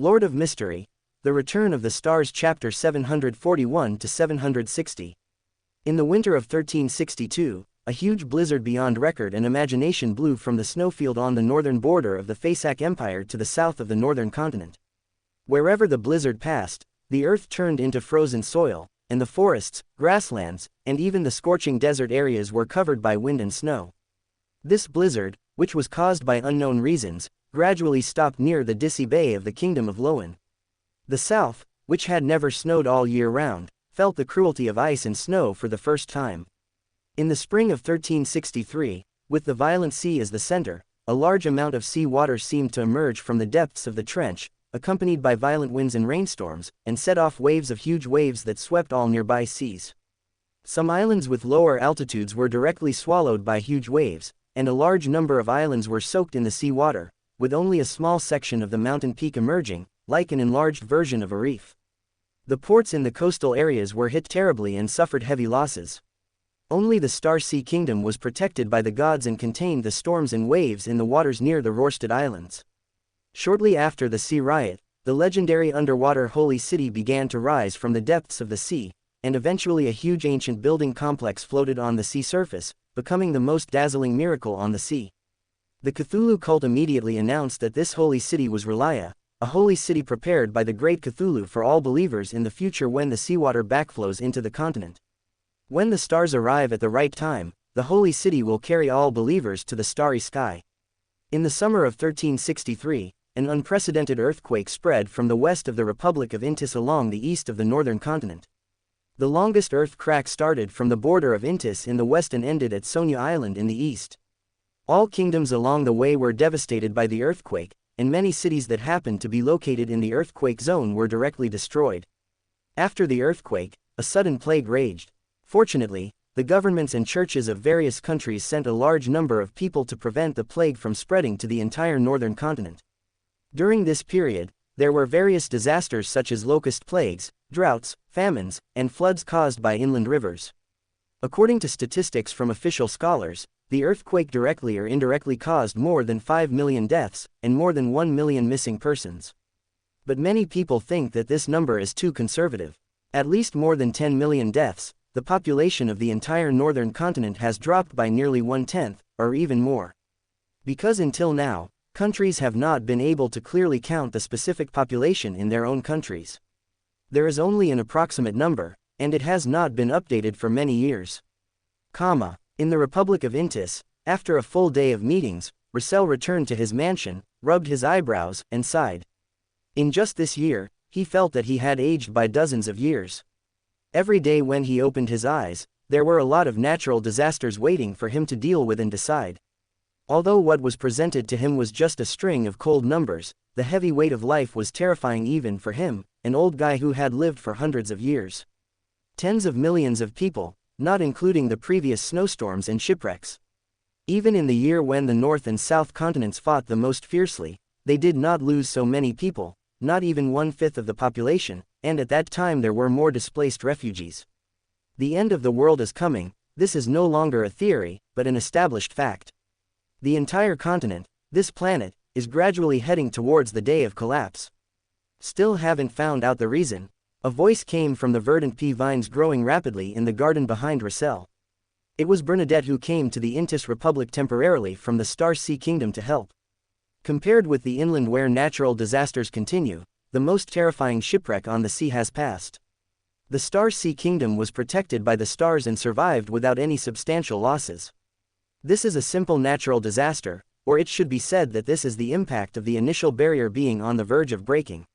Lord of Mystery, The Return of the Stars Chapter 741 to 760. In the winter of 1362, a huge blizzard beyond record and imagination blew from the snowfield on the northern border of the Faesac Empire to the south of the northern continent. Wherever the blizzard passed, the earth turned into frozen soil, and the forests, grasslands, and even the scorching desert areas were covered by wind and snow. This blizzard, which was caused by unknown reasons, gradually stopped near the Dissy Bay of the Kingdom of Lowen. The south, which had never snowed all year round, felt the cruelty of ice and snow for the first time. In the spring of 1363, with the violent sea as the center, a large amount of sea water seemed to emerge from the depths of the trench, accompanied by violent winds and rainstorms, and set off waves of huge waves that swept all nearby seas. Some islands with lower altitudes were directly swallowed by huge waves, and a large number of islands were soaked in the sea water, with only a small section of the mountain peak emerging, like an enlarged version of a reef. The ports in the coastal areas were hit terribly and suffered heavy losses. Only the Star Sea Kingdom was protected by the gods and contained the storms and waves in the waters near the Rörsted Islands. Shortly after the sea riot, the legendary underwater Holy City began to rise from the depths of the sea, and eventually a huge ancient building complex floated on the sea surface, becoming the most dazzling miracle on the sea. The Cthulhu cult immediately announced that this holy city was Relia, a holy city prepared by the great Cthulhu for all believers in the future when the seawater backflows into the continent. When the stars arrive at the right time, the holy city will carry all believers to the starry sky. In the summer of 1363, an unprecedented earthquake spread from the west of the Republic of Intis along the east of the northern continent. The longest earth crack started from the border of Intis in the west and ended at Sonia Island in the east. All kingdoms along the way were devastated by the earthquake, and many cities that happened to be located in the earthquake zone were directly destroyed. After the earthquake, a sudden plague raged. Fortunately, the governments and churches of various countries sent a large number of people to prevent the plague from spreading to the entire northern continent. During this period, there were various disasters such as locust plagues, droughts, famines, and floods caused by inland rivers. According to statistics from official scholars, the earthquake directly or indirectly caused more than 5 million deaths, and more than 1 million missing persons. But many people think that this number is too conservative. At least more than 10 million deaths, the population of the entire northern continent has dropped by nearly 1/10, or even more. Because until now, countries have not been able to clearly count the specific population in their own countries. There is only an approximate number, and it has not been updated for many years. In the Republic of Intis, after a full day of meetings, Russell returned to his mansion, rubbed his eyebrows, and sighed. In just this year, he felt that he had aged by dozens of years. Every day when he opened his eyes, there were a lot of natural disasters waiting for him to deal with and decide. Although what was presented to him was just a string of cold numbers, the heavy weight of life was terrifying even for him, an old guy who had lived for hundreds of years. Tens of millions of people, not including the previous snowstorms and shipwrecks. Even in the year when the North and South continents fought the most fiercely, they did not lose so many people, not even 1/5 of the population, and at that time there were more displaced refugees. The end of the world is coming. This is no longer a theory, but an established fact. The entire continent, this planet, is gradually heading towards the day of collapse. Still haven't found out the reason. A voice came from the verdant pea vines growing rapidly in the garden behind Russell. It was Bernadette who came to the Intis Republic temporarily from the Star Sea Kingdom to help. Compared with the inland where natural disasters continue, the most terrifying shipwreck on the sea has passed. The Star Sea Kingdom was protected by the stars and survived without any substantial losses. This is a simple natural disaster, or it should be said that this is the impact of the initial barrier being on the verge of breaking.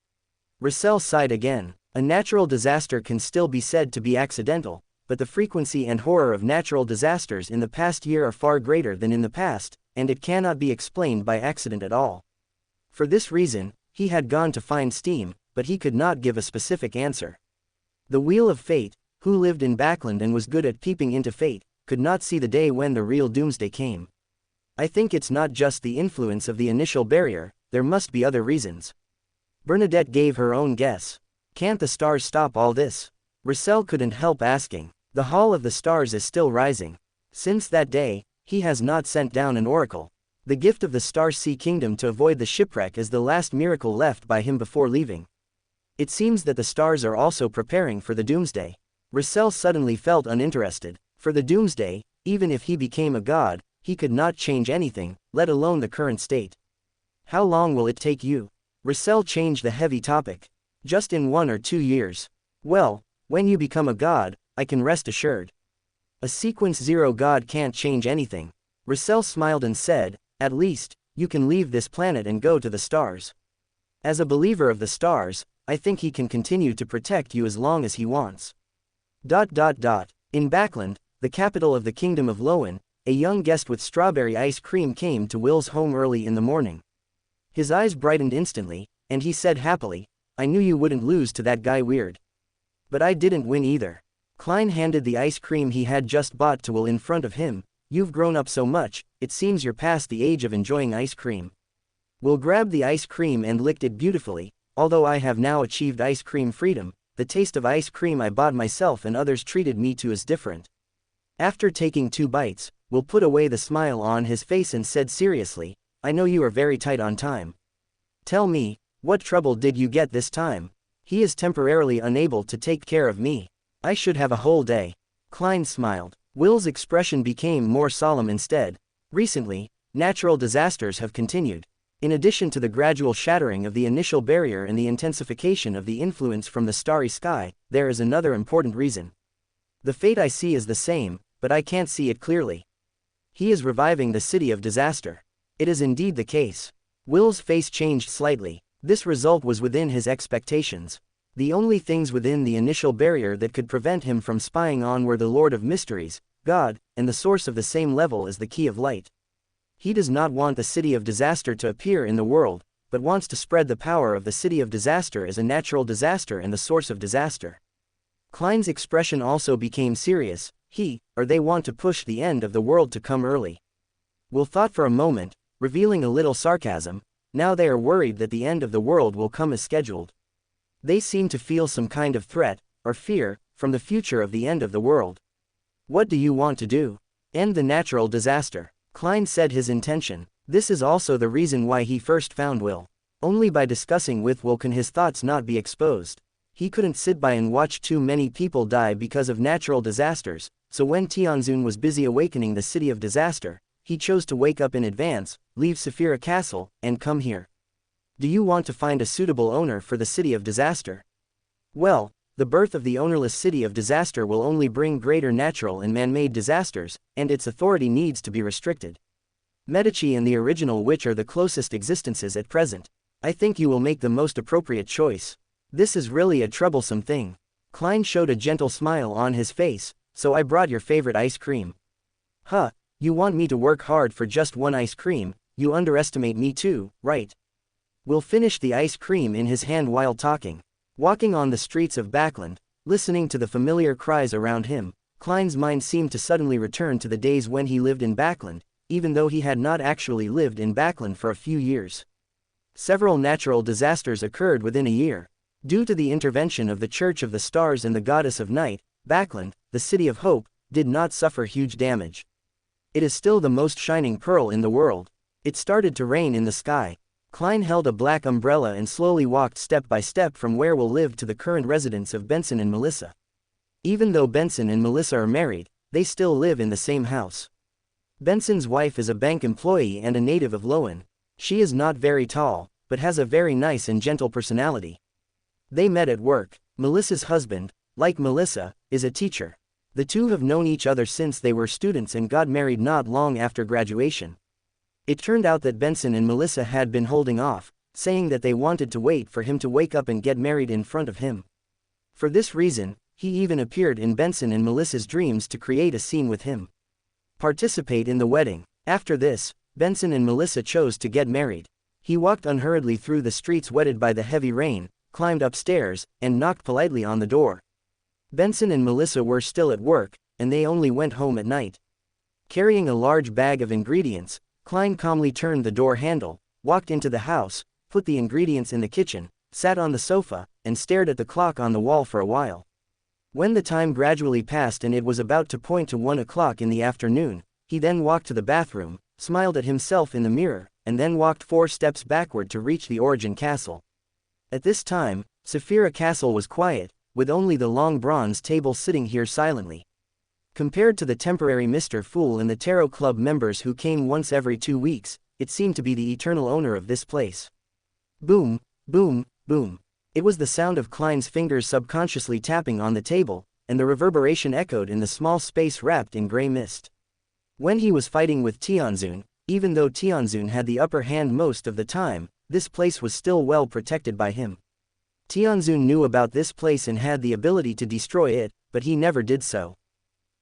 Russell sighed again. A natural disaster can still be said to be accidental, but the frequency and horror of natural disasters in the past year are far greater than in the past, and it cannot be explained by accident at all. For this reason, he had gone to find Steam, but he could not give a specific answer. The Wheel of Fate, who lived in Backland and was good at peeping into fate, could not see the day when the real doomsday came. I think it's not just the influence of the initial barrier, there must be other reasons. Bernadette gave her own guess. Can't the stars stop all this? Russell couldn't help asking. The Hall of the Stars is still rising. Since that day, he has not sent down an oracle. The gift of the Star Sea Kingdom to avoid the shipwreck is the last miracle left by him before leaving. It seems that the stars are also preparing for the doomsday. Russell suddenly felt uninterested. For the doomsday, even if he became a god, he could not change anything, let alone the current state. How long will it take you? Russell changed the heavy topic. Just in 1 or 2 years. Well, when you become a god, I can rest assured. A sequence 0 god can't change anything. Russell smiled and said, at least, you can leave this planet and go to the stars. As a believer of the stars, I think he can continue to protect you as long as he wants. In Backland, the capital of the Kingdom of Lowen, a young guest with strawberry ice cream came to Will's home early in the morning. His eyes brightened instantly, and he said happily, I knew you wouldn't lose to that guy Weird. But I didn't win either. Klein handed the ice cream he had just bought to Will in front of him. You've grown up so much, it seems you're past the age of enjoying ice cream. Will grabbed the ice cream and licked it beautifully. Although I have now achieved ice cream freedom, the taste of ice cream I bought myself and others treated me to is different. After taking 2 bites, Will put away the smile on his face and said seriously, I know you are very tight on time. Tell me, what trouble did you get this time? He is temporarily unable to take care of me. I should have a whole day. Klein smiled. Will's expression became more solemn instead. Recently, natural disasters have continued. In addition to the gradual shattering of the initial barrier and the intensification of the influence from the starry sky, there is another important reason. The fate I see is the same, but I can't see it clearly. He is reviving the city of disaster. It is indeed the case. Will's face changed slightly. This result was within his expectations. The only things within the initial barrier that could prevent him from spying on were the Lord of Mysteries, God, and the source of the same level as the Key of Light. He does not want the city of disaster to appear in the world, but wants to spread the power of the city of disaster as a natural disaster and the source of disaster. Klein's expression also became serious. They want to push the end of the world to come early. Will thought for a moment, revealing a little sarcasm. Now they are worried that the end of the world will come as scheduled. They seem to feel some kind of threat, or fear, from the future of the end of the world. What do you want to do? End the natural disaster. Klein said his intention. This is also the reason why he first found Will. Only by discussing with Will can his thoughts not be exposed. He couldn't sit by and watch too many people die because of natural disasters, so when Tianzun was busy awakening the city of disaster, he chose to wake up in advance, leave Saphira Castle, and come here. Do you want to find a suitable owner for the city of disaster? Well, the birth of the ownerless city of disaster will only bring greater natural and man-made disasters, and its authority needs to be restricted. Medici and the original witch are the closest existences at present. I think you will make the most appropriate choice. This is really a troublesome thing. Klein showed a gentle smile on his face, so I brought your favorite ice cream. Huh, you want me to work hard for just 1 ice cream? You underestimate me too, right? Will finished the ice cream in his hand while talking. Walking on the streets of Backland, listening to the familiar cries around him, Klein's mind seemed to suddenly return to the days when he lived in Backland, even though he had not actually lived in Backland for a few years. Several natural disasters occurred within a year. Due to the intervention of the Church of the Stars and the Goddess of Night, Backland, the City of Hope, did not suffer huge damage. It is still the most shining pearl in the world. It started to rain in the sky. Klein held a black umbrella and slowly walked step by step from where Will lived to the current residence of Benson and Melissa. Even though Benson and Melissa are married, they still live in the same house. Benson's wife is a bank employee and a native of Lowen. She is not very tall, but has a very nice and gentle personality. They met at work. Melissa's husband, like Melissa, is a teacher. The two have known each other since they were students and got married not long after graduation. It turned out that Benson and Melissa had been holding off, saying that they wanted to wait for him to wake up and get married in front of him. For this reason, he even appeared in Benson and Melissa's dreams to create a scene with him. Participate in the wedding. After this, Benson and Melissa chose to get married. He walked unhurriedly through the streets wetted by the heavy rain, climbed upstairs, and knocked politely on the door. Benson and Melissa were still at work, and they only went home at night. Carrying a large bag of ingredients, Klein calmly turned the door handle, walked into the house, put the ingredients in the kitchen, sat on the sofa, and stared at the clock on the wall for a while. When the time gradually passed and it was about to point to 1 o'clock in the afternoon, he then walked to the bathroom, smiled at himself in the mirror, and then walked 4 steps backward to reach the Origin Castle. At this time, Saphira Castle was quiet, with only the long bronze table sitting here silently. Compared to the temporary Mr. Fool and the Tarot Club members who came once every 2 weeks, it seemed to be the eternal owner of this place. Boom, boom, boom. It was the sound of Klein's fingers subconsciously tapping on the table, and the reverberation echoed in the small space wrapped in gray mist. When he was fighting with Tianzun, even though Tianzun had the upper hand most of the time, this place was still well protected by him. Tianzun knew about this place and had the ability to destroy it, but he never did so.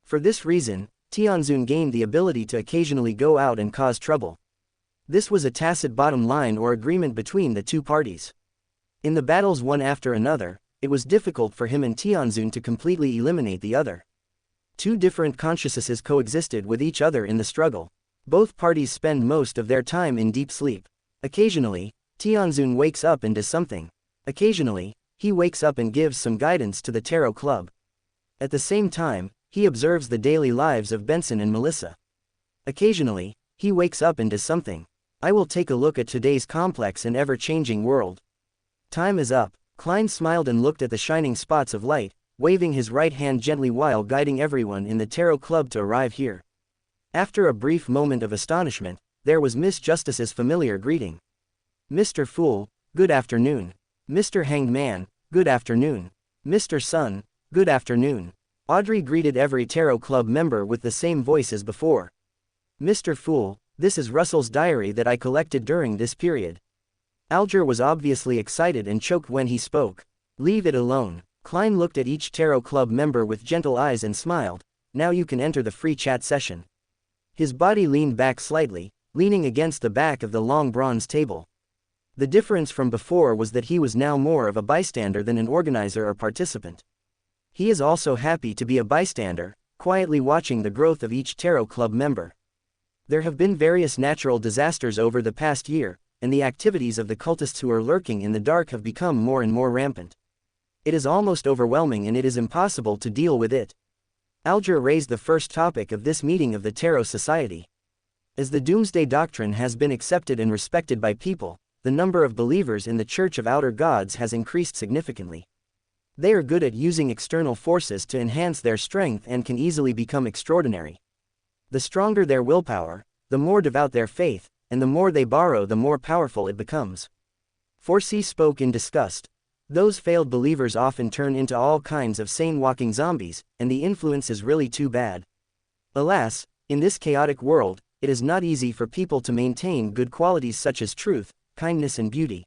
For this reason, Tianzun gained the ability to occasionally go out and cause trouble. This was a tacit bottom line or agreement between the two parties. In the battles one after another, it was difficult for him and Tianzun to completely eliminate the other. 2 different consciousnesses coexisted with each other in the struggle. Both parties spend most of their time in deep sleep. Occasionally, Tianzun wakes up and does something. Occasionally, he wakes up and gives some guidance to the Tarot Club. At the same time, he observes the daily lives of Benson and Melissa. Occasionally, he wakes up and does something. I will take a look at today's complex and ever-changing world. Time is up. Klein smiled and looked at the shining spots of light, waving his right hand gently while guiding everyone in the Tarot Club to arrive here. After a brief moment of astonishment, there was Miss Justice's familiar greeting. Mr. Fool, good afternoon. Mr. Hanged Man, good afternoon. Mr. Sun, good afternoon. Audrey greeted every Tarot Club member with the same voice as before. Mr. Fool, this is Russell's diary that I collected during this period. Alger was obviously excited and choked when he spoke. Leave it alone. Klein looked at each Tarot Club member with gentle eyes and smiled. Now you can enter the free chat session. His body leaned back slightly, leaning against the back of the long bronze table. The difference from before was that he was now more of a bystander than an organizer or participant. He is also happy to be a bystander, quietly watching the growth of each Tarot Club member. There have been various natural disasters over the past year, and the activities of the cultists who are lurking in the dark have become more and more rampant. It is almost overwhelming and it is impossible to deal with it. Alger raised the first topic of this meeting of the Tarot Society. As the Doomsday Doctrine has been accepted and respected by people, the number of believers in the Church of Outer Gods has increased significantly. They are good at using external forces to enhance their strength and can easily become extraordinary. The stronger their willpower, the more devout their faith, and the more they borrow, the more powerful it becomes. 4C spoke in disgust. Those failed believers often turn into all kinds of sane walking zombies, and the influence is really too bad. Alas, in this chaotic world, it is not easy for people to maintain good qualities such as truth, kindness and beauty.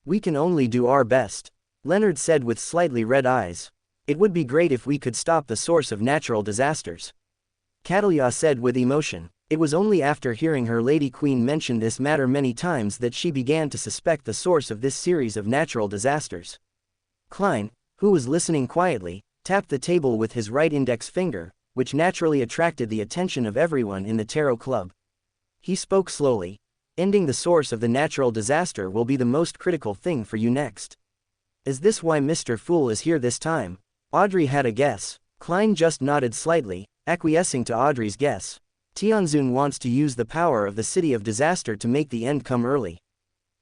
We can only do our best. Leonard said with slightly red eyes. It would be great if we could stop the source of natural disasters. Catalia said with emotion. It was only after hearing her Lady Queen mention this matter many times that she began to suspect the source of this series of natural disasters. Klein, who was listening quietly, tapped the table with his right index finger, which naturally attracted the attention of everyone in the Tarot Club. He spoke slowly. Ending the source of the natural disaster will be the most critical thing for you next. Is this why Mr. Fool is here this time? Audrey had a guess. Klein just nodded slightly, acquiescing to Audrey's guess. Tianzun wants to use the power of the City of Disaster to make the end come early.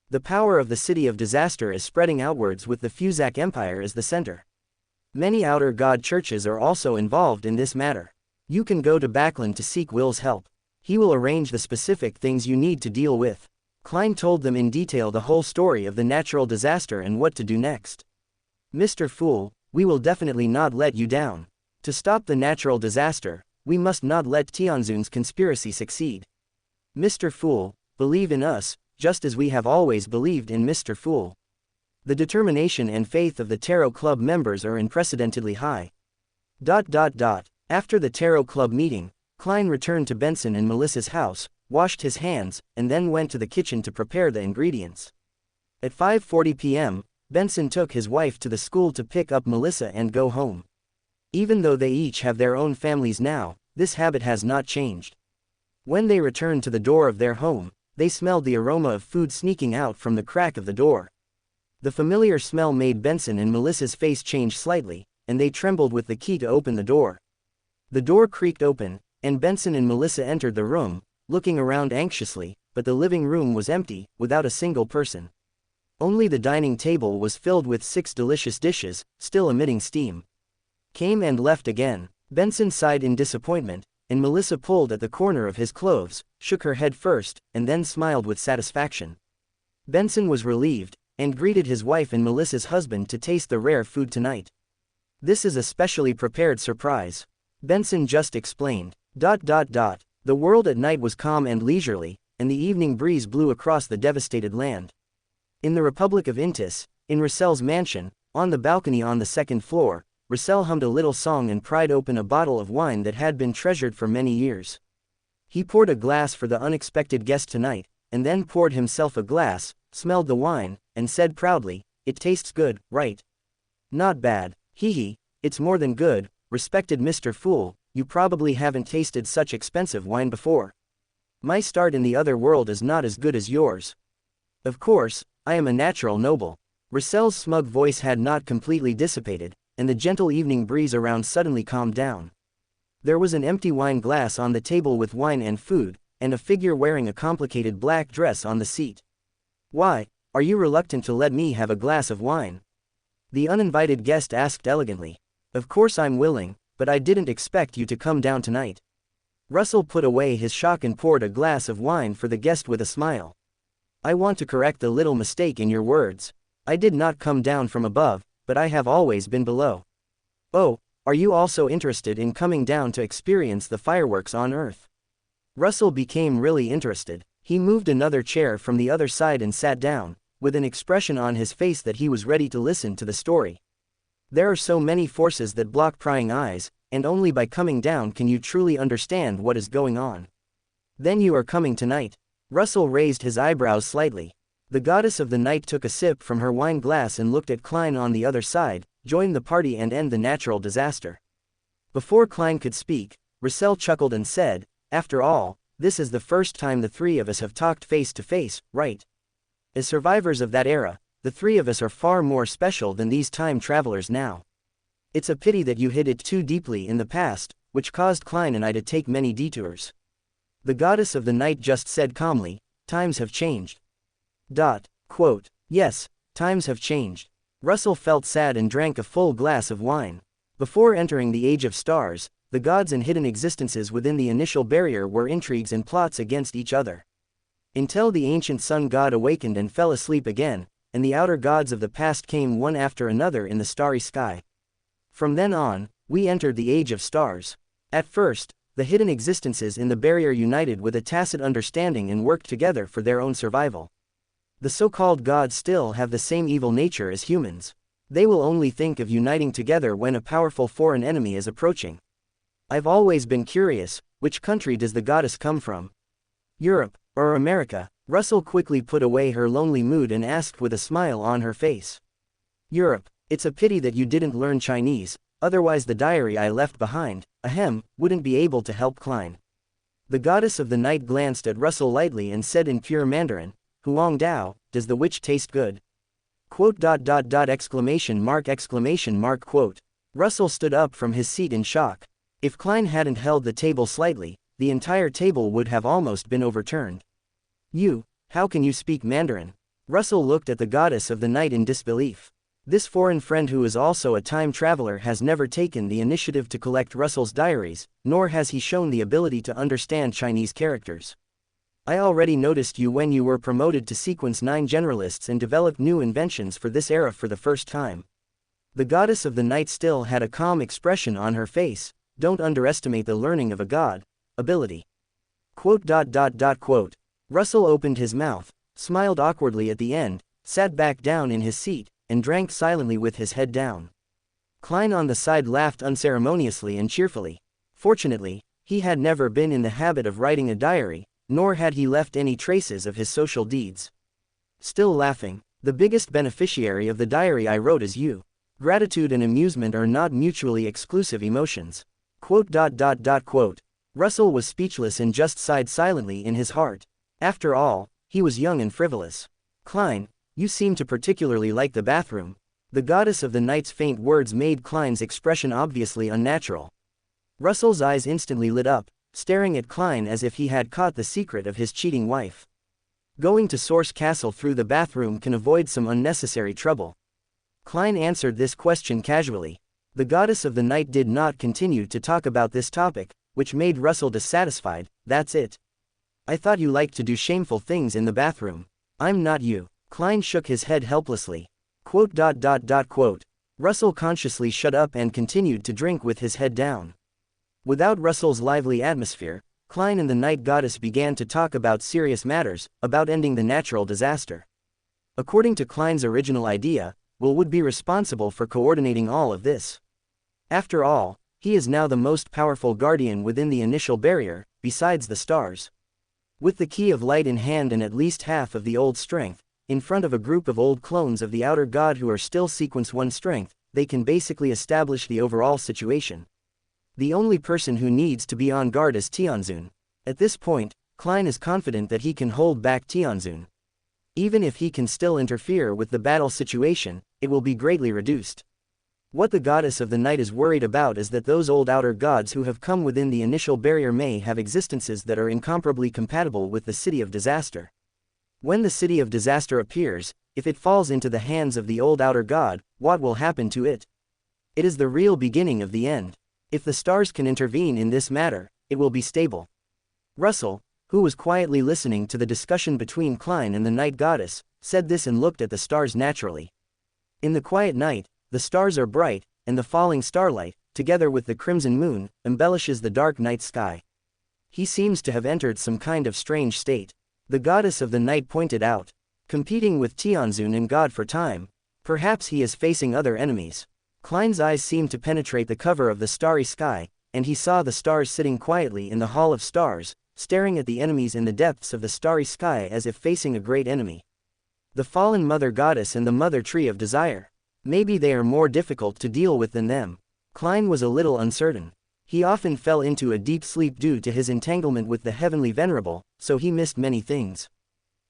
The power of the City of Disaster is spreading outwards with the Fuzak Empire as the center. Many Outer God churches are also involved in this matter. You can go to Backlund to seek Will's help. He will arrange the specific things you need to deal with. Klein told them in detail the whole story of the natural disaster and what to do next. Mr. Fool, we will definitely not let you down. To stop the natural disaster, we must not let Tianzun's conspiracy succeed. Mr. Fool, believe in us, just as we have always believed in Mr. Fool. The determination and faith of the Tarot Club members are unprecedentedly high. After the Tarot Club meeting, Klein returned to Benson and Melissa's house, washed his hands, and then went to the kitchen to prepare the ingredients. At 5:40 p.m., Benson took his wife to the school to pick up Melissa and go home. Even though they each have their own families now, this habit has not changed. When they returned to the door of their home, they smelled the aroma of food sneaking out from the crack of the door. The familiar smell made Benson and Melissa's face change slightly, and they trembled with the key to open the door. The door creaked open, and Benson and Melissa entered the room, looking around anxiously, but the living room was empty, without a single person. Only the dining table was filled with 6 delicious dishes, still emitting steam. Came and left again. Benson sighed in disappointment, and Melissa pulled at the corner of his clothes, shook her head first, and then smiled with satisfaction. Benson was relieved, and greeted his wife and Melissa's husband to taste the rare food tonight. This is a specially prepared surprise. Benson just explained. The world at night was calm and leisurely, and the evening breeze blew across the devastated land. In the Republic of Intis, in Russell's mansion, on the balcony on the 2nd floor, Russell hummed a little song and pried open a bottle of wine that had been treasured for many years. He poured a glass for the unexpected guest tonight, and then poured himself a glass, smelled the wine, and said proudly, "It tastes good, right? Not bad, hee, it's more than good, respected Mr. Fool, you probably haven't tasted such expensive wine before. My start in the other world is not as good as yours. Of course, I am a natural noble." Russell's smug voice had not completely dissipated, and the gentle evening breeze around suddenly calmed down. There was an empty wine glass on the table with wine and food, and a figure wearing a complicated black dress on the seat. "Why, are you reluctant to let me have a glass of wine?" the uninvited guest asked elegantly. "Of course I'm willing, but I didn't expect you to come down tonight." Russell put away his shock and poured a glass of wine for the guest with a smile. "I want to correct the little mistake in your words. I did not come down from above, but I have always been below." "Oh, are you also interested in coming down to experience the fireworks on Earth?" Russell became really interested. He moved another chair from the other side and sat down, with an expression on his face that he was ready to listen to the story. "There are so many forces that block prying eyes, and only by coming down can you truly understand what is going on." "Then you are coming tonight?" Russell raised his eyebrows slightly. The goddess of the night took a sip from her wine glass and looked at Klein on the other side, join the party and end the natural disaster. Before Klein could speak, Russell chuckled and said, "After all, this is the first time the 3 of us have talked face to face, right? As survivors of that era, the 3 of us are far more special than these time travelers now. It's a pity that you hid it too deeply in the past, which caused Klein and I to take many detours." The goddess of the night just said calmly, "Times have changed." Yes, times have changed. Russell felt sad and drank a full glass of wine. Before entering the Age of Stars, the gods and hidden existences within the initial barrier were intrigues and plots against each other. Until the ancient sun god awakened and fell asleep again, and the outer gods of the past came one after another in the starry sky. From then on, we entered the Age of Stars. At first, the hidden existences in the barrier united with a tacit understanding and worked together for their own survival. The so-called gods still have the same evil nature as humans. They will only think of uniting together when a powerful foreign enemy is approaching. I've always been curious, which country does the goddess come from? Europe, or America? Russell quickly put away her lonely mood and asked with a smile on her face. Europe. It's a pity that you didn't learn Chinese, otherwise the diary I left behind, wouldn't be able to help Klein. The goddess of the night glanced at Russell lightly and said in pure Mandarin, "Huang Dao, does the witch taste good?" Russell stood up from his seat in shock. If Klein hadn't held the table slightly, the entire table would have almost been overturned. How can you speak Mandarin?" Russell looked at the goddess of the night in disbelief. This foreign friend who is also a time traveler has never taken the initiative to collect Russell's diaries, nor has he shown the ability to understand Chinese characters. "I already noticed you when you were promoted to sequence 9 generalists and developed new inventions for this era for the first time." The goddess of the night still had a calm expression on her face. "Don't underestimate the learning of a god. Ability." Russell opened his mouth, smiled awkwardly at the end, sat back down in his seat, and drank silently with his head down. Klein on the side laughed unceremoniously and cheerfully. Fortunately, he had never been in the habit of writing a diary, nor had he left any traces of his social deeds. Still laughing, "The biggest beneficiary of the diary I wrote is you. Gratitude and amusement are not mutually exclusive emotions." Russell was speechless and just sighed silently in his heart. After all, he was young and frivolous. "Klein, you seem to particularly like the bathroom." The goddess of the night's faint words made Klein's expression obviously unnatural. Russell's eyes instantly lit up, staring at Klein as if he had caught the secret of his cheating wife. Going to Source Castle through the bathroom can avoid some unnecessary trouble. Klein answered this question casually. The goddess of the night did not continue to talk about this topic, which made Russell dissatisfied. That's it. I thought you liked to do shameful things in the bathroom. I'm not you. Klein shook his head helplessly. ... Russell consciously shut up and continued to drink with his head down. Without Russell's lively atmosphere, Klein and the night goddess began to talk about serious matters, about ending the natural disaster. According to Klein's original idea, Will would be responsible for coordinating all of this. After all, he is now the most powerful guardian within the initial barrier, besides the stars. With the key of light in hand and at least half of the old strength, in front of a group of old clones of the outer god who are still sequence 1 strength, they can basically establish the overall situation. The only person who needs to be on guard is Tianzun. At this point, Klein is confident that he can hold back Tianzun. Even if he can still interfere with the battle situation, it will be greatly reduced. What the goddess of the night is worried about is that those old outer gods who have come within the initial barrier may have existences that are incomparably compatible with the City of Disaster. When the City of Disaster appears, if it falls into the hands of the old outer god, what will happen to it? It is the real beginning of the end. If the stars can intervene in this matter, it will be stable. Russell, who was quietly listening to the discussion between Klein and the night goddess, said this and looked at the stars naturally. In the quiet night, the stars are bright, and the falling starlight, together with the crimson moon, embellishes the dark night sky. He seems to have entered some kind of strange state. The goddess of the night pointed out. Competing with Tianzun and God for time. Perhaps he is facing other enemies. Klein's eyes seemed to penetrate the cover of the starry sky, and he saw the stars sitting quietly in the Hall of Stars, staring at the enemies in the depths of the starry sky as if facing a great enemy. The fallen mother goddess and the mother tree of desire. Maybe they are more difficult to deal with than them. Klein was a little uncertain. He often fell into a deep sleep due to his entanglement with the heavenly venerable, so he missed many things.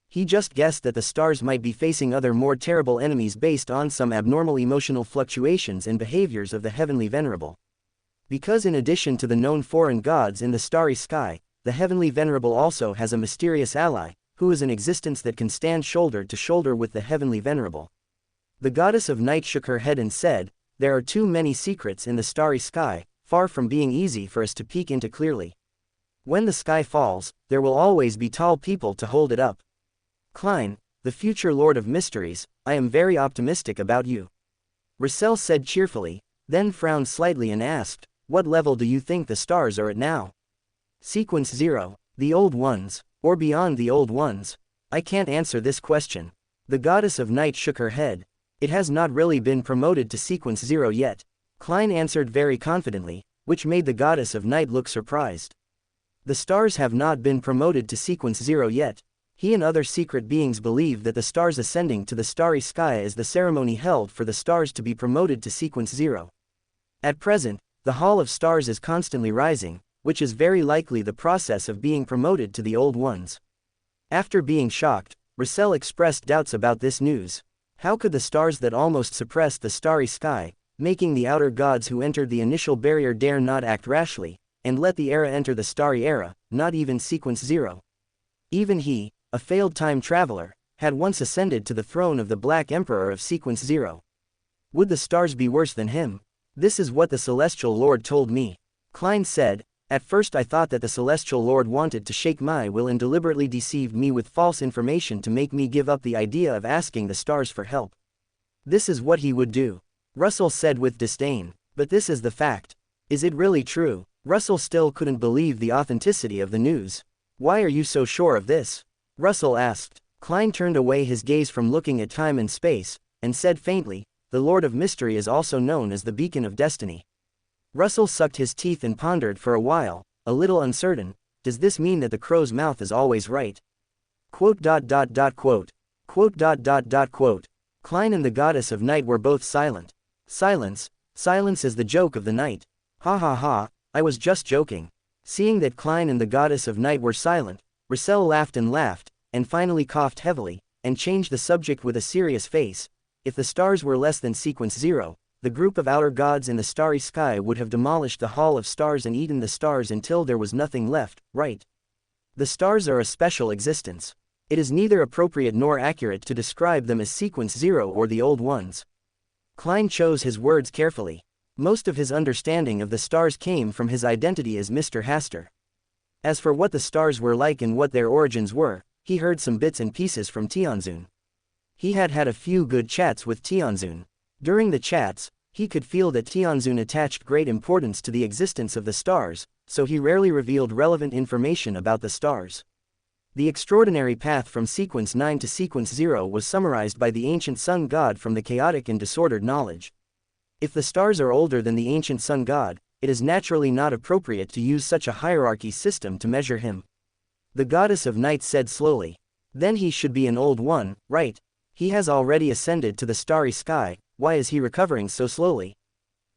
He just guessed that the stars might be facing other more terrible enemies based on some abnormal emotional fluctuations and behaviors of the heavenly venerable. Because in addition to the known foreign gods in the starry sky, the heavenly venerable also has a mysterious ally, who is an existence that can stand shoulder to shoulder with the heavenly venerable. The goddess of night shook her head and said, "There are too many secrets in the starry sky, far from being easy for us to peek into clearly. When the sky falls, there will always be tall people to hold it up. Klein, the future Lord of Mysteries, I am very optimistic about you." Russell said cheerfully, then frowned slightly and asked, "What level do you think the stars are at now?" "Sequence 0, the old ones, or beyond the old ones? I can't answer this question." The goddess of night shook her head. "It has not really been promoted to sequence 0 yet." Klein answered very confidently, which made the goddess of night look surprised. "The stars have not been promoted to sequence 0 yet." He and other secret beings believe that the stars ascending to the starry sky is the ceremony held for the stars to be promoted to sequence 0. At present, the Hall of Stars is constantly rising, which is very likely the process of being promoted to the old ones. After being shocked, Russell expressed doubts about this news. How could the stars that almost suppressed the starry sky, making the outer gods who entered the initial barrier dare not act rashly, and let the era enter the starry era, not even sequence 0? Even he, a failed time traveler, had once ascended to the throne of the Black Emperor of sequence 0. Would the stars be worse than him? This is what the Celestial Lord told me. Klein said, "At first I thought that the Celestial Lord wanted to shake my will and deliberately deceived me with false information to make me give up the idea of asking the stars for help. This is what he would do." Russell said with disdain. "But this is the fact. Is it really true?" Russell still couldn't believe the authenticity of the news. "Why are you so sure of this?" Russell asked. Klein turned away his gaze from looking at time and space, and said faintly, "The Lord of Mystery is also known as the Beacon of Destiny." Russell sucked his teeth and pondered for a while, a little uncertain. Does this mean that the crow's mouth is always right? ... Klein and the goddess of night were both silent. Silence is the joke of the night. Ha ha ha, I was just joking. Seeing that Klein and the goddess of night were silent, Russell laughed, and finally coughed heavily, and changed the subject with a serious face. "If the stars were less than sequence 0, the group of outer gods in the starry sky would have demolished the Hall of Stars and eaten the stars until there was nothing left, right? The stars are a special existence. It is neither appropriate nor accurate to describe them as Sequence 0 or the Old Ones. Klein chose his words carefully. Most of his understanding of the stars came from his identity as Mr. Hastur. As for what the stars were like and what their origins were, he heard some bits and pieces from Tianzun. He had had a few good chats with Tianzun. During the chats, he could feel that Tianzun attached great importance to the existence of the stars, so he rarely revealed relevant information about the stars. The extraordinary path from Sequence 9 to Sequence 0 was summarized by the ancient sun god from the chaotic and disordered knowledge. If the stars are older than the ancient sun god, it is naturally not appropriate to use such a hierarchy system to measure him. The goddess of night said slowly. Then he should be an old one, right? He has already ascended to the starry sky, why is he recovering so slowly?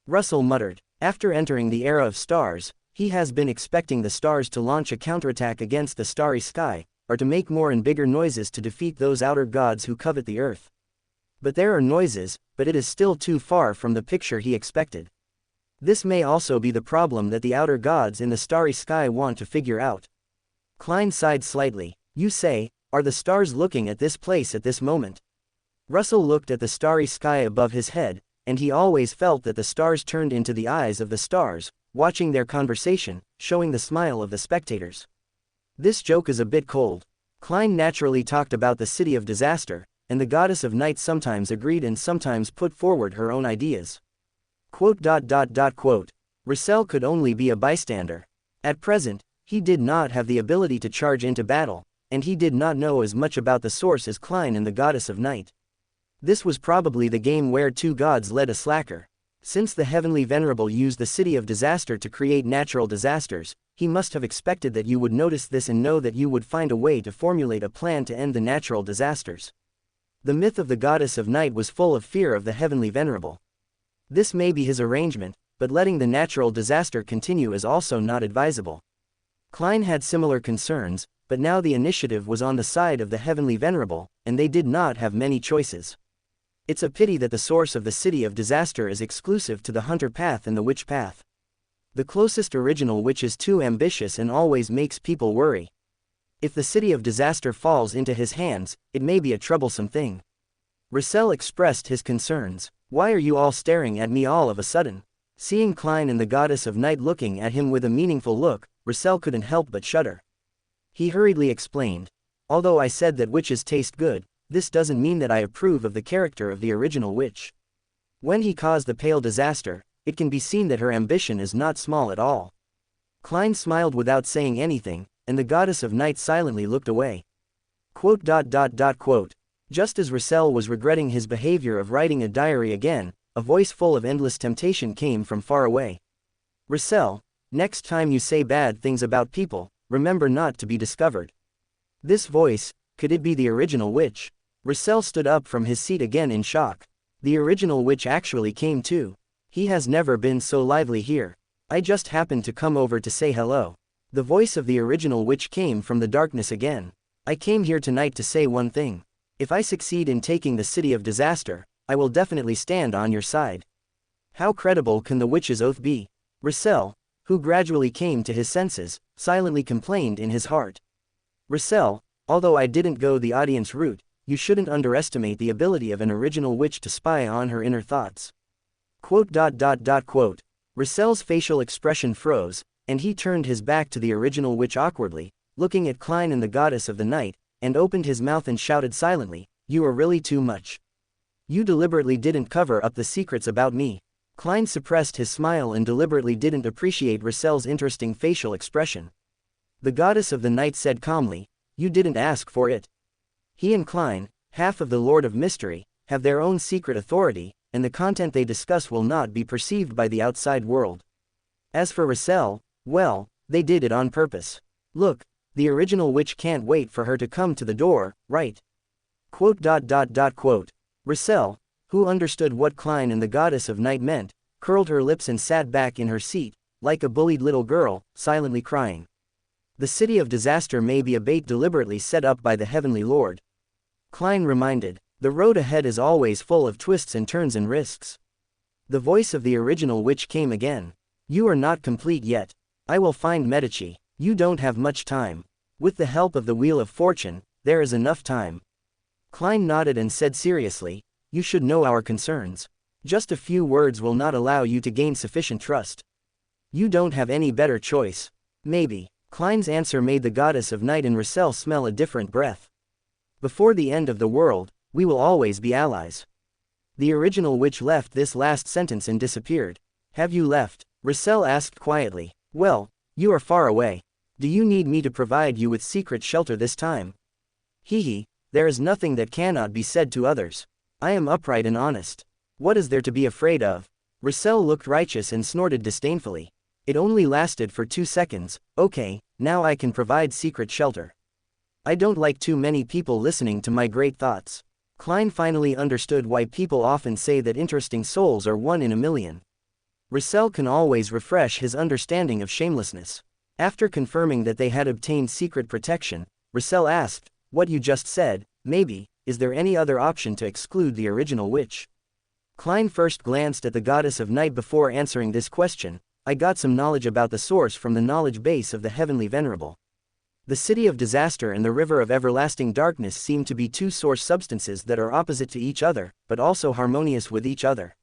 Russell muttered. After entering the era of stars, he has been expecting the stars to launch a counterattack against the starry sky, or to make more and bigger noises to defeat those outer gods who covet the earth. But there are noises, but it is still too far from the picture he expected. This may also be the problem that the outer gods in the starry sky want to figure out. Klein sighed slightly. You say, are the stars looking at this place at this moment? Russell looked at the starry sky above his head, and he always felt that the stars turned into the eyes of the stars, watching their conversation, showing the smile of the spectators. This joke is a bit cold. Klein naturally talked about the city of disaster, and the goddess of night sometimes agreed and sometimes put forward her own ideas. Russell could only be a bystander. At present, he did not have the ability to charge into battle, and he did not know as much about the source as Klein and the goddess of night. This was probably the game where two gods led a slacker. Since the Heavenly Venerable used the city of disaster to create natural disasters, he must have expected that you would notice this and know that you would find a way to formulate a plan to end the natural disasters. The myth of the goddess of night was full of fear of the Heavenly Venerable. This may be his arrangement, but letting the natural disaster continue is also not advisable. Klein had similar concerns, but now the initiative was on the side of the Heavenly Venerable, and they did not have many choices. It's a pity that the source of the city of disaster is exclusive to the hunter path and the witch path. The closest original witch is too ambitious and always makes people worry. If the city of disaster falls into his hands, it may be a troublesome thing. Russell expressed his concerns. Why are you all staring at me all of a sudden? Seeing Klein and the goddess of night looking at him with a meaningful look, Russell couldn't help but shudder. He hurriedly explained. Although I said that witches taste good, this doesn't mean that I approve of the character of the original witch. When he caused the pale disaster, it can be seen that her ambition is not small at all. Klein smiled without saying anything, and the goddess of night silently looked away. Just as Russell was regretting his behavior of writing a diary again, a voice full of endless temptation came from far away. Russell, next time you say bad things about people, remember not to be discovered. This voice, could it be the original witch? Russell stood up from his seat again in shock. The original witch actually came too. He has never been so lively here. I just happened to come over to say hello. The voice of the original witch came from the darkness again. I came here tonight to say one thing. If I succeed in taking the city of disaster, I will definitely stand on your side. How credible can the witch's oath be? Russell, who gradually came to his senses, silently complained in his heart. Russell, although I didn't go the audience route, you shouldn't underestimate the ability of an original witch to spy on her inner thoughts. Russell's facial expression froze, and he turned his back to the original witch awkwardly, looking at Klein and the goddess of the night, and opened his mouth and shouted silently, "You are really too much. You deliberately didn't cover up the secrets about me." Klein suppressed his smile and deliberately didn't appreciate Russell's interesting facial expression. The goddess of the night said calmly, "You didn't ask for it." He and Klein, half of the Lord of Mystery, have their own secret authority, and the content they discuss will not be perceived by the outside world. As for Russell, well, they did it on purpose. Look, the original witch can't wait for her to come to the door, right? Russell, who understood what Klein and the goddess of night meant, curled her lips and sat back in her seat, like a bullied little girl, silently crying. The city of disaster may be a bait deliberately set up by the Heavenly Lord. Klein reminded, the road ahead is always full of twists and turns and risks. The voice of the original witch came again. You are not complete yet. I will find Medici. You don't have much time. With the help of the Wheel of Fortune, there is enough time. Klein nodded and said seriously, you should know our concerns. Just a few words will not allow you to gain sufficient trust. You don't have any better choice. Maybe. Klein's answer made the goddess of night and Russell smell a different breath. Before the end of the world, we will always be allies. The original witch left this last sentence and disappeared. Have you left? Russell asked quietly. Well, you are far away. Do you need me to provide you with secret shelter this time? Hee, there is nothing that cannot be said to others. I am upright and honest. What is there to be afraid of? Russell looked righteous and snorted disdainfully. It only lasted for 2 seconds. Okay, now I can provide secret shelter. I don't like too many people listening to my great thoughts. Klein finally understood why people often say that interesting souls are 1 in a million. Russell can always refresh his understanding of shamelessness. After confirming that they had obtained secret protection, Russell asked, what you just said, maybe, is there any other option to exclude the original witch? Klein first glanced at the goddess of night before answering this question. I got some knowledge about the source from the knowledge base of the Heavenly Venerable. The City of Disaster and the River of Everlasting Darkness seem to be 2 source substances that are opposite to each other, but also harmonious with each other.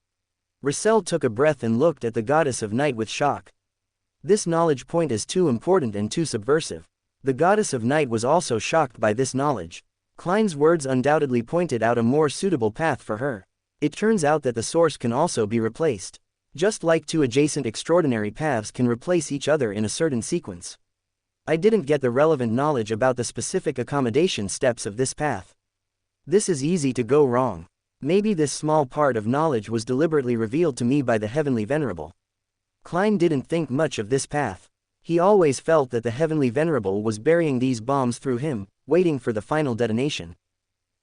Russell took a breath and looked at the goddess of night with shock. This knowledge point is too important and too subversive. The goddess of night was also shocked by this knowledge. Klein's words undoubtedly pointed out a more suitable path for her. It turns out that the source can also be replaced. Just like 2 adjacent extraordinary paths can replace each other in a certain sequence. I didn't get the relevant knowledge about the specific accommodation steps of this path. This is easy to go wrong. Maybe this small part of knowledge was deliberately revealed to me by the Heavenly Venerable. Klein didn't think much of this path. He always felt that the Heavenly Venerable was burying these bombs through him, waiting for the final detonation.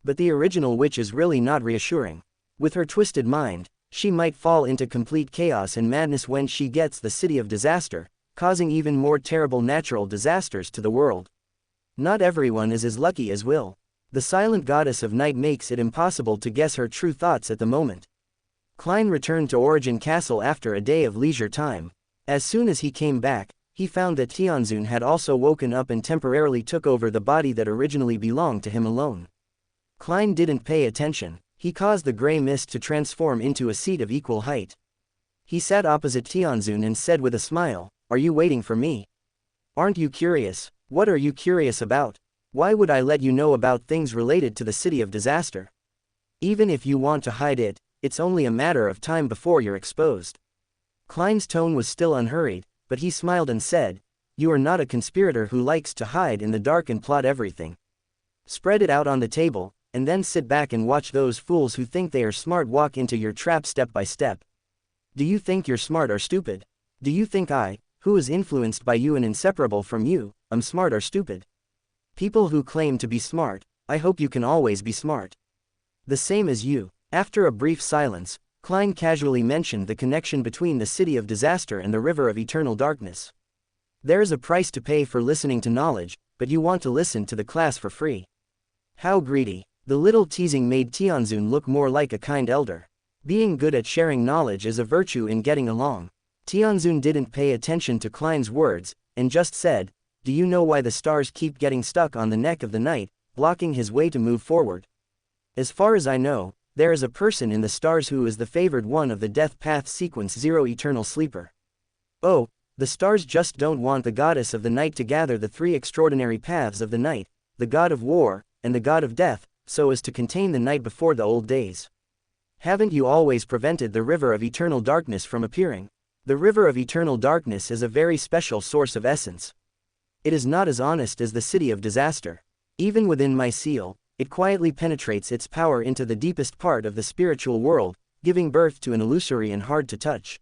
But the original witch is really not reassuring. With her twisted mind, she might fall into complete chaos and madness when she gets the City of Disaster, causing even more terrible natural disasters to the world. Not everyone is as lucky as Will. The silent goddess of night makes it impossible to guess her true thoughts at the moment. Klein returned to Origin Castle after a day of leisure time. As soon as he came back, he found that Tianzun had also woken up and temporarily took over the body that originally belonged to him alone. Klein didn't pay attention. He caused the gray mist to transform into a seat of equal height. He sat opposite Tianzun and said with a smile, "Are you waiting for me? Aren't you curious? What are you curious about? Why would I let you know about things related to the City of Disaster? Even if you want to hide it, it's only a matter of time before you're exposed." Klein's tone was still unhurried, but he smiled and said, "You are not a conspirator who likes to hide in the dark and plot everything. Spread it out on the table, and then sit back and watch those fools who think they are smart walk into your trap step by step. Do you think you're smart or stupid? Do you think I, who is influenced by you and inseparable from you, am smart or stupid? People who claim to be smart, I hope you can always be smart. The same as you." After a brief silence, Klein casually mentioned the connection between the City of Disaster and the River of Eternal Darkness. There is a price to pay for listening to knowledge, but you want to listen to the class for free. How greedy. The little teasing made Tianzun look more like a kind elder. Being good at sharing knowledge is a virtue in getting along. Tianzun didn't pay attention to Klein's words, and just said, "Do you know why the stars keep getting stuck on the neck of the night, blocking his way to move forward? As far as I know, there is a person in the stars who is the favored one of the Death Path Sequence 0 Eternal Sleeper. Oh, the stars just don't want the goddess of the night to gather the 3 extraordinary paths of the night, the god of war, and the god of death, so as to contain the night before the old days. Haven't you always prevented the River of Eternal Darkness from appearing? The River of Eternal Darkness is a very special source of essence. It is not as honest as the City of Disaster. Even within my seal, it quietly penetrates its power into the deepest part of the spiritual world, giving birth to an illusory and hard-to-touch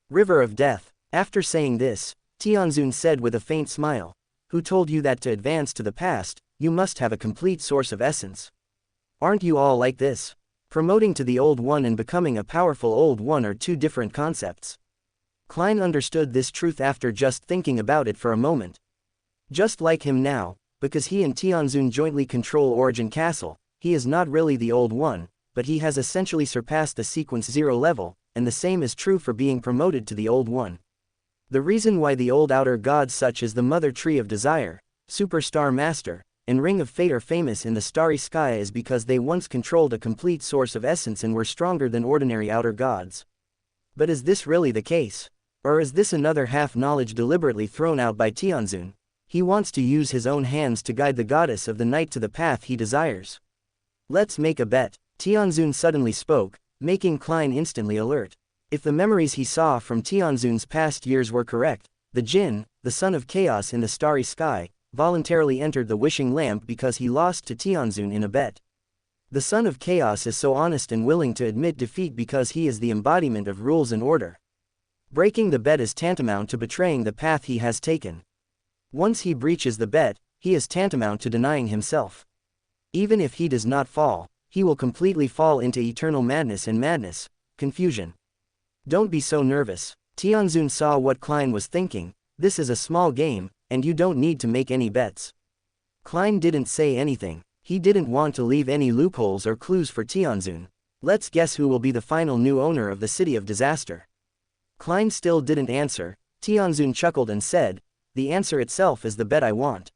River of Death." After saying this, Tianzun said with a faint smile, "Who told you that to advance to the past, you must have a complete source of essence? Aren't you all like this? Promoting to the Old One and becoming a powerful Old One are 2 different concepts." Klein understood this truth after just thinking about it for a moment. Just like him now, because he and Tianzun jointly control Origin Castle, he is not really the Old One, but he has essentially surpassed the sequence 0 level, and the same is true for being promoted to the Old One. The reason why the old outer gods such as the Mother Tree of Desire, Superstar Master, and Ring of Fate are famous in the starry sky is because they once controlled a complete source of essence and were stronger than ordinary outer gods. But is this really the case? Or is this another half-knowledge deliberately thrown out by Tianzun? He wants to use his own hands to guide the goddess of the night to the path he desires. Let's make a bet. Tianzun suddenly spoke, making Klein instantly alert. If the memories he saw from Tianzun's past years were correct, the Jinn, the son of chaos in the starry sky, voluntarily entered the wishing lamp because he lost to Tianzun in a bet. The son of chaos is so honest and willing to admit defeat because he is the embodiment of rules and order. Breaking the bet is tantamount to betraying the path he has taken. Once he breaches the bet, he is tantamount to denying himself. Even if he does not fall, he will completely fall into eternal madness, confusion. Don't be so nervous. Tianzun saw what Klein was thinking. This is a small game, and you don't need to make any bets. Klein didn't say anything. He didn't want to leave any loopholes or clues for Tianzun. Let's guess who will be the final new owner of the City of Disaster. Klein still didn't answer. Tianzun chuckled and said, "The answer itself is the bet I want."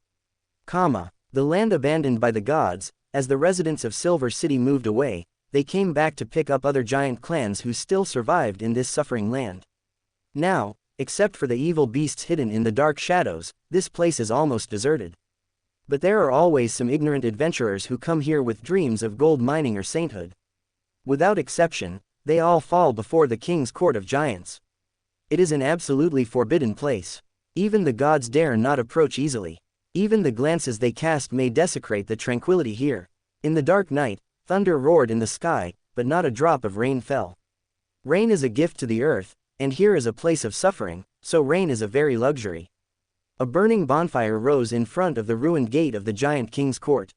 The land abandoned by the gods. As the residents of Silver City moved away, they came back to pick up other giant clans who still survived in this suffering land. Now, except for the evil beasts hidden in the dark shadows, this place is almost deserted. But there are always some ignorant adventurers who come here with dreams of gold mining or sainthood. Without exception, they all fall before the king's court of giants. It is an absolutely forbidden place. Even the gods dare not approach easily. Even the glances they cast may desecrate the tranquility here. In the dark night, thunder roared in the sky, but not a drop of rain fell. Rain is a gift to the earth, and here is a place of suffering, so rain is a very luxury. A burning bonfire rose in front of the ruined gate of the giant king's court.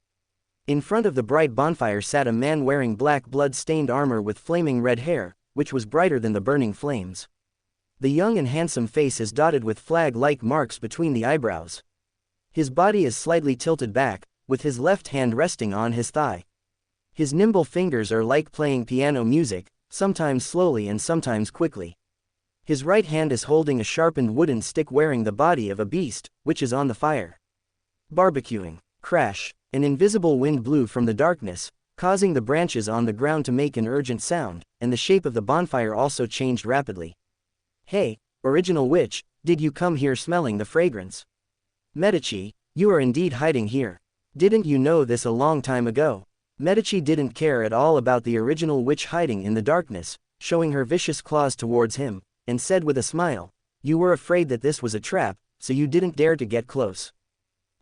In front of the bright bonfire sat a man wearing black blood-stained armor with flaming red hair, which was brighter than the burning flames. The young and handsome face is dotted with flag-like marks between the eyebrows. His body is slightly tilted back, with his left hand resting on his thigh. His nimble fingers are like playing piano music, sometimes slowly and sometimes quickly. His right hand is holding a sharpened wooden stick wearing the body of a beast, which is on the fire. Barbecuing. Crash. An invisible wind blew from the darkness, causing the branches on the ground to make an urgent sound, and the shape of the bonfire also changed rapidly. "Hey, original witch, did you come here smelling the fragrance? Medici, you are indeed hiding here. Didn't you know this a long time ago?" Medici didn't care at all about the original witch hiding in the darkness, showing her vicious claws towards him, and said with a smile, "You were afraid that this was a trap, so you didn't dare to get close.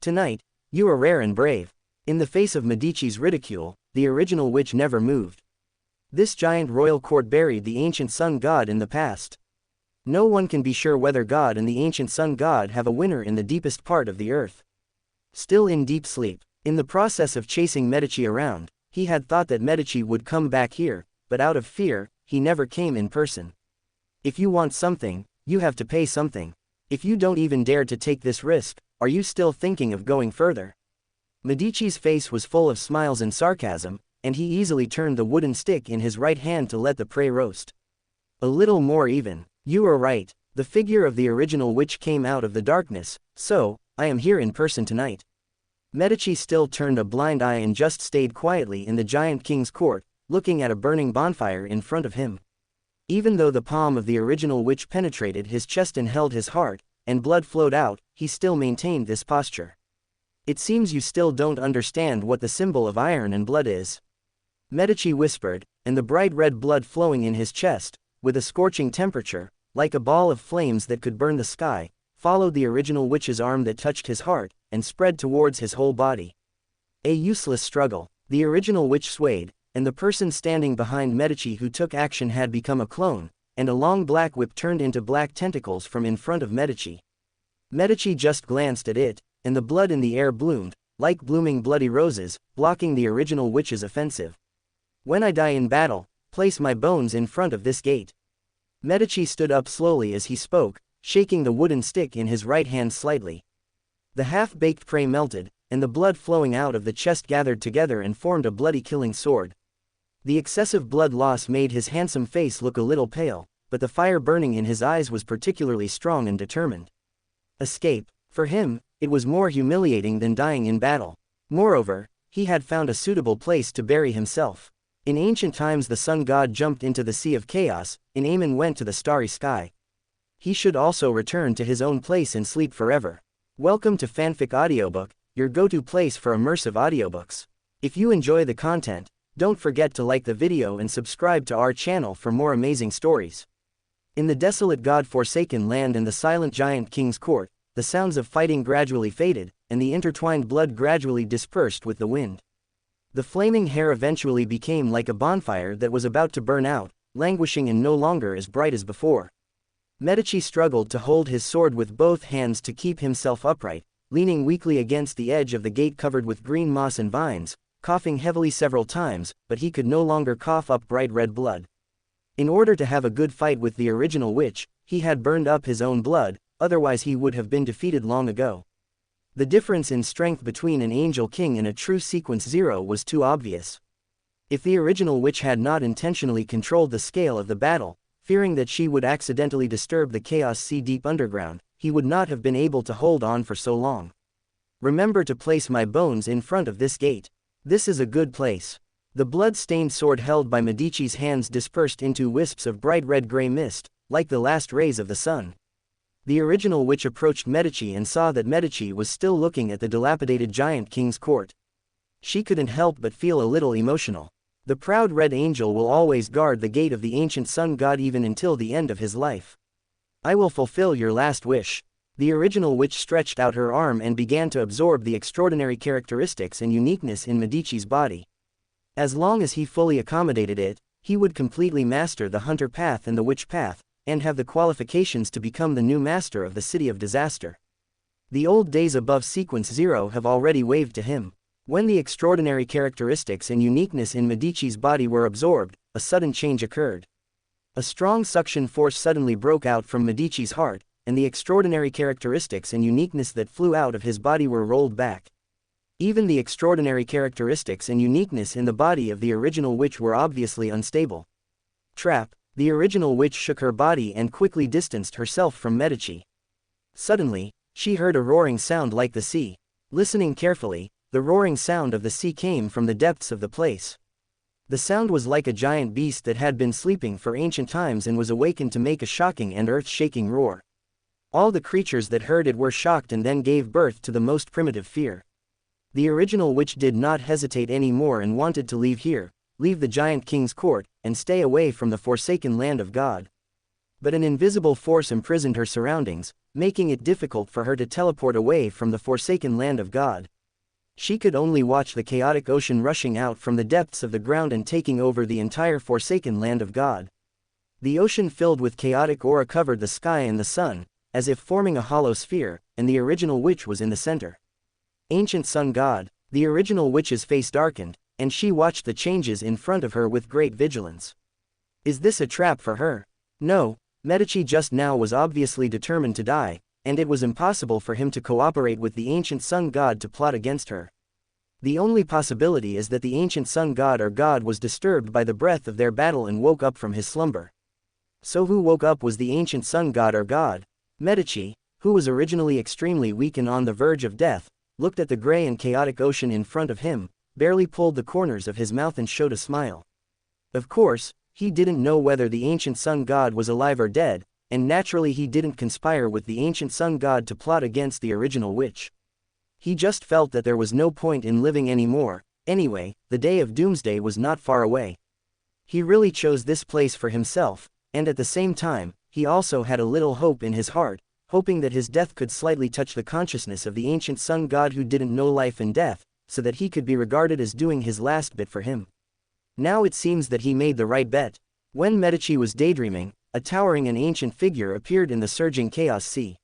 Tonight, you are rare and brave." In the face of Medici's ridicule, the original witch never moved. This giant royal court buried the ancient sun god in the past. No one can be sure whether God and the ancient sun god have a winner in the deepest part of the earth. Still in deep sleep, in the process of chasing Medici around, he had thought that Medici would come back here, but out of fear, he never came in person. If you want something, you have to pay something. If you don't even dare to take this risk, are you still thinking of going further? Medici's face was full of smiles and sarcasm, and he easily turned the wooden stick in his right hand to let the prey roast. A little more even. You are right, the figure of the original witch came out of the darkness, so, I am here in person tonight. Medici still turned a blind eye and just stayed quietly in the giant king's court, looking at a burning bonfire in front of him. Even though the palm of the original witch penetrated his chest and held his heart, and blood flowed out, he still maintained this posture. "It seems you still don't understand what the symbol of iron and blood is," Medici whispered, and the bright red blood flowing in his chest, with a scorching temperature, like a ball of flames that could burn the sky, followed the original witch's arm that touched his heart, and spread towards his whole body. A useless struggle. The original witch swayed, and the person standing behind Medici who took action had become a clone, and a long black whip turned into black tentacles from in front of Medici. Medici just glanced at it, and the blood in the air bloomed, like blooming bloody roses, blocking the original witch's offensive. "When I die in battle, place my bones in front of this gate." Medici stood up slowly as he spoke, shaking the wooden stick in his right hand slightly. The half-baked prey melted, and the blood flowing out of the chest gathered together and formed a bloody killing sword. The excessive blood loss made his handsome face look a little pale, but the fire burning in his eyes was particularly strong and determined. Escape. For him, it was more humiliating than dying in battle. Moreover, he had found a suitable place to bury himself. In ancient times the sun god jumped into the sea of chaos, and Aemon went to the starry sky. He should also return to his own place and sleep forever. Welcome to Fanfic Audiobook, your go-to place for immersive audiobooks. If you enjoy the content, don't forget to like the video and subscribe to our channel for more amazing stories. In the desolate god-forsaken land and the silent giant king's court, the sounds of fighting gradually faded, and the intertwined blood gradually dispersed with the wind. The flaming hair eventually became like a bonfire that was about to burn out, languishing and no longer as bright as before. Medici struggled to hold his sword with both hands to keep himself upright, leaning weakly against the edge of the gate covered with green moss and vines, coughing heavily several times, but he could no longer cough up bright red blood. In order to have a good fight with the original witch, he had burned up his own blood, otherwise he would have been defeated long ago. The difference in strength between an angel king and a true sequence 0 was too obvious. If the original witch had not intentionally controlled the scale of the battle, fearing that she would accidentally disturb the chaos sea deep underground, he would not have been able to hold on for so long. Remember to place my bones in front of this gate. This is a good place. The blood-stained sword held by Medici's hands dispersed into wisps of bright red-gray mist, like the last rays of the sun. The original witch approached Medici and saw that Medici was still looking at the dilapidated giant king's court. She couldn't help but feel a little emotional. The proud red angel will always guard the gate of the ancient sun god even until the end of his life. I will fulfill your last wish. The original witch stretched out her arm and began to absorb the extraordinary characteristics and uniqueness in Medici's body. As long as he fully accommodated it, he would completely master the hunter path and the witch path, and have the qualifications to become the new master of the City of Disaster. The old days above sequence 0 have already waved to him. When the extraordinary characteristics and uniqueness in Medici's body were absorbed, a sudden change occurred. A strong suction force suddenly broke out from Medici's heart, and the extraordinary characteristics and uniqueness that flew out of his body were rolled back. Even the extraordinary characteristics and uniqueness in the body of the original witch were obviously unstable. Trap. The original witch shook her body and quickly distanced herself from Medici. Suddenly, she heard a roaring sound like the sea. Listening carefully, the roaring sound of the sea came from the depths of the place. The sound was like a giant beast that had been sleeping for ancient times and was awakened to make a shocking and earth-shaking roar. All the creatures that heard it were shocked and then gave birth to the most primitive fear. The original witch did not hesitate anymore and wanted to leave here, leave the giant king's court, and stay away from the forsaken land of God. But an invisible force imprisoned her surroundings, making it difficult for her to teleport away from the forsaken land of God. She could only watch the chaotic ocean rushing out from the depths of the ground and taking over the entire forsaken land of God. The ocean filled with chaotic aura covered the sky and the sun, as if forming a hollow sphere, and the original witch was in the center. Ancient sun god, the original witch's face darkened, and she watched the changes in front of her with great vigilance. Is this a trap for her? No, Medici just now was obviously determined to die, and it was impossible for him to cooperate with the ancient sun god to plot against her. The only possibility is that the ancient sun god or god was disturbed by the breath of their battle and woke up from his slumber. So who woke up was the ancient sun god or god? Medici, who was originally extremely weak and on the verge of death, looked at the gray and chaotic ocean in front of him, barely pulled the corners of his mouth and showed a smile. Of course, he didn't know whether the ancient sun god was alive or dead, and naturally he didn't conspire with the ancient sun god to plot against the original witch. He just felt that there was no point in living anymore. Anyway, the day of doomsday was not far away. He really chose this place for himself, and at the same time, he also had a little hope in his heart, hoping that his death could slightly touch the consciousness of the ancient sun god who didn't know life and death, so that he could be regarded as doing his last bit for him. Now it seems that he made the right bet. When Medici was daydreaming, a towering and ancient figure appeared in the surging chaos sea.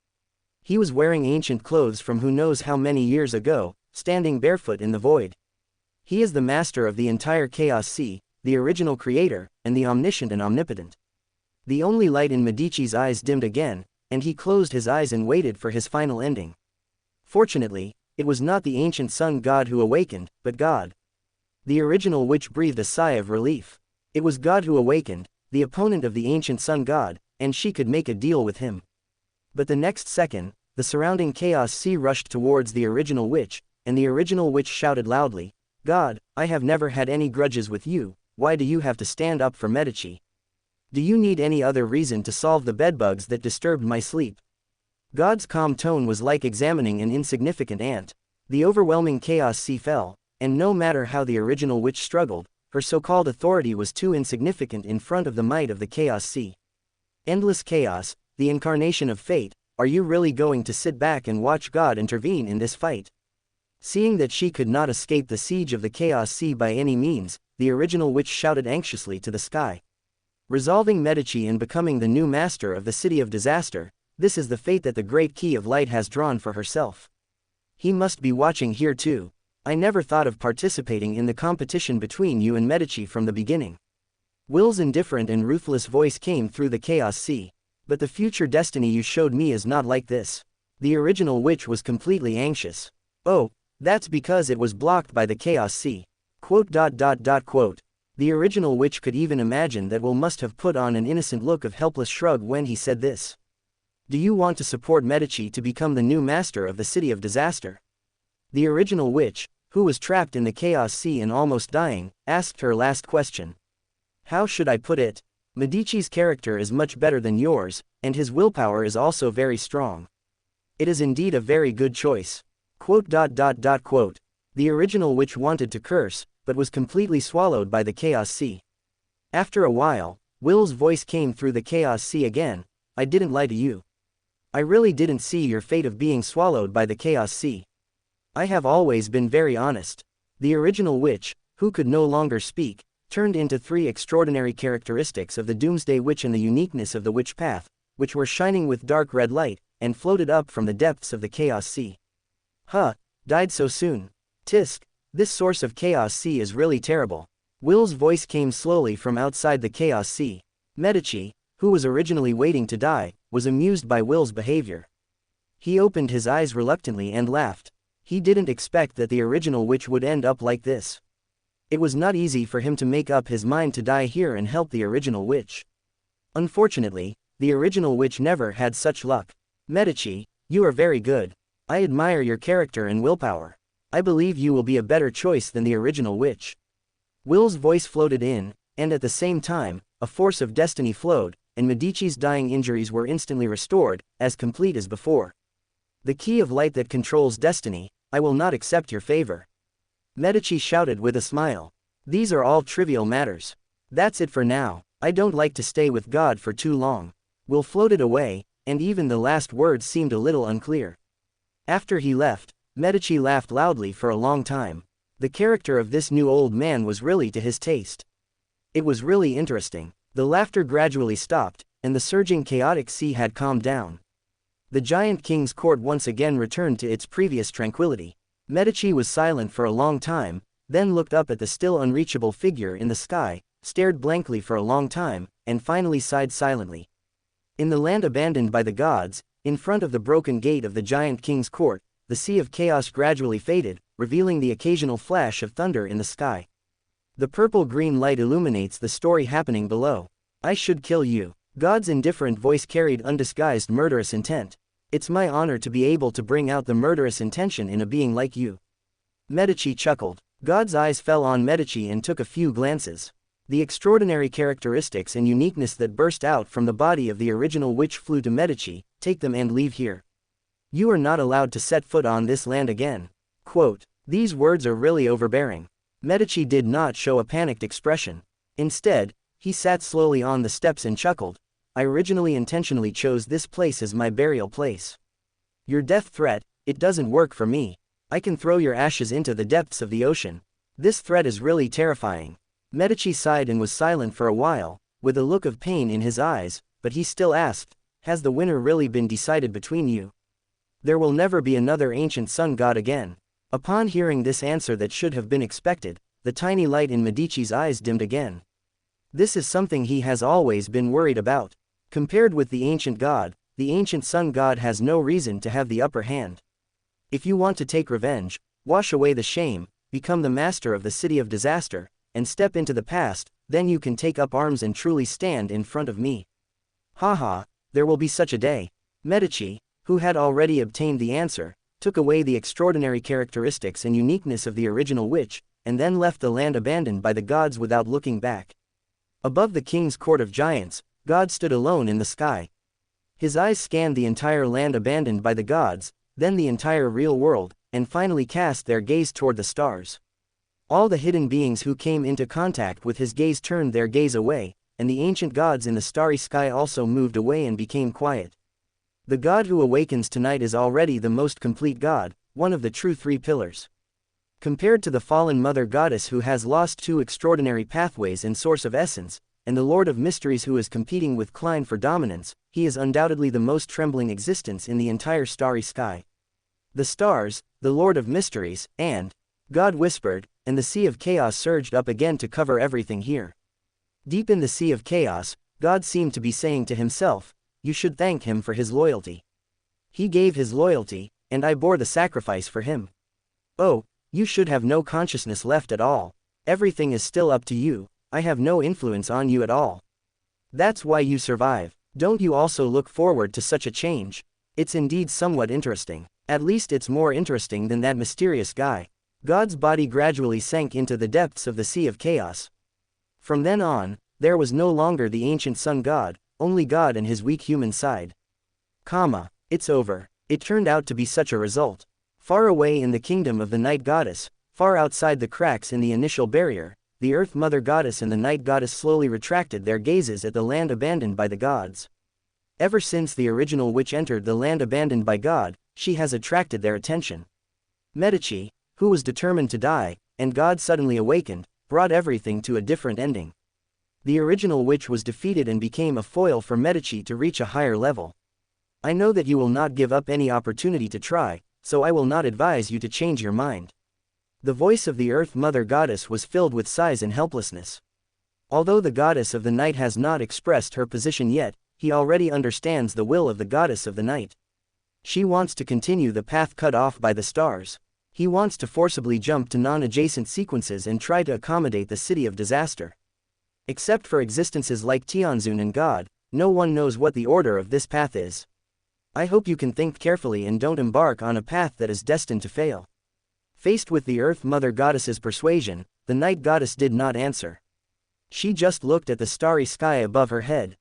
He was wearing ancient clothes from who knows how many years ago, standing barefoot in the void. He is the master of the entire chaos sea, the original creator, and the omniscient and omnipotent. The only light in Medici's eyes dimmed again, and he closed his eyes and waited for his final ending. Fortunately, it was not the ancient sun god who awakened, but God. The original witch breathed a sigh of relief. It was God who awakened, the opponent of the ancient sun god, and she could make a deal with him. But the next second, the surrounding chaos sea rushed towards the original witch, and the original witch shouted loudly, "God, I have never had any grudges with you, why do you have to stand up for Medici? Do you need any other reason to solve the bedbugs that disturbed my sleep?" God's calm tone was like examining an insignificant ant. The overwhelming chaos sea fell, and no matter how the original witch struggled, her so-called authority was too insignificant in front of the might of the chaos sea. Endless chaos, the incarnation of fate, are you really going to sit back and watch God intervene in this fight? Seeing that she could not escape the siege of the chaos sea by any means, the original witch shouted anxiously to the sky. Resolving Medici and becoming the new master of the city of disaster, this is the fate that the great key of light has drawn for herself. He must be watching here too. I never thought of participating in the competition between you and Medici from the beginning. Will's indifferent and ruthless voice came through the chaos sea. But the future destiny you showed me is not like this. The original witch was completely anxious. Oh, that's because it was blocked by the chaos sea. Quote. The original witch could even imagine that Will must have put on an innocent look of helpless shrug when he said this. Do you want to support Medici to become the new master of the city of disaster? The original witch, who was trapped in the chaos sea and almost dying, asked her last question. How should I put it? Medici's character is much better than yours, and his willpower is also very strong. It is indeed a very good choice. Quote. The original witch wanted to curse, but was completely swallowed by the chaos sea. After a while, Will's voice came through the chaos sea again. I didn't lie to you. I really didn't see your fate of being swallowed by the chaos sea. I have always been very honest. The original witch, who could no longer speak, turned into three extraordinary characteristics of the Doomsday Witch and the uniqueness of the witch path, which were shining with dark red light, and floated up from the depths of the chaos sea. Huh, died so soon. Tisk, this source of chaos sea is really terrible. Will's voice came slowly from outside the chaos sea. Medici, who was originally waiting to die, was amused by Will's behavior. He opened his eyes reluctantly and laughed. He didn't expect that the original witch would end up like this. It was not easy for him to make up his mind to die here and help the original witch. Unfortunately, the original witch never had such luck. Medici, you are very good. I admire your character and willpower. I believe you will be a better choice than the original witch. Will's voice floated in, and at the same time, a force of destiny flowed, and Medici's dying injuries were instantly restored, as complete as before. The key of light that controls destiny, I will not accept your favor. Medici shouted with a smile. These are all trivial matters. That's it for now. I don't like to stay with God for too long. Will floated away, and even the last words seemed a little unclear. After he left, Medici laughed loudly for a long time. The character of this new old man was really to his taste. It was really interesting. The laughter gradually stopped, and the surging chaotic sea had calmed down. The giant king's court once again returned to its previous tranquility. Medici was silent for a long time, then looked up at the still unreachable figure in the sky, stared blankly for a long time, and finally sighed silently. In the land abandoned by the gods, in front of the broken gate of the giant king's court, the sea of chaos gradually faded, revealing the occasional flash of thunder in the sky. The purple-green light illuminates the story happening below. I should kill you. God's indifferent voice carried undisguised murderous intent. It's my honor to be able to bring out the murderous intention in a being like you. Medici chuckled. God's eyes fell on Medici and took a few glances. The extraordinary characteristics and uniqueness that burst out from the body of the original witch flew to Medici. Take them and leave here. You are not allowed to set foot on this land again. Quote. These words are really overbearing. Medici did not show a panicked expression. Instead, he sat slowly on the steps and chuckled. I originally intentionally chose this place as my burial place. Your death threat, it doesn't work for me. I can throw your ashes into the depths of the ocean. This threat is really terrifying. Medici sighed and was silent for a while, with a look of pain in his eyes, but he still asked, has the winner really been decided between you? There will never be another ancient sun god again. Upon hearing this answer that should have been expected, the tiny light in Medici's eyes dimmed again. This is something he has always been worried about. Compared with the ancient sun god has no reason to have the upper hand. If you want to take revenge, wash away the shame, become the master of the city of disaster, and step into the past, then you can take up arms and truly stand in front of me. Haha, there will be such a day. Medici, who had already obtained the answer, took away the extraordinary characteristics and uniqueness of the original witch, and then left the land abandoned by the gods without looking back. Above the king's court of giants, God stood alone in the sky. His eyes scanned the entire land abandoned by the gods, then the entire real world, and finally cast their gaze toward the stars. All the hidden beings who came into contact with his gaze turned their gaze away, and the ancient gods in the starry sky also moved away and became quiet. The God who awakens tonight is already the most complete God, one of the true three pillars. Compared to the fallen mother goddess who has lost two extraordinary pathways and source of essence, and the Lord of Mysteries who is competing with Klein for dominance, he is undoubtedly the most trembling existence in the entire starry sky. The stars, the Lord of Mysteries, and God whispered, and the sea of chaos surged up again to cover everything here. Deep in the sea of chaos, God seemed to be saying to himself, "You should thank him for his loyalty. He gave his loyalty, and I bore the sacrifice for him. Oh, you should have no consciousness left at all. Everything is still up to you, I have no influence on you at all. That's why you survive. Don't you also look forward to such a change? It's indeed somewhat interesting. At least it's more interesting than that mysterious guy." God's body gradually sank into the depths of the sea of chaos. From then on, there was no longer the ancient sun god, only God and his weak human side. It's over. It turned out to be such a result. Far away in the kingdom of the night goddess, far outside the cracks in the initial barrier, the earth mother goddess and the night goddess slowly retracted their gazes at the land abandoned by the gods. Ever since the original witch entered the land abandoned by God, she has attracted their attention. Medici, who was determined to die, and God suddenly awakened, brought everything to a different ending. The original witch was defeated and became a foil for Medici to reach a higher level. I know that you will not give up any opportunity to try, so I will not advise you to change your mind. The voice of the Earth Mother Goddess was filled with sighs and helplessness. Although the Goddess of the Night has not expressed her position yet, he already understands the will of the Goddess of the Night. She wants to continue the path cut off by the stars. He wants to forcibly jump to non-adjacent sequences and try to accommodate the city of disaster. Except for existences like Tianzun and God, no one knows what the order of this path is. I hope you can think carefully and don't embark on a path that is destined to fail. Faced with the Earth Mother Goddess's persuasion, the Night Goddess did not answer. She just looked at the starry sky above her head.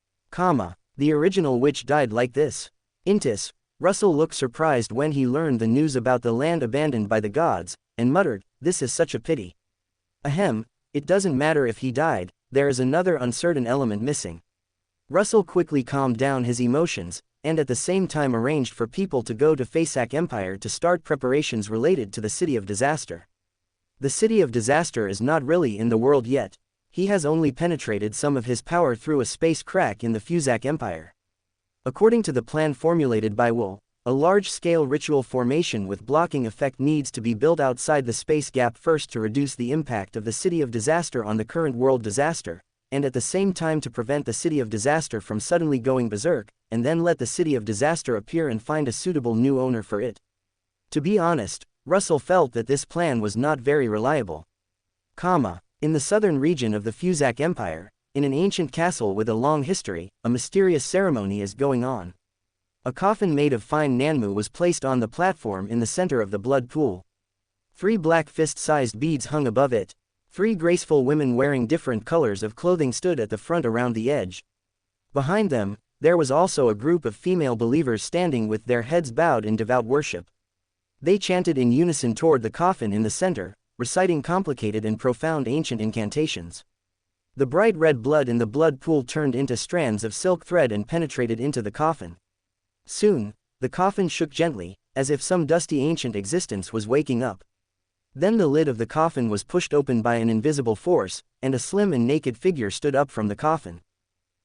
The original witch died like this. Intis, Russell looked surprised when he learned the news about the land abandoned by the gods, and muttered, "This is such a pity." Ahem, it doesn't matter if he died, there is another uncertain element missing. Russell quickly calmed down his emotions, and at the same time arranged for people to go to Fasak Empire to start preparations related to the City of Disaster. The City of Disaster is not really in the world yet. He has only penetrated some of his power through a space crack in the Fusak Empire. According to the plan formulated by Wool, a large-scale ritual formation with blocking effect needs to be built outside the space gap first to reduce the impact of the City of Disaster on the current world disaster, and at the same time to prevent the City of Disaster from suddenly going berserk, and then let the City of Disaster appear and find a suitable new owner for it. To be honest, Russell felt that this plan was not very reliable. In the southern region of the Fusak Empire, in an ancient castle with a long history, a mysterious ceremony is going on. A coffin made of fine nanmu was placed on the platform in the center of the blood pool. 3 black fist-sized beads hung above it. 3 graceful women wearing different colors of clothing stood at the front around the edge. Behind them, there was also a group of female believers standing with their heads bowed in devout worship. They chanted in unison toward the coffin in the center, reciting complicated and profound ancient incantations. The bright red blood in the blood pool turned into strands of silk thread and penetrated into the coffin. Soon, the coffin shook gently, as if some dusty ancient existence was waking up. Then the lid of the coffin was pushed open by an invisible force, and a slim and naked figure stood up from the coffin.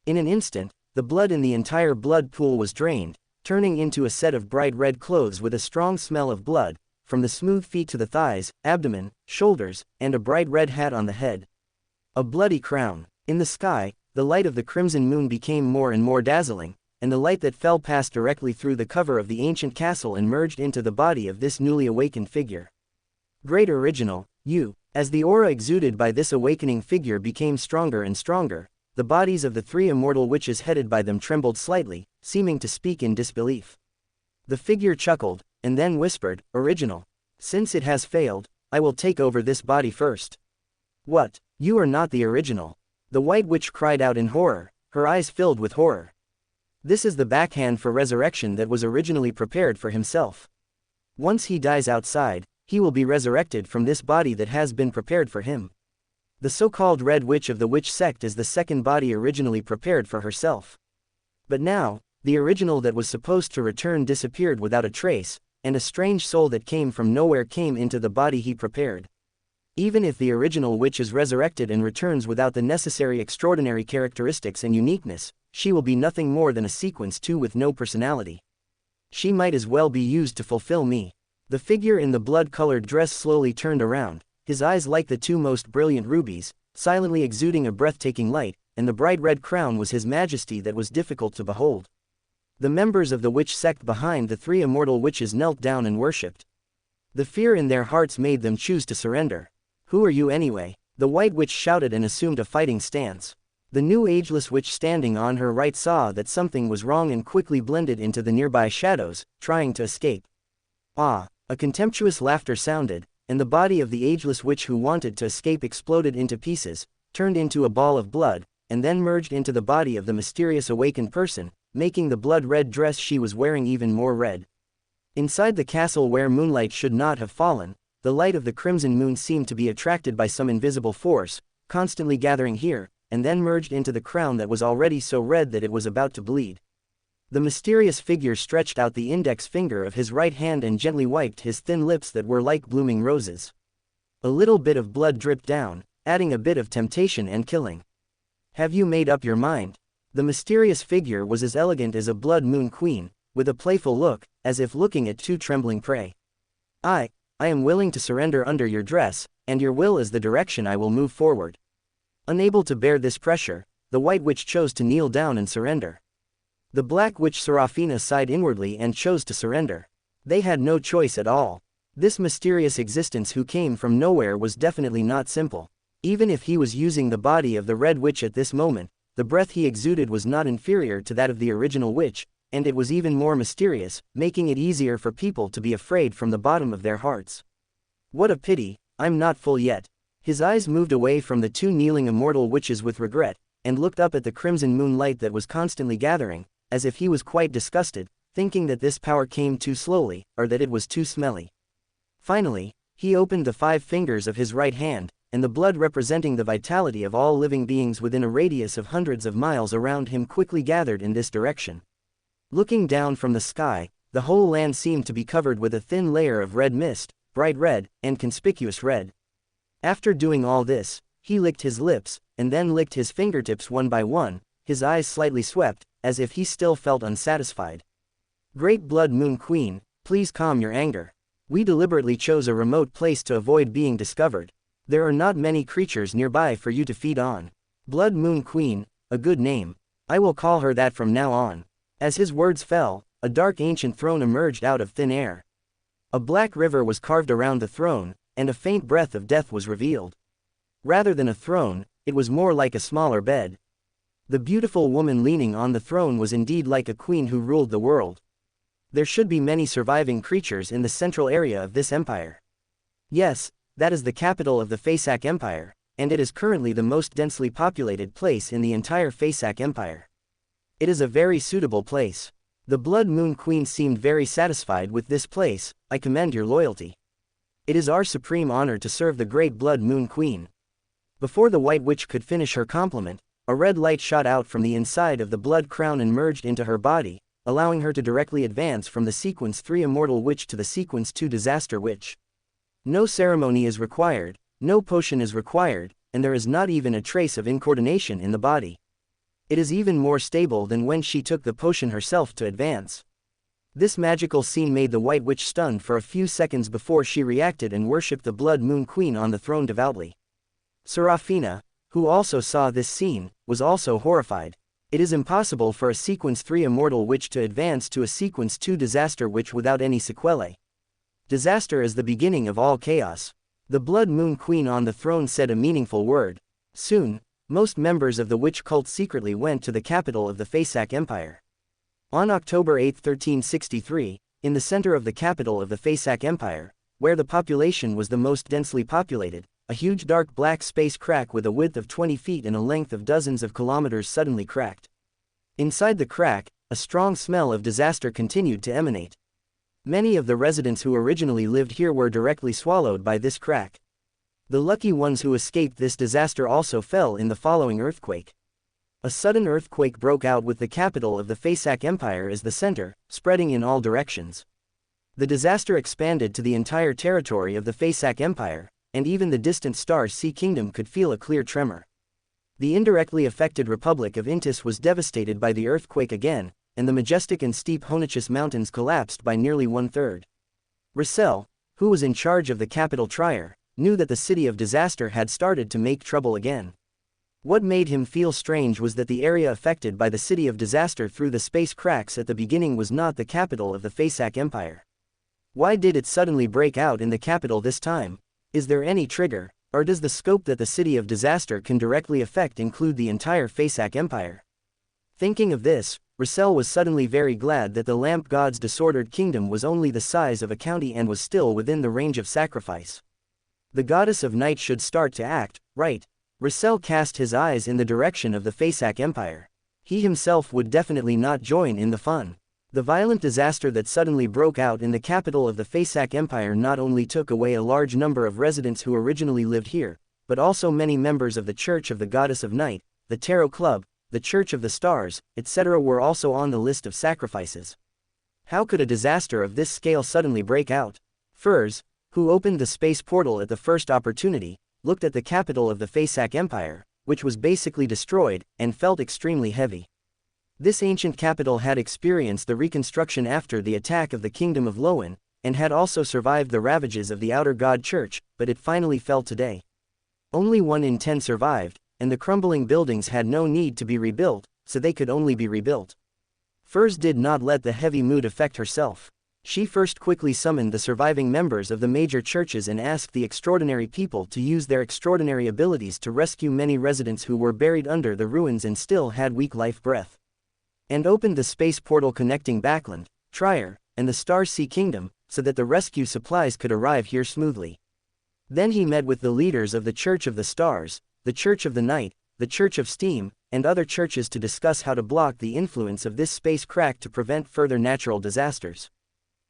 In an instant, the blood in the entire blood pool was drained, turning into a set of bright red clothes with a strong smell of blood, from the smooth feet to the thighs, abdomen, shoulders, and a bright red hat on the head. A bloody crown. In the sky, the light of the crimson moon became more and more dazzling, and the light that fell passed directly through the cover of the ancient castle and merged into the body of this newly awakened figure. Great original, As the aura exuded by this awakening figure became stronger and stronger, the bodies of the 3 immortal witches headed by them trembled slightly, seeming to speak in disbelief. The figure chuckled, and then whispered, "Original. Since it has failed, I will take over this body first." "What? You are not the original." The White Witch cried out in horror, her eyes filled with horror. "This is the backhand for resurrection that was originally prepared for himself. Once he dies outside, he will be resurrected from this body that has been prepared for him. The so-called Red Witch of the Witch sect is the second body originally prepared for herself. But now, the original that was supposed to return disappeared without a trace, and a strange soul that came from nowhere came into the body he prepared. Even if the original witch is resurrected and returns without the necessary extraordinary characteristics and uniqueness, she will be nothing more than a sequence 2 with no personality. She might as well be used to fulfill me." The figure in the blood-colored dress slowly turned around, his eyes like the 2 most brilliant rubies, silently exuding a breathtaking light, and the bright red crown was his majesty that was difficult to behold. The members of the witch sect behind the 3 immortal witches knelt down and worshipped. The fear in their hearts made them choose to surrender. "Who are you anyway?" the White Witch shouted and assumed a fighting stance. The new ageless witch standing on her right saw that something was wrong and quickly blended into the nearby shadows, trying to escape. "Ah!" A contemptuous laughter sounded, and the body of the ageless witch who wanted to escape exploded into pieces, turned into a ball of blood, and then merged into the body of the mysterious awakened person, making the blood-red dress she was wearing even more red. Inside the castle where moonlight should not have fallen, the light of the crimson moon seemed to be attracted by some invisible force, constantly gathering here, and then merged into the crown that was already so red that it was about to bleed. The mysterious figure stretched out the index finger of his right hand and gently wiped his thin lips that were like blooming roses. A little bit of blood dripped down, adding a bit of temptation and killing. "Have you made up your mind?" The mysterious figure was as elegant as a blood moon queen, with a playful look, as if looking at 2 trembling prey. I am willing to surrender under your dress, and your will is the direction I will move forward." Unable to bear this pressure, the White Witch chose to kneel down and surrender. The Black Witch Seraphina sighed inwardly and chose to surrender. They had no choice at all. This mysterious existence who came from nowhere was definitely not simple. Even if he was using the body of the Red Witch at this moment, the breath he exuded was not inferior to that of the original witch, and it was even more mysterious, making it easier for people to be afraid from the bottom of their hearts. "What a pity, I'm not full yet." His eyes moved away from the 2 kneeling immortal witches with regret, and looked up at the crimson moonlight that was constantly gathering, as if he was quite disgusted, thinking that this power came too slowly, or that it was too smelly. Finally, he opened the 5 fingers of his right hand, and the blood representing the vitality of all living beings within a radius of hundreds of miles around him quickly gathered in this direction. Looking down from the sky, the whole land seemed to be covered with a thin layer of red mist, bright red, and conspicuous red. After doing all this, he licked his lips, and then licked his fingertips one by one, his eyes slightly swept, as if he still felt unsatisfied. "Great Blood Moon Queen, please calm your anger. We deliberately chose a remote place to avoid being discovered. There are not many creatures nearby for you to feed on. Blood Moon Queen, a good name. I will call her that from now on." As his words fell, a dark ancient throne emerged out of thin air. A black river was carved around the throne, and a faint breath of death was revealed. Rather than a throne, it was more like a smaller bed. The beautiful woman leaning on the throne was indeed like a queen who ruled the world. There should be many surviving creatures in the central area of this empire. Yes, that is the capital of the Faesac Empire, and it is currently the most densely populated place in the entire Faesac Empire. It is a very suitable place. The Blood Moon Queen seemed very satisfied with this place. "I commend your loyalty. It is our supreme honor to serve the Great Blood Moon Queen." Before the White Witch could finish her compliment, a red light shot out from the inside of the blood crown and merged into her body, allowing her to directly advance from the Sequence 3 Immortal Witch to the Sequence 2 Disaster Witch. No ceremony is required, no potion is required, and there is not even a trace of incoordination in the body. It is even more stable than when she took the potion herself to advance. This magical scene made the White Witch stunned for a few seconds before she reacted and worshipped the Blood Moon Queen on the throne devoutly. Seraphina, who also saw this scene, was also horrified. It is impossible for a Sequence 3 Immortal Witch to advance to a Sequence 2 Disaster Witch without any sequelae. Disaster is the beginning of all chaos. The Blood Moon Queen on the throne said a meaningful word. Soon, most members of the witch cult secretly went to the capital of the Faesac Empire. On October 8, 1363, in the center of the capital of the Faesac Empire, where the population was the most densely populated, a huge dark black space crack with a width of 20 feet and a length of dozens of kilometers suddenly cracked. Inside the crack, a strong smell of disaster continued to emanate. Many of the residents who originally lived here were directly swallowed by this crack. The lucky ones who escaped this disaster also fell in the following earthquake. A sudden earthquake broke out with the capital of the Faesac Empire as the center, spreading in all directions. The disaster expanded to the entire territory of the Faesac Empire, and even the distant Star Sea Kingdom could feel a clear tremor. The indirectly affected Republic of Intis was devastated by the earthquake again, and the majestic and steep Honachus Mountains collapsed by nearly 1/3. Russell, who was in charge of the capital Trier, knew that the city of disaster had started to make trouble again. What made him feel strange was that the area affected by the city of disaster through the space cracks at the beginning was not the capital of the Faesac Empire. Why did it suddenly break out in the capital this time? Is there any trigger, or does the scope that the city of disaster can directly affect include the entire Faesac Empire? Thinking of this, Russell was suddenly very glad that the lamp god's disordered kingdom was only the size of a county and was still within the range of sacrifice. The goddess of night should start to act, right? Russell cast his eyes in the direction of the Faesac Empire. He himself would definitely not join in the fun. The violent disaster that suddenly broke out in the capital of the Faesac Empire not only took away a large number of residents who originally lived here, but also many members of the Church of the Goddess of Night, the Tarot Club, the Church of the Stars, etc. were also on the list of sacrifices. How could a disaster of this scale suddenly break out? Furs, who opened the space portal at the first opportunity, looked at the capital of the Faesac Empire, which was basically destroyed, and felt extremely heavy. This ancient capital had experienced the reconstruction after the attack of the Kingdom of Lowen, and had also survived the ravages of the Outer God Church, but it finally fell today. Only 1 in 10 survived, and the crumbling buildings had no need to be rebuilt, so they could only be rebuilt. Furs did not let the heavy mood affect herself. She first quickly summoned the surviving members of the major churches and asked the extraordinary people to use their extraordinary abilities to rescue many residents who were buried under the ruins and still had weak life breath. And opened the space portal connecting Backland, Trier, and the Star Sea Kingdom, so that the rescue supplies could arrive here smoothly. Then he met with the leaders of the Church of the Stars, the Church of the Night, the Church of Steam, and other churches to discuss how to block the influence of this space crack to prevent further natural disasters.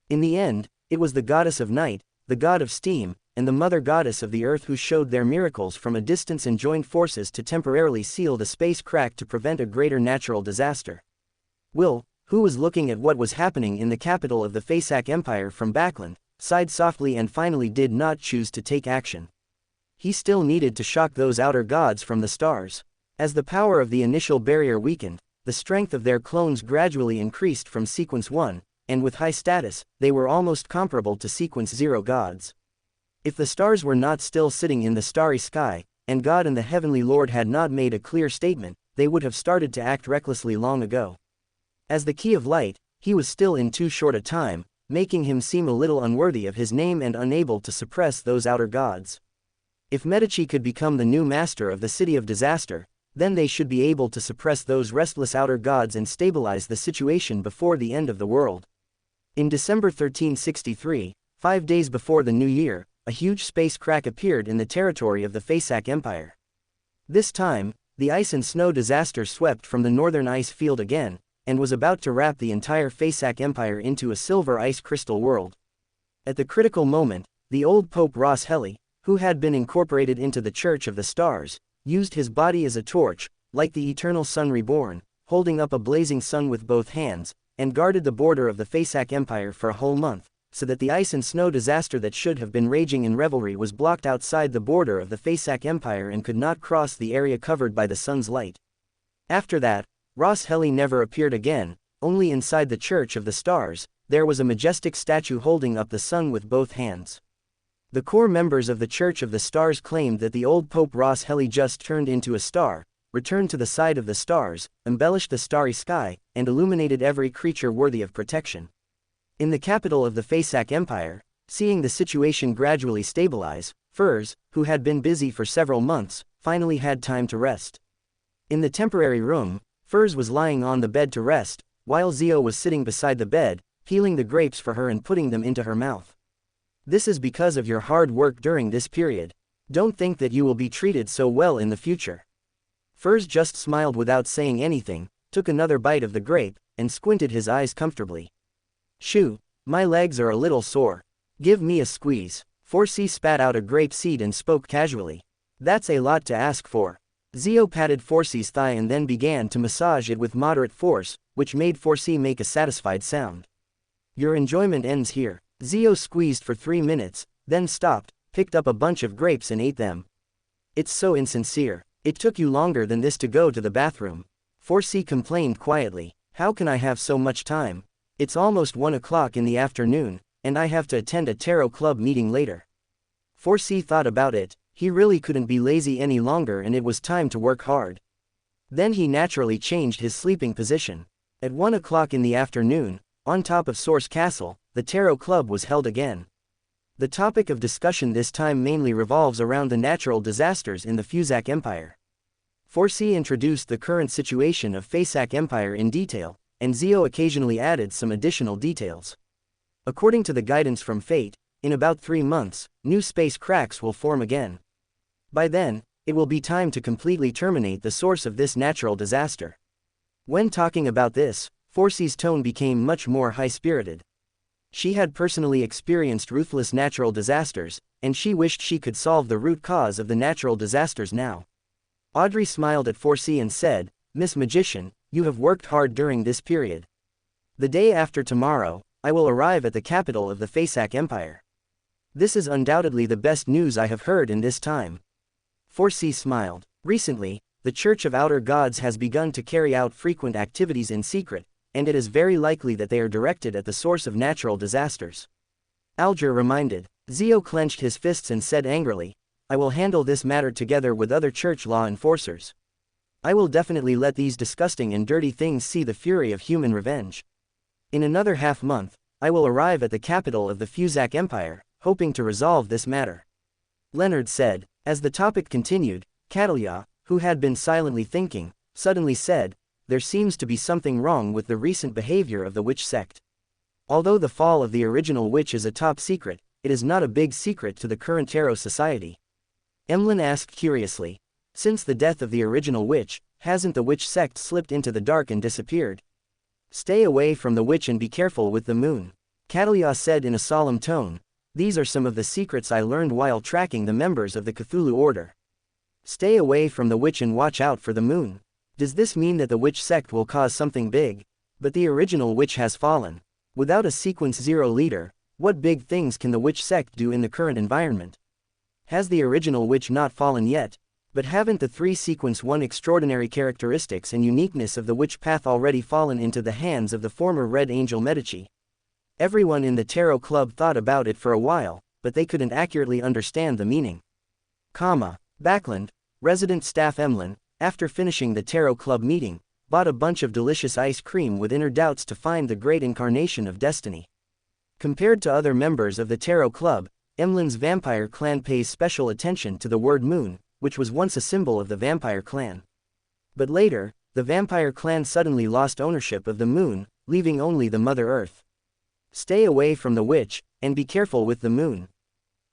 In the end, it was the Goddess of Night, the God of Steam, and the Mother Goddess of the Earth who showed their miracles from a distance and joined forces to temporarily seal the space crack to prevent a greater natural disaster. Will, who was looking at what was happening in the capital of the Faesac Empire from Backland, sighed softly and finally did not choose to take action. He still needed to shock those outer gods from the stars. As the power of the initial barrier weakened, the strength of their clones gradually increased from Sequence 1, and with high status, they were almost comparable to Sequence 0 gods. If the stars were not still sitting in the starry sky, and God and the Heavenly Lord had not made a clear statement, they would have started to act recklessly long ago. As the Key of Light, he was still in too short a time, making him seem a little unworthy of his name and unable to suppress those outer gods. If Medici could become the new master of the City of Disaster, then they should be able to suppress those restless outer gods and stabilize the situation before the end of the world. In December 1363, 5 days before the new year, a huge space crack appeared in the territory of the Faesac Empire. This time, the ice and snow disaster swept from the northern ice field again, and was about to wrap the entire Faesac Empire into a silver ice crystal world. At the critical moment, the old Pope Ross Helly, who had been incorporated into the Church of the Stars, used his body as a torch, like the eternal sun reborn, holding up a blazing sun with both hands, and guarded the border of the Faesac Empire for a whole month, so that the ice and snow disaster that should have been raging in revelry was blocked outside the border of the Faesac Empire and could not cross the area covered by the sun's light. After that, Ross Helly never appeared again. Only inside the Church of the Stars, there was a majestic statue holding up the sun with both hands. The core members of the Church of the Stars claimed that the old Pope Ross Helly just turned into a star, returned to the side of the stars, embellished the starry sky, and illuminated every creature worthy of protection. In the capital of the Faesac Empire, seeing the situation gradually stabilize, Furs, who had been busy for several months, finally had time to rest. In the temporary room, Furs was lying on the bed to rest, while Zio was sitting beside the bed, peeling the grapes for her and putting them into her mouth. This is because of your hard work during this period. Don't think that you will be treated so well in the future. Furs just smiled without saying anything, took another bite of the grape, and squinted his eyes comfortably. Shoo, my legs are a little sore. Give me a squeeze. 4C spat out a grape seed and spoke casually. That's a lot to ask for. Zio patted 4C's thigh and then began to massage it with moderate force, which made 4C make a satisfied sound. Your enjoyment ends here. Zio squeezed for 3 minutes, then stopped, picked up a bunch of grapes and ate them. It's so insincere. It took you longer than this to go to the bathroom. 4C complained quietly. How can I have so much time? It's almost 1 o'clock in the afternoon, and I have to attend a tarot club meeting later. 4C thought about it. He really couldn't be lazy any longer and it was time to work hard. Then he naturally changed his sleeping position. At 1 o'clock in the afternoon, on top of Source Castle, the tarot club was held again. The topic of discussion this time mainly revolves around the natural disasters in the Fuzak Empire. 4C introduced the current situation of Fasak Empire in detail, and Zio occasionally added some additional details. According to the guidance from Fate, in about 3 months, new space cracks will form again. By then, it will be time to completely terminate the source of this natural disaster. When talking about this, 4C's tone became much more high-spirited. She had personally experienced ruthless natural disasters, and she wished she could solve the root cause of the natural disasters now. Audrey smiled at 4C and said, Miss Magician, you have worked hard during this period. The day after tomorrow, I will arrive at the capital of the Fasak Empire. This is undoubtedly the best news I have heard in this time. 4C smiled. Recently, the Church of Outer Gods has begun to carry out frequent activities in secret, and it is very likely that they are directed at the source of natural disasters. Alger reminded. Zio clenched his fists and said angrily, I will handle this matter together with other church law enforcers. I will definitely let these disgusting and dirty things see the fury of human revenge. In another half-month, I will arrive at the capital of the Fuzak Empire, hoping to resolve this matter. Leonard said. As the topic continued, Catalia, who had been silently thinking, suddenly said, there seems to be something wrong with the recent behavior of the witch sect. Although the fall of the original witch is a top secret, it is not a big secret to the current tarot society. Emlyn asked curiously. Since the death of the original witch, hasn't the witch sect slipped into the dark and disappeared? Stay away from the witch and be careful with the moon. Catalia said in a solemn tone. These are some of the secrets I learned while tracking the members of the Cthulhu Order. Stay away from the witch and watch out for the moon. Does this mean that the witch sect will cause something big? But the original witch has fallen. Without a Sequence 0 leader, what big things can the witch sect do in the current environment? Has the original witch not fallen yet? But haven't the 3 Sequence 1 extraordinary characteristics and uniqueness of the witch path already fallen into the hands of the former Red Angel Medici? Everyone in the Tarot Club thought about it for a while, but they couldn't accurately understand the meaning. Backlund, resident staff Emlyn, after finishing the Tarot Club meeting, bought a bunch of delicious ice cream with inner doubts to find the great incarnation of destiny. Compared to other members of the Tarot Club, Emlyn's vampire clan pays special attention to the word moon, which was once a symbol of the vampire clan. But later, the vampire clan suddenly lost ownership of the moon, leaving only the Mother Earth. Stay away from the witch, and be careful with the moon.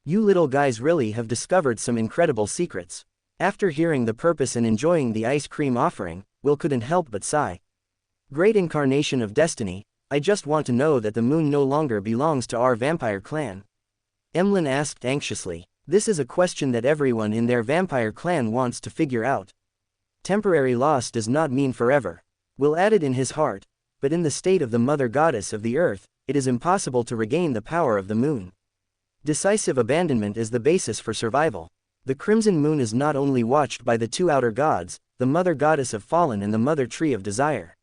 You little guys really have discovered some incredible secrets. After hearing the purpose and enjoying the ice cream offering, Will couldn't help but sigh. Great incarnation of destiny, I just want to know that the moon no longer belongs to our vampire clan. Emlyn asked anxiously. This is a question that everyone in their vampire clan wants to figure out. Temporary loss does not mean forever. Will added in his heart, but in the state of the mother goddess of the earth, it is impossible to regain the power of the moon. Decisive abandonment is the basis for survival. The crimson moon is not only watched by the 2 outer gods, the mother goddess of fallen and the mother tree of desire.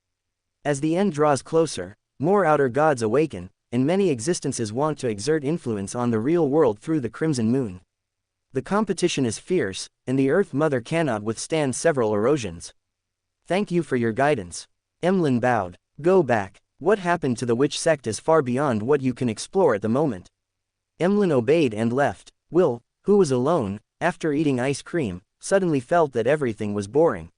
As the end draws closer, more outer gods awaken, and many existences want to exert influence on the real world through the crimson moon. The competition is fierce, and the Earth Mother cannot withstand several erosions. Thank you for your guidance. Emlyn bowed. Go back. What happened to the witch sect is far beyond what you can explore at the moment. Emlyn obeyed and left. Will, who who was alone, after eating ice cream, suddenly felt that everything was boring.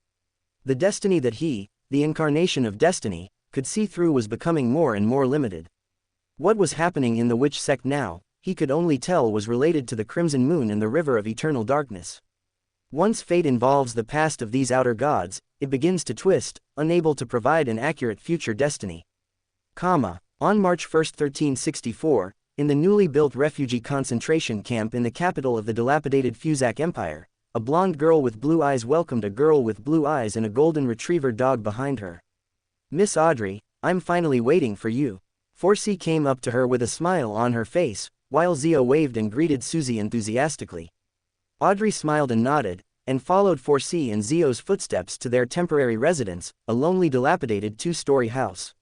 The destiny that he, the incarnation of destiny, could see through was becoming more and more limited. What was happening in the witch sect now, he could only tell was related to the crimson moon and the river of eternal darkness. Once fate involves the past of these outer gods, it begins to twist, unable to provide an accurate future destiny. On March 1, 1364, in the newly built refugee concentration camp in the capital of the dilapidated Fuzak Empire, a blonde girl with blue eyes welcomed a girl with blue eyes and a golden retriever dog behind her. "Miss Audrey, I'm finally waiting for you." Forsey came up to her with a smile on her face, while Zio waved and greeted Susie enthusiastically. Audrey smiled and nodded, and followed Forsey and Zio's footsteps to their temporary residence, a lonely dilapidated two-story house.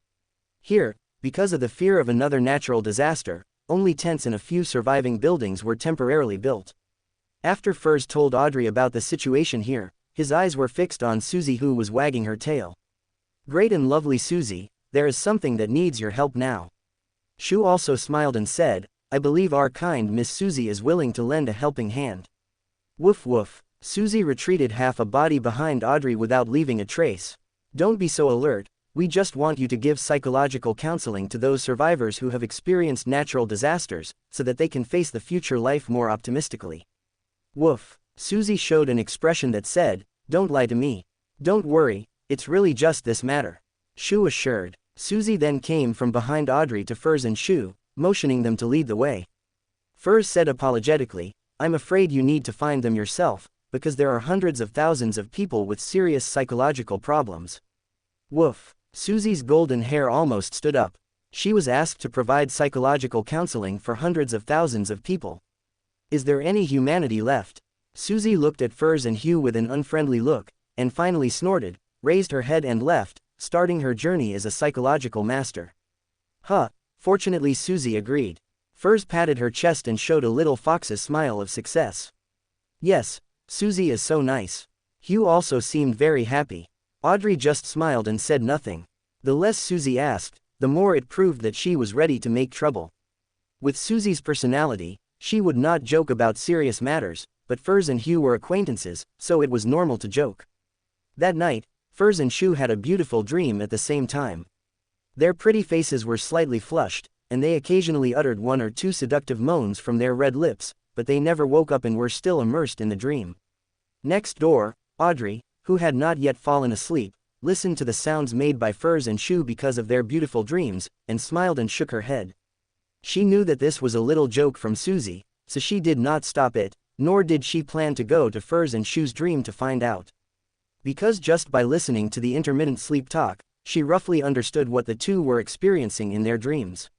Here, because of the fear of another natural disaster, only tents and a few surviving buildings were temporarily built. After Furs told Audrey about the situation here, his eyes were fixed on Susie, who was wagging her tail. "Great and lovely Susie, there is something that needs your help now." Shu also smiled and said, "I believe our kind Miss Susie is willing to lend a helping hand." Woof woof. Susie retreated half a body behind Audrey without leaving a trace. "Don't be so alert, we just want you to give psychological counseling to those survivors who have experienced natural disasters, so that they can face the future life more optimistically." Woof. Susie showed an expression that said, "Don't lie to me. Don't worry, it's really just this matter," Shu assured. Susie then came from behind Audrey to Furs and Shu, motioning them to lead the way. Furs said apologetically, "I'm afraid you need to find them yourself, because there are hundreds of thousands of people with serious psychological problems." Woof. Susie's golden hair almost stood up. She was asked to provide psychological counseling for hundreds of thousands of people. Is there any humanity left? Susie looked at Furs and Hugh with an unfriendly look, and finally snorted, raised her head and left, starting her journey as a psychological master. Fortunately Susie agreed. Furs patted her chest and showed a little fox's smile of success. "Yes, Susie is so nice." Hugh also seemed very happy. Audrey just smiled and said nothing. The less Susie asked, the more it proved that she was ready to make trouble. With Susie's personality, she would not joke about serious matters, but Furs and Hugh were acquaintances, so it was normal to joke. That night, Furs and Shu had a beautiful dream at the same time. Their pretty faces were slightly flushed, and they occasionally uttered one or two seductive moans from their red lips, but they never woke up and were still immersed in the dream. Next door, Audrey, who had not yet fallen asleep, listened to the sounds made by Furs and Shu because of their beautiful dreams, and smiled and shook her head. She knew that this was a little joke from Susie, so she did not stop it, nor did she plan to go to Furs and Shu's dream to find out. Because just by listening to the intermittent sleep talk, she roughly understood what the two were experiencing in their dreams.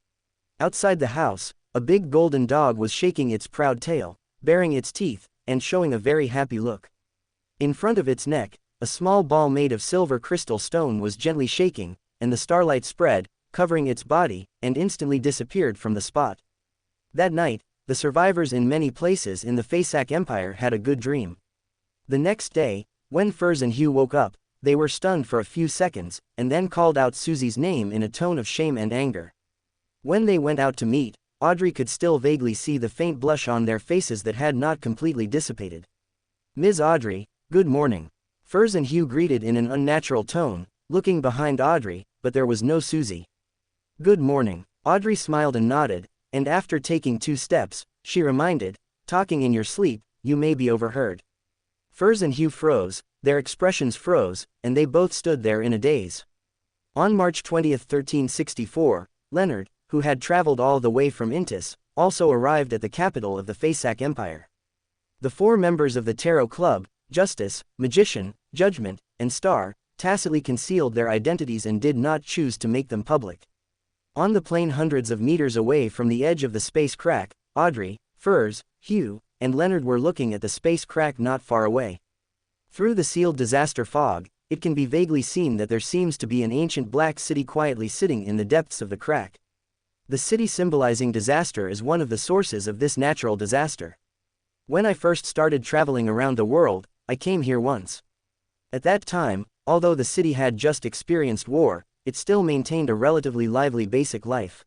Outside the house, a big golden dog was shaking its proud tail, baring its teeth, and showing a very happy look. In front of its neck, a small ball made of silver crystal stone was gently shaking, and the starlight spread, covering its body, and instantly disappeared from the spot. That night, the survivors in many places in the Fuzak Empire had a good dream. The next day, when Furs and Hugh woke up, they were stunned for a few seconds, and then called out Susie's name in a tone of shame and anger. When they went out to meet, Audrey could still vaguely see the faint blush on their faces that had not completely dissipated. "Ms. Audrey, good morning." Furs and Hugh greeted in an unnatural tone, looking behind Audrey, but there was no Susie. "Good morning." Audrey smiled and nodded, and after taking 2 steps, she reminded, "Talking in your sleep, you may be overheard." Furs and Hugh froze, their expressions froze, and they both stood there in a daze. On March 20, 1364, Leonard, who had traveled all the way from Intis, also arrived at the capital of the Fuzak Empire. The 4 members of the Tarot Club, Justice, Magician, Judgment, and Star, tacitly concealed their identities and did not choose to make them public. On the plain hundreds of meters away from the edge of the space crack, Audrey, Furs, Hugh, and Leonard were looking at the space crack not far away. Through the sealed disaster fog, it can be vaguely seen that there seems to be an ancient black city quietly sitting in the depths of the crack. The city symbolizing disaster is one of the sources of this natural disaster. When I first started traveling around the world, I came here once. At that time, although the city had just experienced war, it still maintained a relatively lively basic life.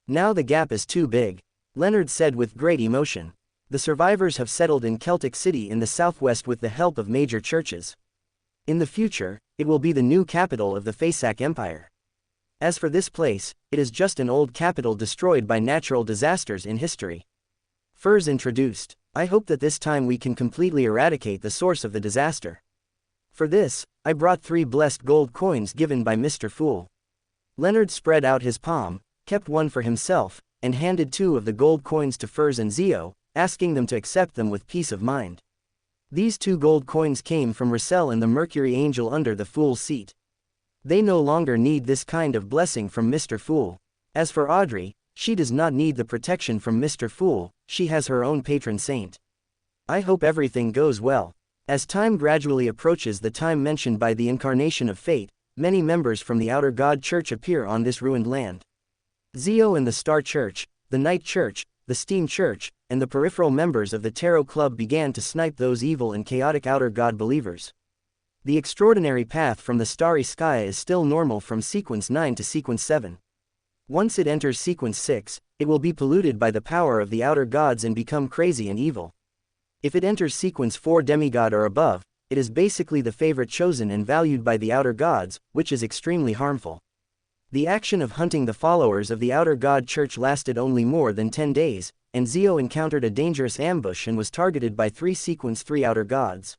Now the gap is too big, Leonard said with great emotion. The survivors have settled in Celtic City in the southwest with the help of major churches. In the future, it will be the new capital of the Faesac Empire. As for this place, it is just an old capital destroyed by natural disasters in history. Furs introduced. I hope that this time we can completely eradicate the source of the disaster. For this, I brought 3 blessed gold coins given by Mr. Fool. Leonard spread out his palm, kept one for himself, and handed 2 of the gold coins to Furs and Zio, asking them to accept them with peace of mind. These 2 gold coins came from Russell and the Mercury Angel under the Fool's seat. They no longer need this kind of blessing from Mr. Fool. As for Audrey, she does not need the protection from Mr. Fool, she has her own patron saint. I hope everything goes well. As time gradually approaches the time mentioned by the incarnation of fate, many members from the Outer God Church appear on this ruined land. Zio and the Star Church, the Night Church, the Steam Church, and the peripheral members of the Tarot Club began to snipe those evil and chaotic Outer God believers. The extraordinary path from the starry sky is still normal from sequence 9 to sequence 7. Once it enters sequence 6, it will be polluted by the power of the outer gods and become crazy and evil. If it enters sequence 4 demigod or above, it is basically the favorite chosen and valued by the outer gods, which is extremely harmful. The action of hunting the followers of the Outer God Church lasted only more than 10 days, and Zio encountered a dangerous ambush and was targeted by 3 sequence 3 outer gods.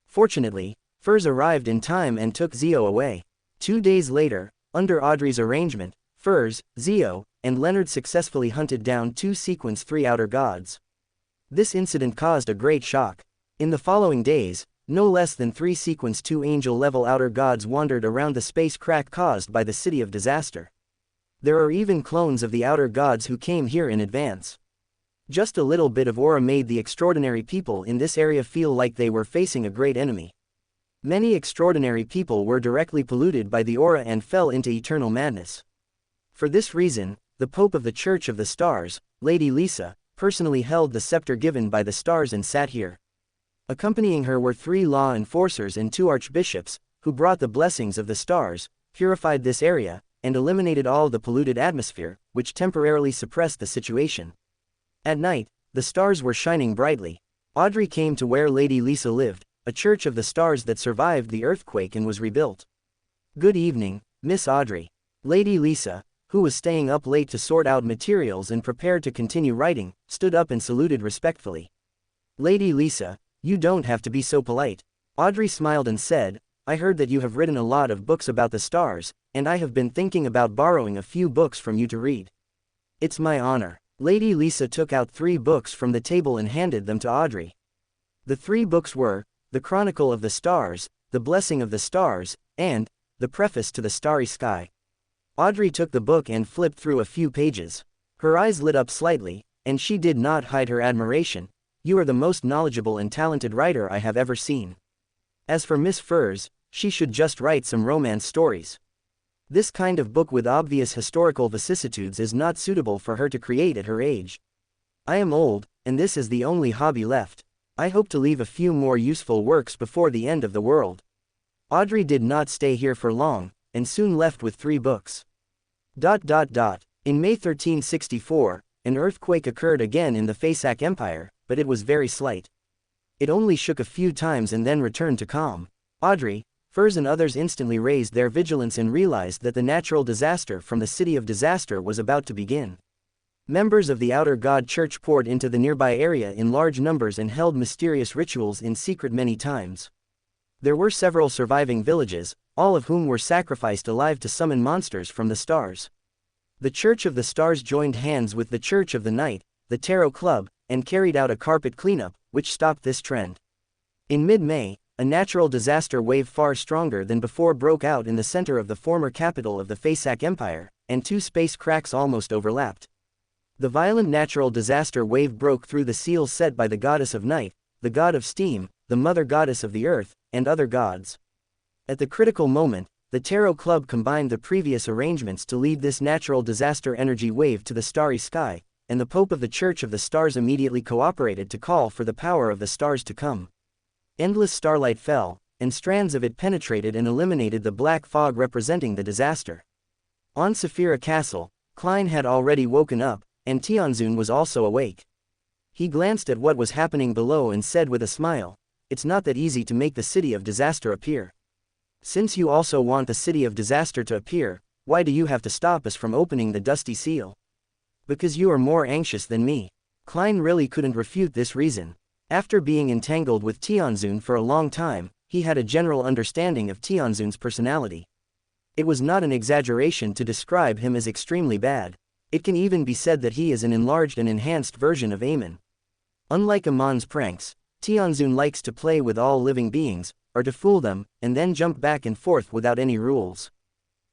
Fortunately, Furs arrived in time and took Zio away. 2 days later, under Audrey's arrangement, Furs, Zio, and Leonard successfully hunted down 2 sequence 3 outer gods. This incident caused a great shock. In the following days, no less than 3 sequence 2 angel-level outer gods wandered around the space crack caused by the City of Disaster. There are even clones of the outer gods who came here in advance. Just a little bit of aura made the extraordinary people in this area feel like they were facing a great enemy. Many extraordinary people were directly polluted by the aura and fell into eternal madness. For this reason, the Pope of the Church of the Stars, Lady Lisa, personally held the scepter given by the stars and sat here. Accompanying her were 3 law enforcers and 2 archbishops, who brought the blessings of the stars, purified this area, and eliminated all the polluted atmosphere, which temporarily suppressed the situation. At night, the stars were shining brightly. Audrey came to where Lady Lisa lived, a church of the stars that survived the earthquake and was rebuilt. Good evening, Miss Audrey. Lady Lisa, who was staying up late to sort out materials and prepared to continue writing, stood up and saluted respectfully. Lady Lisa, you don't have to be so polite. Audrey smiled and said, I heard that you have written a lot of books about the stars, and I have been thinking about borrowing a few books from you to read. It's my honor. Lady Lisa took out 3 books from the table and handed them to Audrey. The 3 books were The Chronicle of the Stars, The Blessing of the Stars, and The Preface to the Starry Sky. Audrey took the book and flipped through a few pages. Her eyes lit up slightly, and she did not hide her admiration. You are the most knowledgeable and talented writer I have ever seen. As for Miss Furs, she should just write some romance stories. This kind of book with obvious historical vicissitudes is not suitable for her to create at her age. I am old, and this is the only hobby left. I hope to leave a few more useful works before the end of the world. Audrey did not stay here for long, and soon left with 3 books. In May 1364, an earthquake occurred again in the Faesac Empire, but it was very slight. It only shook a few times and then returned to calm. Audrey, Furs and others instantly raised their vigilance and realized that the natural disaster from the City of Disaster was about to begin. Members of the Outer God Church poured into the nearby area in large numbers and held mysterious rituals in secret many times. There were several surviving villages, all of whom were sacrificed alive to summon monsters from the stars. The Church of the Stars joined hands with the Church of the Night, the Tarot Club, and carried out a carpet cleanup, which stopped this trend. In mid-May, a natural disaster wave far stronger than before broke out in the center of the former capital of the Faesac Empire, and 2 space cracks almost overlapped. The violent natural disaster wave broke through the seals set by the goddess of night, the god of steam, the mother goddess of the earth, and other gods. At the critical moment, the Tarot Club combined the previous arrangements to lead this natural disaster energy wave to the starry sky, and the Pope of the Church of the Stars immediately cooperated to call for the power of the stars to come. Endless starlight fell, and strands of it penetrated and eliminated the black fog representing the disaster. On Saphira Castle, Klein had already woken up, and Tianzun was also awake. He glanced at what was happening below and said with a smile, "It's not that easy to make the city of disaster appear. Since you also want the city of disaster to appear, why do you have to stop us from opening the dusty seal? Because you are more anxious than me." Klein really couldn't refute this reason. After being entangled with Tianzun for a long time, he had a general understanding of Tianzun's personality. It was not an exaggeration to describe him as extremely bad. It can even be said that he is an enlarged and enhanced version of Aemon. Unlike Amon's pranks, Tianzun likes to play with all living beings, or to fool them, and then jump back and forth without any rules.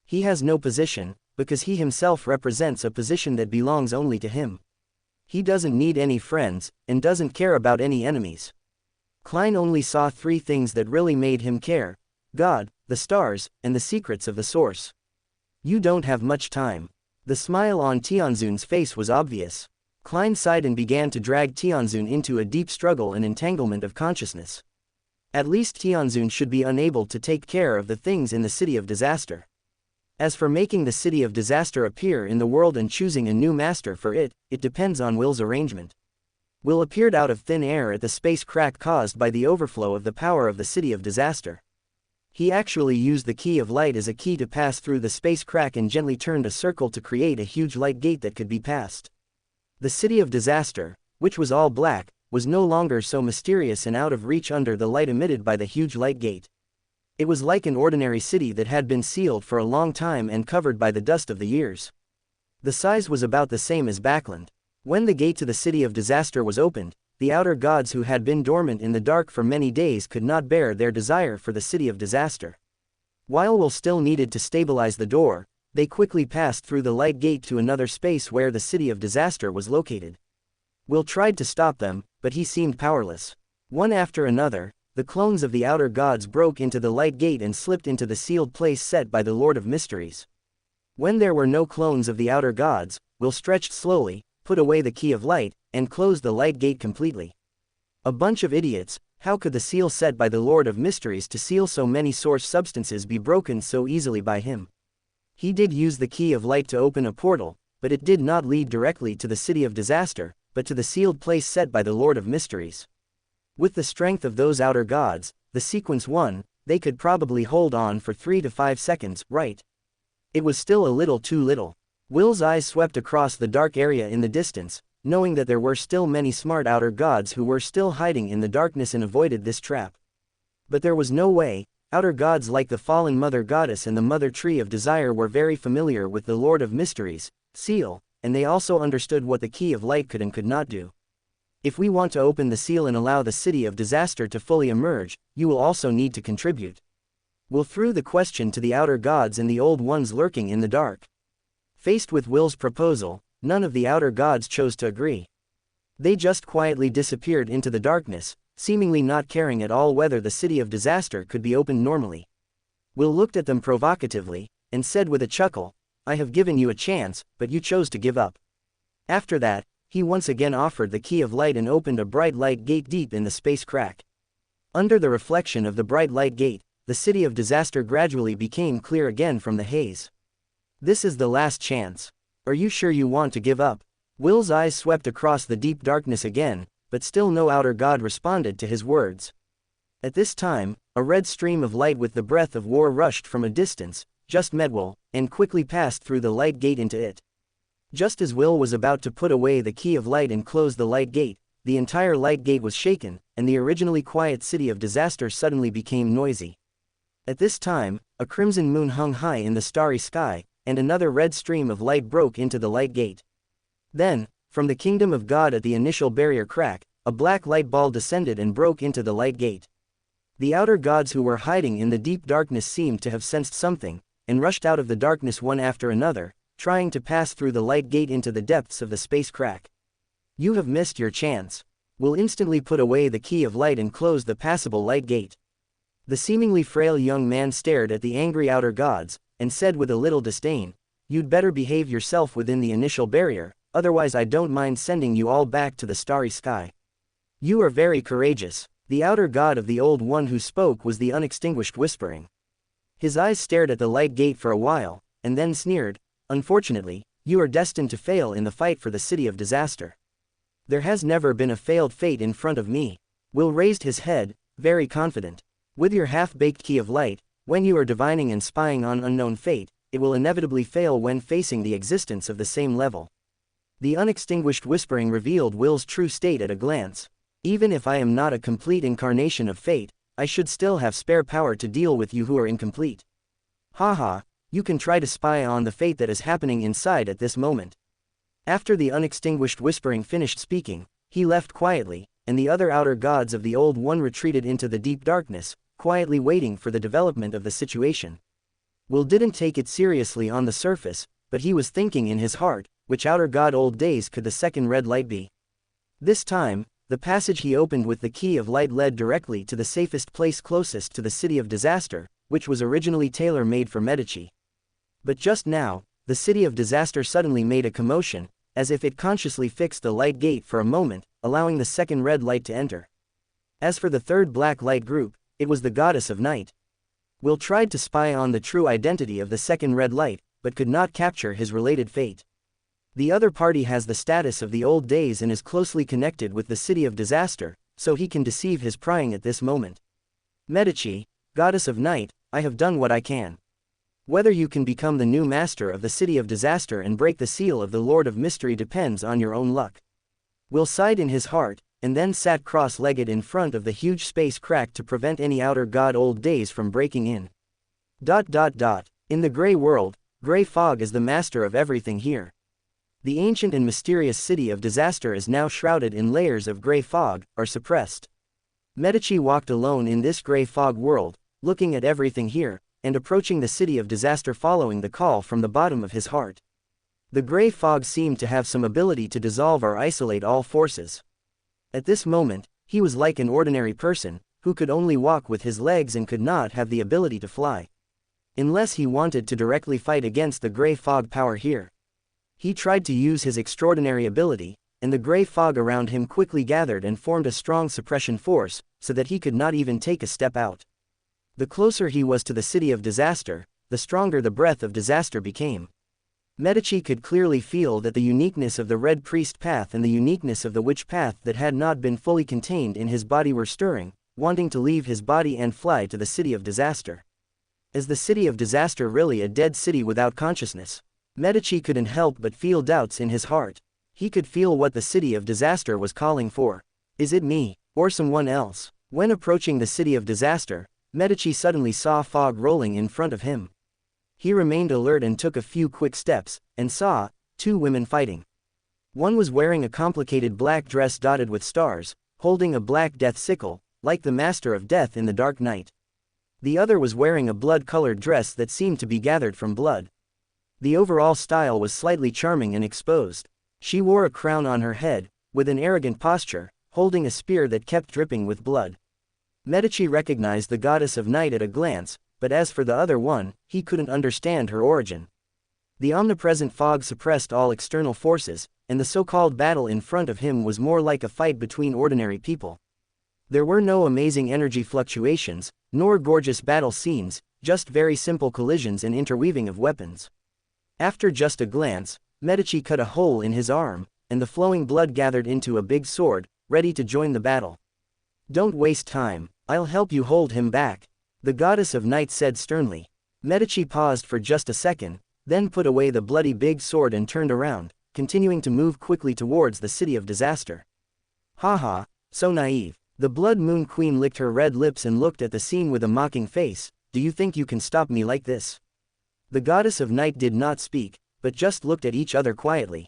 He has no position, because he himself represents a position that belongs only to him. He doesn't need any friends, and doesn't care about any enemies. Klein only saw three things that really made him care: God, the stars, and the secrets of the source. "You don't have much time." The smile on Tianzun's face was obvious. Klein sighed and began to drag Tianzun into a deep struggle and entanglement of consciousness. At least Tianzun should be unable to take care of the things in the city of disaster. As for making the city of disaster appear in the world and choosing a new master for it, it depends on Will's arrangement. Will appeared out of thin air at the space crack caused by the overflow of the power of the city of disaster. He actually used the key of light as a key to pass through the space crack and gently turned a circle to create a huge light gate that could be passed. The city of disaster, which was all black, was no longer so mysterious and out of reach under the light emitted by the huge light gate. It was like an ordinary city that had been sealed for a long time and covered by the dust of the years. The size was about the same as Backland. When the gate to the city of disaster was opened, the outer gods who had been dormant in the dark for many days could not bear their desire for the city of disaster. While Will still needed to stabilize the door, they quickly passed through the light gate to another space where the city of disaster was located. Will tried to stop them, but he seemed powerless. One after another, the clones of the outer gods broke into the light gate and slipped into the sealed place set by the Lord of Mysteries. When there were no clones of the outer gods, Will stretched slowly, put away the key of light, and closed the light gate completely. A bunch of idiots. How could the seal set by the Lord of Mysteries to seal so many source substances be broken so easily by him? He did use the key of light to open a portal, but it did not lead directly to the city of disaster, but to the sealed place set by the Lord of Mysteries. With the strength of those outer gods, the sequence 1, they could probably hold on for 3 to 5 seconds, right? It was still a little too little. Will's eyes swept across the dark area in the distance, knowing that there were still many smart outer gods who were still hiding in the darkness and avoided this trap. But there was no way. Outer gods like the fallen Mother Goddess and the Mother Tree of Desire were very familiar with the Lord of Mysteries, seal, and they also understood what the Key of Light could and could not do. If we want to open the seal and allow the city of disaster to fully emerge, you will also need to contribute. Will threw the question to the outer gods and the old ones lurking in the dark. Faced with Will's proposal, none of the outer gods chose to agree. They just quietly disappeared into the darkness, seemingly not caring at all whether the city of disaster could be opened normally. Will looked at them provocatively, and said with a chuckle, "I have given you a chance, but you chose to give up." After that, he once again offered the key of light and opened a bright light gate deep in the space crack. Under the reflection of the bright light gate, the city of disaster gradually became clear again from the haze. "This is the last chance. Are you sure you want to give up?" Will's eyes swept across the deep darkness again, but still no outer god responded to his words. At this time, a red stream of light with the breath of war rushed from a distance, just met Will, and quickly passed through the light gate into it. Just as Will was about to put away the key of light and close the light gate, the entire light gate was shaken, and the originally quiet city of disaster suddenly became noisy. At this time, a crimson moon hung high in the starry sky, and another red stream of light broke into the light gate. Then, from the kingdom of God at the initial barrier crack, a black light ball descended and broke into the light gate. The outer gods who were hiding in the deep darkness seemed to have sensed something, and rushed out of the darkness one after another, trying to pass through the light gate into the depths of the space crack. "You have missed your chance." Will instantly put away the key of light and close the passable light gate. The seemingly frail young man stared at the angry outer gods, and said with a little disdain, "You'd better behave yourself within the initial barrier, otherwise I don't mind sending you all back to the starry sky." "You are very courageous." The outer god of the old one who spoke was the unextinguished whispering. His eyes stared at the light gate for a while, and then sneered, "Unfortunately, you are destined to fail in the fight for the city of disaster." There has never been a failed fate in front of me. Will raised his head, very confident. With your half-baked key of light, when you are divining and spying on unknown fate, it will inevitably fail when facing the existence of the same level. The unextinguished whispering revealed Will's true state at a glance. Even if I am not a complete incarnation of fate, I should still have spare power to deal with you who are incomplete. Haha, you can try to spy on the fate that is happening inside at this moment. After the unextinguished whispering finished speaking, he left quietly, and the other outer gods of the Old One retreated into the deep darkness, quietly waiting for the development of the situation. Will didn't take it seriously on the surface, but he was thinking in his heart, which outer god old days could the second red light be? This time, the passage he opened with the key of light led directly to the safest place closest to the city of disaster, which was originally tailor-made for Medici. But just now, the city of disaster suddenly made a commotion, as if it consciously fixed the light gate for a moment, allowing the second red light to enter. As for the third black light group, it was the goddess of night. Will tried to spy on the true identity of the second red light, but could not capture his related fate. The other party has the status of the old days and is closely connected with the city of disaster, so he can deceive his prying at this moment. Medici, goddess of night, I have done what I can. Whether you can become the new master of the city of disaster and break the seal of the Lord of Mystery depends on your own luck. Will sighed in his heart, and then sat cross-legged in front of the huge space crack to prevent any outer god old days from breaking in. In the gray world, gray fog is the master of everything here. The ancient and mysterious city of disaster is now shrouded in layers of gray fog, or suppressed. Medici walked alone in this gray fog world, looking at everything here, and approaching the city of disaster following the call from the bottom of his heart. The gray fog seemed to have some ability to dissolve or isolate all forces. At this moment, he was like an ordinary person, who could only walk with his legs and could not have the ability to fly. Unless he wanted to directly fight against the gray fog power here. He tried to use his extraordinary ability, and the gray fog around him quickly gathered and formed a strong suppression force, so that he could not even take a step out. The closer he was to the city of disaster, the stronger the breath of disaster became. Medici could clearly feel that the uniqueness of the Red Priest path and the uniqueness of the Witch path that had not been fully contained in his body were stirring, wanting to leave his body and fly to the city of disaster. Is the city of disaster really a dead city without consciousness? Medici couldn't help but feel doubts in his heart. He could feel what the city of disaster was calling for. Is it me, or someone else? When approaching the city of disaster, Medici suddenly saw fog rolling in front of him. He remained alert and took a few quick steps, and saw two women fighting. One was wearing a complicated black dress dotted with stars, holding a black death sickle, like the master of death in the Dark Knight. The other was wearing a blood-colored dress that seemed to be gathered from blood. The overall style was slightly charming and exposed. She wore a crown on her head, with an arrogant posture, holding a spear that kept dripping with blood. Medici recognized the goddess of night at a glance, but as for the other one, he couldn't understand her origin. The omnipresent fog suppressed all external forces, and the so-called battle in front of him was more like a fight between ordinary people. There were no amazing energy fluctuations, nor gorgeous battle scenes, just very simple collisions and interweaving of weapons. After just a glance, Medici cut a hole in his arm, and the flowing blood gathered into a big sword, ready to join the battle. Don't waste time, I'll help you hold him back, the goddess of night said sternly. Medici paused for just a second, then put away the bloody big sword and turned around, continuing to move quickly towards the city of disaster. Haha, so naive. The Blood Moon Queen licked her red lips and looked at the scene with a mocking face. Do you think you can stop me like this? The goddess of night did not speak, but just looked at each other quietly.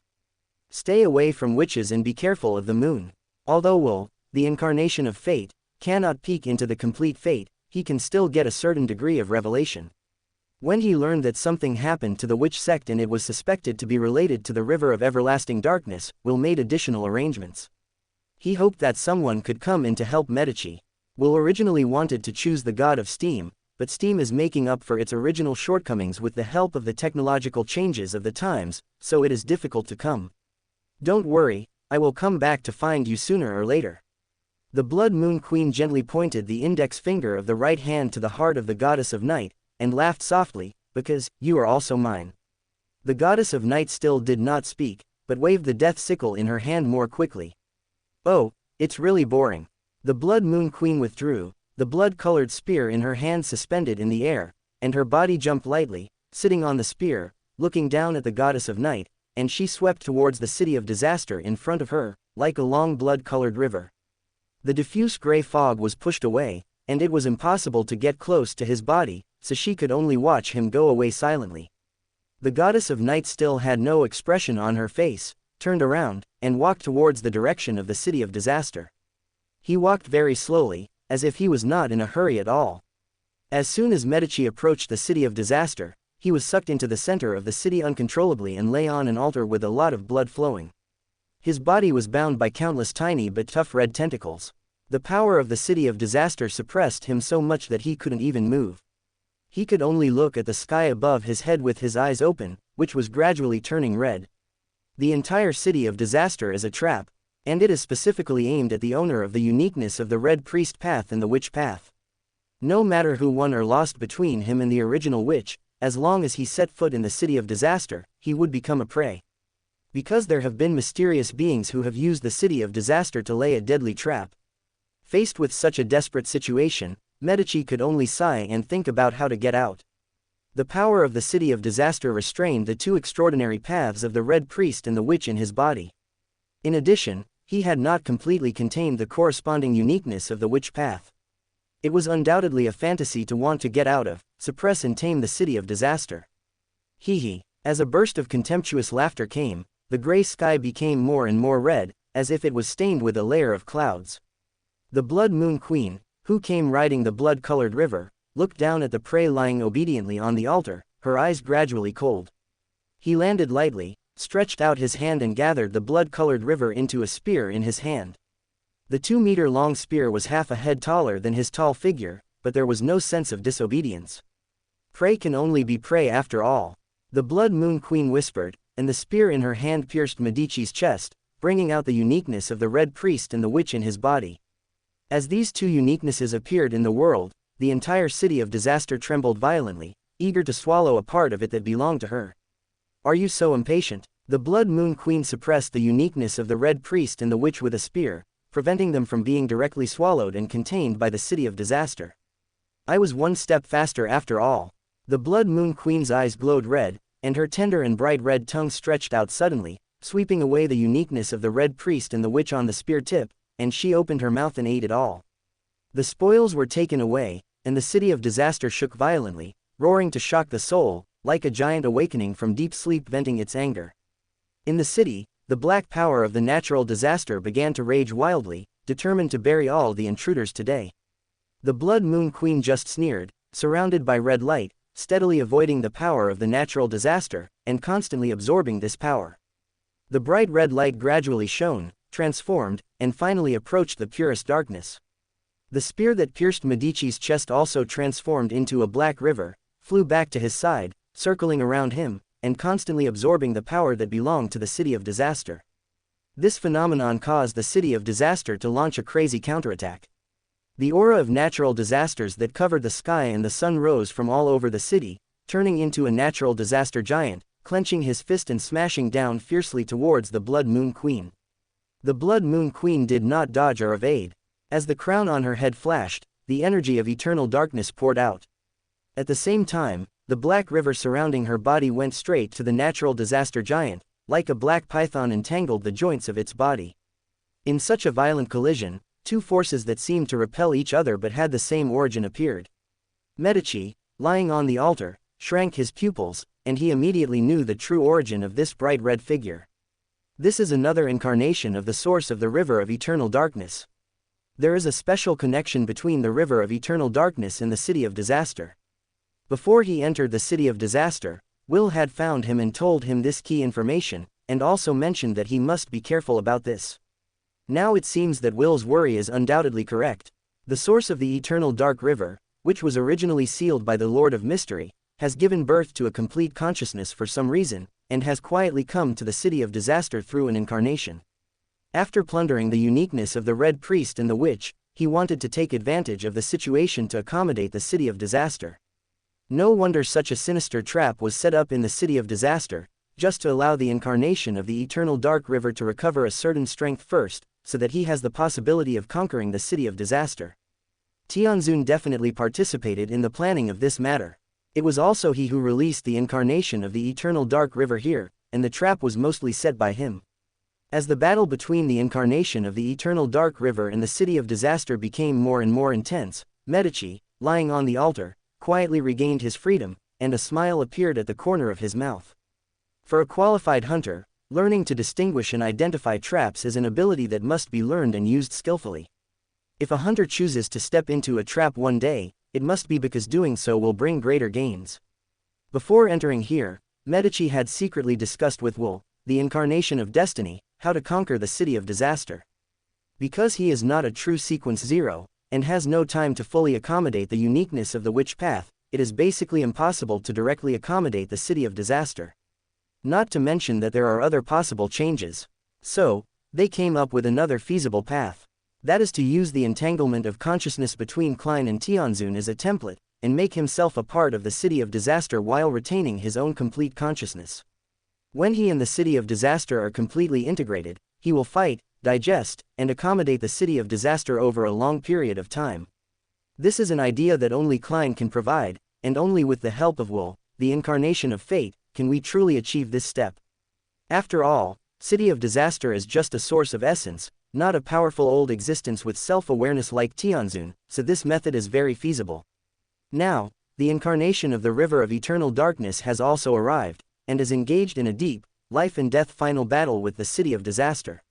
Stay away from witches and be careful of the moon. Although Will, the incarnation of fate, cannot peek into the complete fate, he can still get a certain degree of revelation. When he learned that something happened to the witch sect and it was suspected to be related to the river of everlasting darkness, Will made additional arrangements. He hoped that someone could come in to help Medici. Will originally wanted to choose the god of steam, but steam is making up for its original shortcomings with the help of the technological changes of the times, so it is difficult to come. Don't worry, I will come back to find you sooner or later. The Blood Moon Queen gently pointed the index finger of the right hand to the heart of the goddess of night, and laughed softly, because you are also mine. The goddess of night still did not speak, but waved the death sickle in her hand more quickly. Oh, it's really boring. The Blood Moon Queen withdrew, the blood-colored spear in her hand suspended in the air, and her body jumped lightly, sitting on the spear, looking down at the goddess of night, and she swept towards the city of disaster in front of her, like a long blood-colored river. The diffuse gray fog was pushed away, and it was impossible to get close to his body, so she could only watch him go away silently. The goddess of night still had no expression on her face, turned around, and walked towards the direction of the city of disaster. He walked very slowly, as if he was not in a hurry at all. As soon as Medici approached the city of disaster, he was sucked into the center of the city uncontrollably and lay on an altar with a lot of blood flowing. His body was bound by countless tiny but tough red tentacles. The power of the city of disaster suppressed him so much that he couldn't even move. He could only look at the sky above his head with his eyes open, which was gradually turning red. The entire city of disaster is a trap, and it is specifically aimed at the owner of the uniqueness of the Red Priest path and the Witch path. No matter who won or lost between him and the original witch, as long as he set foot in the city of disaster, he would become a prey. Because there have been mysterious beings who have used the city of disaster to lay a deadly trap. Faced with such a desperate situation, Medici could only sigh and think about how to get out. The power of the city of disaster restrained the two extraordinary paths of the Red Priest and the Witch in his body. In addition, he had not completely contained the corresponding uniqueness of the Witch path. It was undoubtedly a fantasy to want to get out of, suppress and tame the city of disaster. Hee. As a burst of contemptuous laughter came, the gray sky became more and more red, as if it was stained with a layer of clouds. The Blood Moon Queen, who came riding the blood-colored river, looked down at the prey lying obediently on the altar, her eyes gradually cold. He landed lightly, stretched out his hand and gathered the blood-colored river into a spear in his hand. The 2-meter-long spear was half a head taller than his tall figure, but there was no sense of disobedience. Prey can only be prey after all. The Blood Moon Queen whispered, and the spear in her hand pierced Medici's chest, bringing out the uniqueness of the Red Priest and the Witch in his body. As these two uniquenesses appeared in the world, the entire city of disaster trembled violently, eager to swallow a part of it that belonged to her. Are you so impatient? The Blood Moon Queen suppressed the uniqueness of the Red Priest and the Witch with a spear, preventing them from being directly swallowed and contained by the city of disaster. I was one step faster after all. The Blood Moon Queen's eyes glowed red, and her tender and bright red tongue stretched out suddenly, sweeping away the uniqueness of the Red Priest and the Witch on the spear tip, and she opened her mouth and ate it all. The spoils were taken away, and the city of disaster shook violently, roaring to shock the soul, like a giant awakening from deep sleep venting its anger. In the city, the black power of the natural disaster began to rage wildly, determined to bury all the intruders today. The Blood Moon Queen just sneered, surrounded by red light, steadily avoiding the power of the natural disaster, and constantly absorbing this power. The bright red light gradually shone, transformed, and finally approached the purest darkness. The spear that pierced Medici's chest also transformed into a black river, flew back to his side, circling around him, and constantly absorbing the power that belonged to the city of disaster. This phenomenon caused the city of disaster to launch a crazy counterattack. The aura of natural disasters that covered the sky and the sun rose from all over the city, turning into a natural disaster giant, clenching his fist and smashing down fiercely towards the Blood Moon Queen. The Blood Moon Queen did not dodge or evade. As the crown on her head flashed, the energy of eternal darkness poured out. At the same time, the black river surrounding her body went straight to the natural disaster giant, like a black python entangled the joints of its body. In such a violent collision, two forces that seemed to repel each other but had the same origin appeared. Medici, lying on the altar, shrank his pupils, and he immediately knew the true origin of this bright red figure. This is another incarnation of the source of the river of eternal darkness. There is a special connection between the river of eternal darkness and the city of disaster. Before he entered the city of disaster, Will had found him and told him this key information, and also mentioned that he must be careful about this. Now it seems that Will's worry is undoubtedly correct. The source of the eternal dark river, which was originally sealed by the Lord of Mystery, has given birth to a complete consciousness for some reason, and has quietly come to the city of disaster through an incarnation. After plundering the uniqueness of the Red Priest and the Witch, he wanted to take advantage of the situation to accommodate the city of disaster. No wonder such a sinister trap was set up in the city of disaster, just to allow the incarnation of the eternal dark river to recover a certain strength first, so that he has the possibility of conquering the city of disaster. Tianzun definitely participated in the planning of this matter. It was also he who released the incarnation of the eternal dark river here, and the trap was mostly set by him. As the battle between the incarnation of the eternal dark river and the city of disaster became more and more intense, Medici, lying on the altar, quietly regained his freedom, and a smile appeared at the corner of his mouth. For a qualified hunter, learning to distinguish and identify traps is an ability that must be learned and used skillfully. If a hunter chooses to step into a trap one day, it must be because doing so will bring greater gains. Before entering here, Medici had secretly discussed with Will, the incarnation of destiny, how to conquer the city of disaster. Because he is not a true sequence zero, and has no time to fully accommodate the uniqueness of the witch path, it is basically impossible to directly accommodate the city of disaster. Not to mention that there are other possible changes. So, they came up with another feasible path. That is to use the entanglement of consciousness between Klein and Tianzun as a template, and make himself a part of the city of disaster while retaining his own complete consciousness. When he and the city of disaster are completely integrated, he will fight, digest, and accommodate the city of disaster over a long period of time. This is an idea that only Klein can provide, and only with the help of Will, the incarnation of fate, can we truly achieve this step. After all, city of disaster is just a source of essence, not a powerful old existence with self-awareness like Tianzun, so this method is very feasible. Now, the incarnation of the river of eternal darkness has also arrived, and is engaged in a deep, life-and-death final battle with the city of disaster.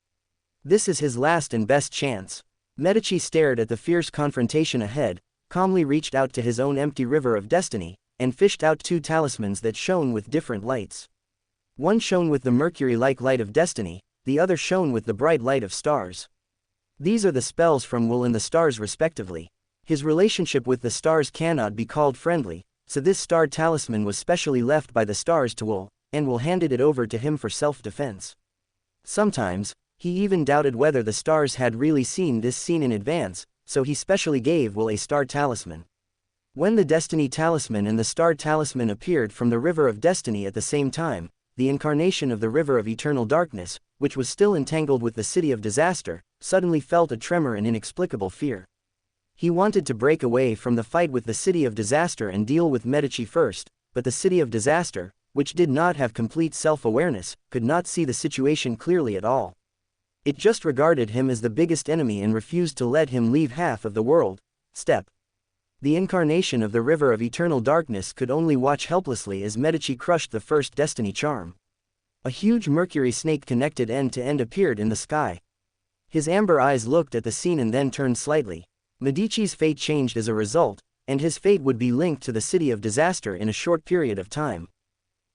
This is his last and best chance. Medici stared at the fierce confrontation ahead, calmly reached out to his own empty river of destiny, and fished out two talismans that shone with different lights. One shone with the mercury-like light of destiny, the other shone with the bright light of stars. These are the spells from Will and the stars respectively. His relationship with the stars cannot be called friendly, so this star talisman was specially left by the stars to Will, and Will handed it over to him for self-defense. Sometimes, he even doubted whether the stars had really seen this scene in advance, so he specially gave Will a star talisman. When the Destiny Talisman and the Star Talisman appeared from the River of Destiny at the same time, the incarnation of the River of Eternal Darkness, which was still entangled with the City of Disaster, suddenly felt a tremor and inexplicable fear. He wanted to break away from the fight with the City of Disaster and deal with Medici first, but the City of Disaster, which did not have complete self-awareness, could not see the situation clearly at all. It just regarded him as the biggest enemy and refused to let him leave half of the world. Step. The incarnation of the River of Eternal Darkness could only watch helplessly as Medici crushed the first Destiny charm. A huge mercury snake connected end to end appeared in the sky. His amber eyes looked at the scene and then turned slightly. Medici's fate changed as a result, and his fate would be linked to the City of Disaster in a short period of time.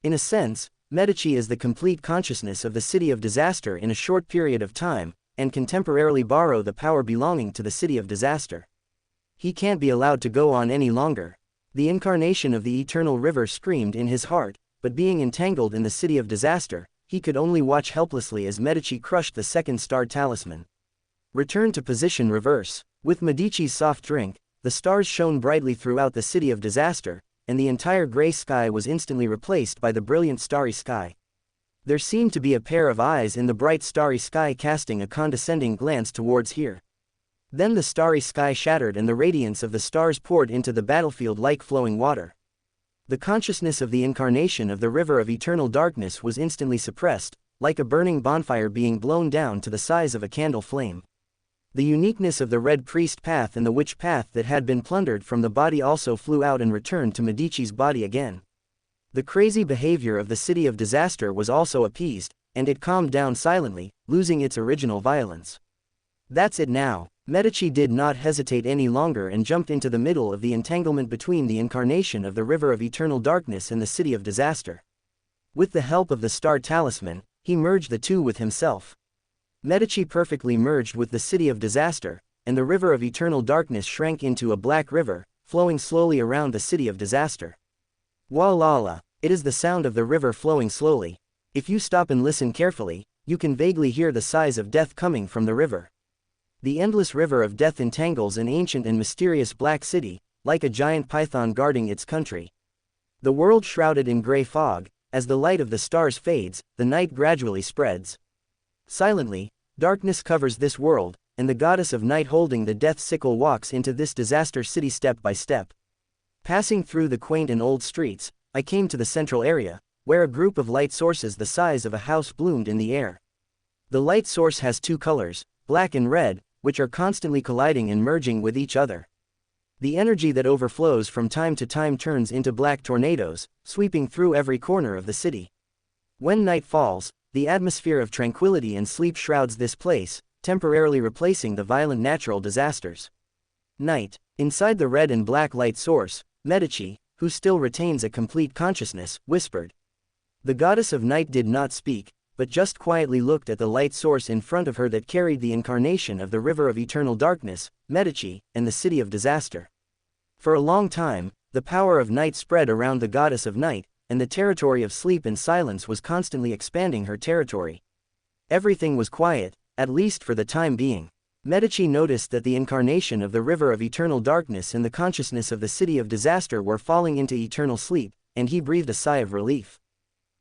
In a sense, Medici is the complete consciousness of the City of Disaster in a short period of time, and can temporarily borrow the power belonging to the City of Disaster. He can't be allowed to go on any longer. The incarnation of the Eternal River screamed in his heart, but being entangled in the City of Disaster, he could only watch helplessly as Medici crushed the second star talisman. Return to position reverse. With Medici's soft drink, the stars shone brightly throughout the City of Disaster, and the entire gray sky was instantly replaced by the brilliant starry sky. There seemed to be a pair of eyes in the bright starry sky casting a condescending glance towards here. Then the starry sky shattered and the radiance of the stars poured into the battlefield like flowing water. The consciousness of the incarnation of the River of Eternal Darkness was instantly suppressed, like a burning bonfire being blown down to the size of a candle flame. The uniqueness of the Red Priest path and the Witch path that had been plundered from the body also flew out and returned to Medici's body again. The crazy behavior of the City of Disaster was also appeased, and it calmed down silently, losing its original violence. That's it now. Medici did not hesitate any longer and jumped into the middle of the entanglement between the incarnation of the River of Eternal Darkness and the City of Disaster. With the help of the Star Talisman, he merged the two with himself. Medici perfectly merged with the City of Disaster, and the River of Eternal Darkness shrank into a black river, flowing slowly around the City of Disaster. Wa-la-la, it is the sound of the river flowing slowly. If you stop and listen carefully, you can vaguely hear the sighs of death coming from the river. The endless river of death entangles an ancient and mysterious black city, like a giant python guarding its country. The world shrouded in gray fog, as the light of the stars fades, the night gradually spreads. Silently, Darkness covers this world, and the goddess of night holding the death sickle walks into this disaster city step by step. Passing through the quaint and old streets, I came to the central area, where a group of light sources the size of a house bloomed in the air. The light source has two colors, black and red, which are constantly colliding and merging with each other. The energy that overflows from time to time turns into black tornadoes, sweeping through every corner of the city. When night falls, the atmosphere of tranquility and sleep shrouds this place, temporarily replacing the violent natural disasters. Night. Inside the red and black light source, Medici, who still retains a complete consciousness, whispered. The goddess of night did not speak, but just quietly looked at the light source in front of her that carried the incarnation of the river of eternal darkness, Medici, and the city of disaster. For a long time, the power of night spread around the goddess of night, and the territory of sleep and silence was constantly expanding her territory. Everything was quiet, at least for the time being. Medici noticed that the incarnation of the river of eternal darkness and the consciousness of the city of disaster were falling into eternal sleep, and he breathed a sigh of relief.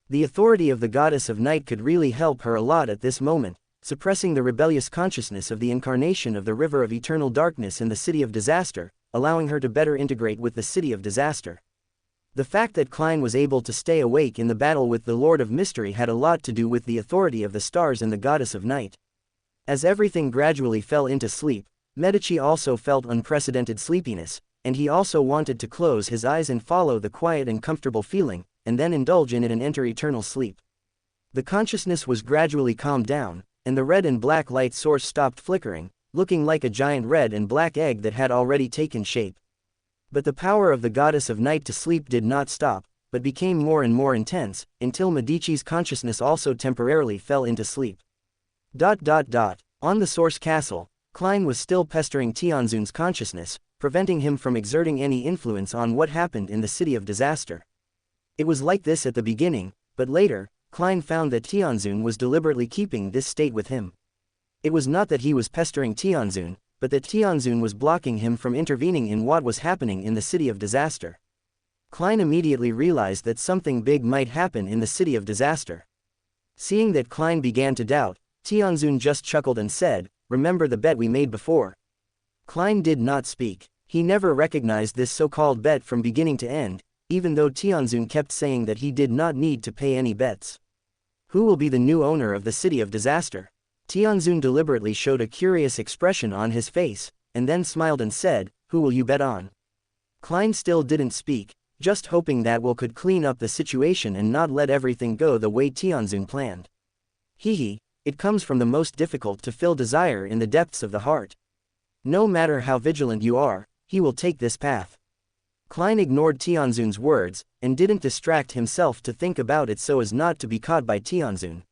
The authority of the goddess of night could really help her a lot at this moment, suppressing the rebellious consciousness of the incarnation of the river of eternal darkness and the city of disaster, allowing her to better integrate with the city of disaster. The fact that Klein was able to stay awake in the battle with the Lord of Mystery had a lot to do with the authority of the stars and the goddess of night. As everything gradually fell into sleep, Medici also felt unprecedented sleepiness, and he also wanted to close his eyes and follow the quiet and comfortable feeling, and then indulge in it and enter eternal sleep. The consciousness was gradually calmed down, and the red and black light source stopped flickering, looking like a giant red and black egg that had already taken shape. But the power of the goddess of night to sleep did not stop, but became more and more intense, until Medici's consciousness also temporarily fell into sleep. On the Source Castle, Klein was still pestering Tianzun's consciousness, preventing him from exerting any influence on what happened in the city of disaster. It was like this at the beginning, but later, Klein found that Tianzun was deliberately keeping this state with him. It was not that he was pestering Tianzun, but that Tianzun was blocking him from intervening in what was happening in the city of disaster. Klein immediately realized that something big might happen in the city of disaster. Seeing that Klein began to doubt, Tianzun just chuckled and said, "Remember the bet we made before?" Klein did not speak. He never recognized this so-called bet from beginning to end, even though Tianzun kept saying that he did not need to pay any bets. Who will be the new owner of the city of disaster? Tianzun deliberately showed a curious expression on his face, and then smiled and said, "Who will you bet on?" Klein still didn't speak, just hoping that Will could clean up the situation and not let everything go the way Tianzun planned. It comes from the most difficult to fill desire in the depths of the heart. No matter how vigilant you are, he will take this path. Klein ignored Tianzun's words, and didn't distract himself to think about it so as not to be caught by Tianzun.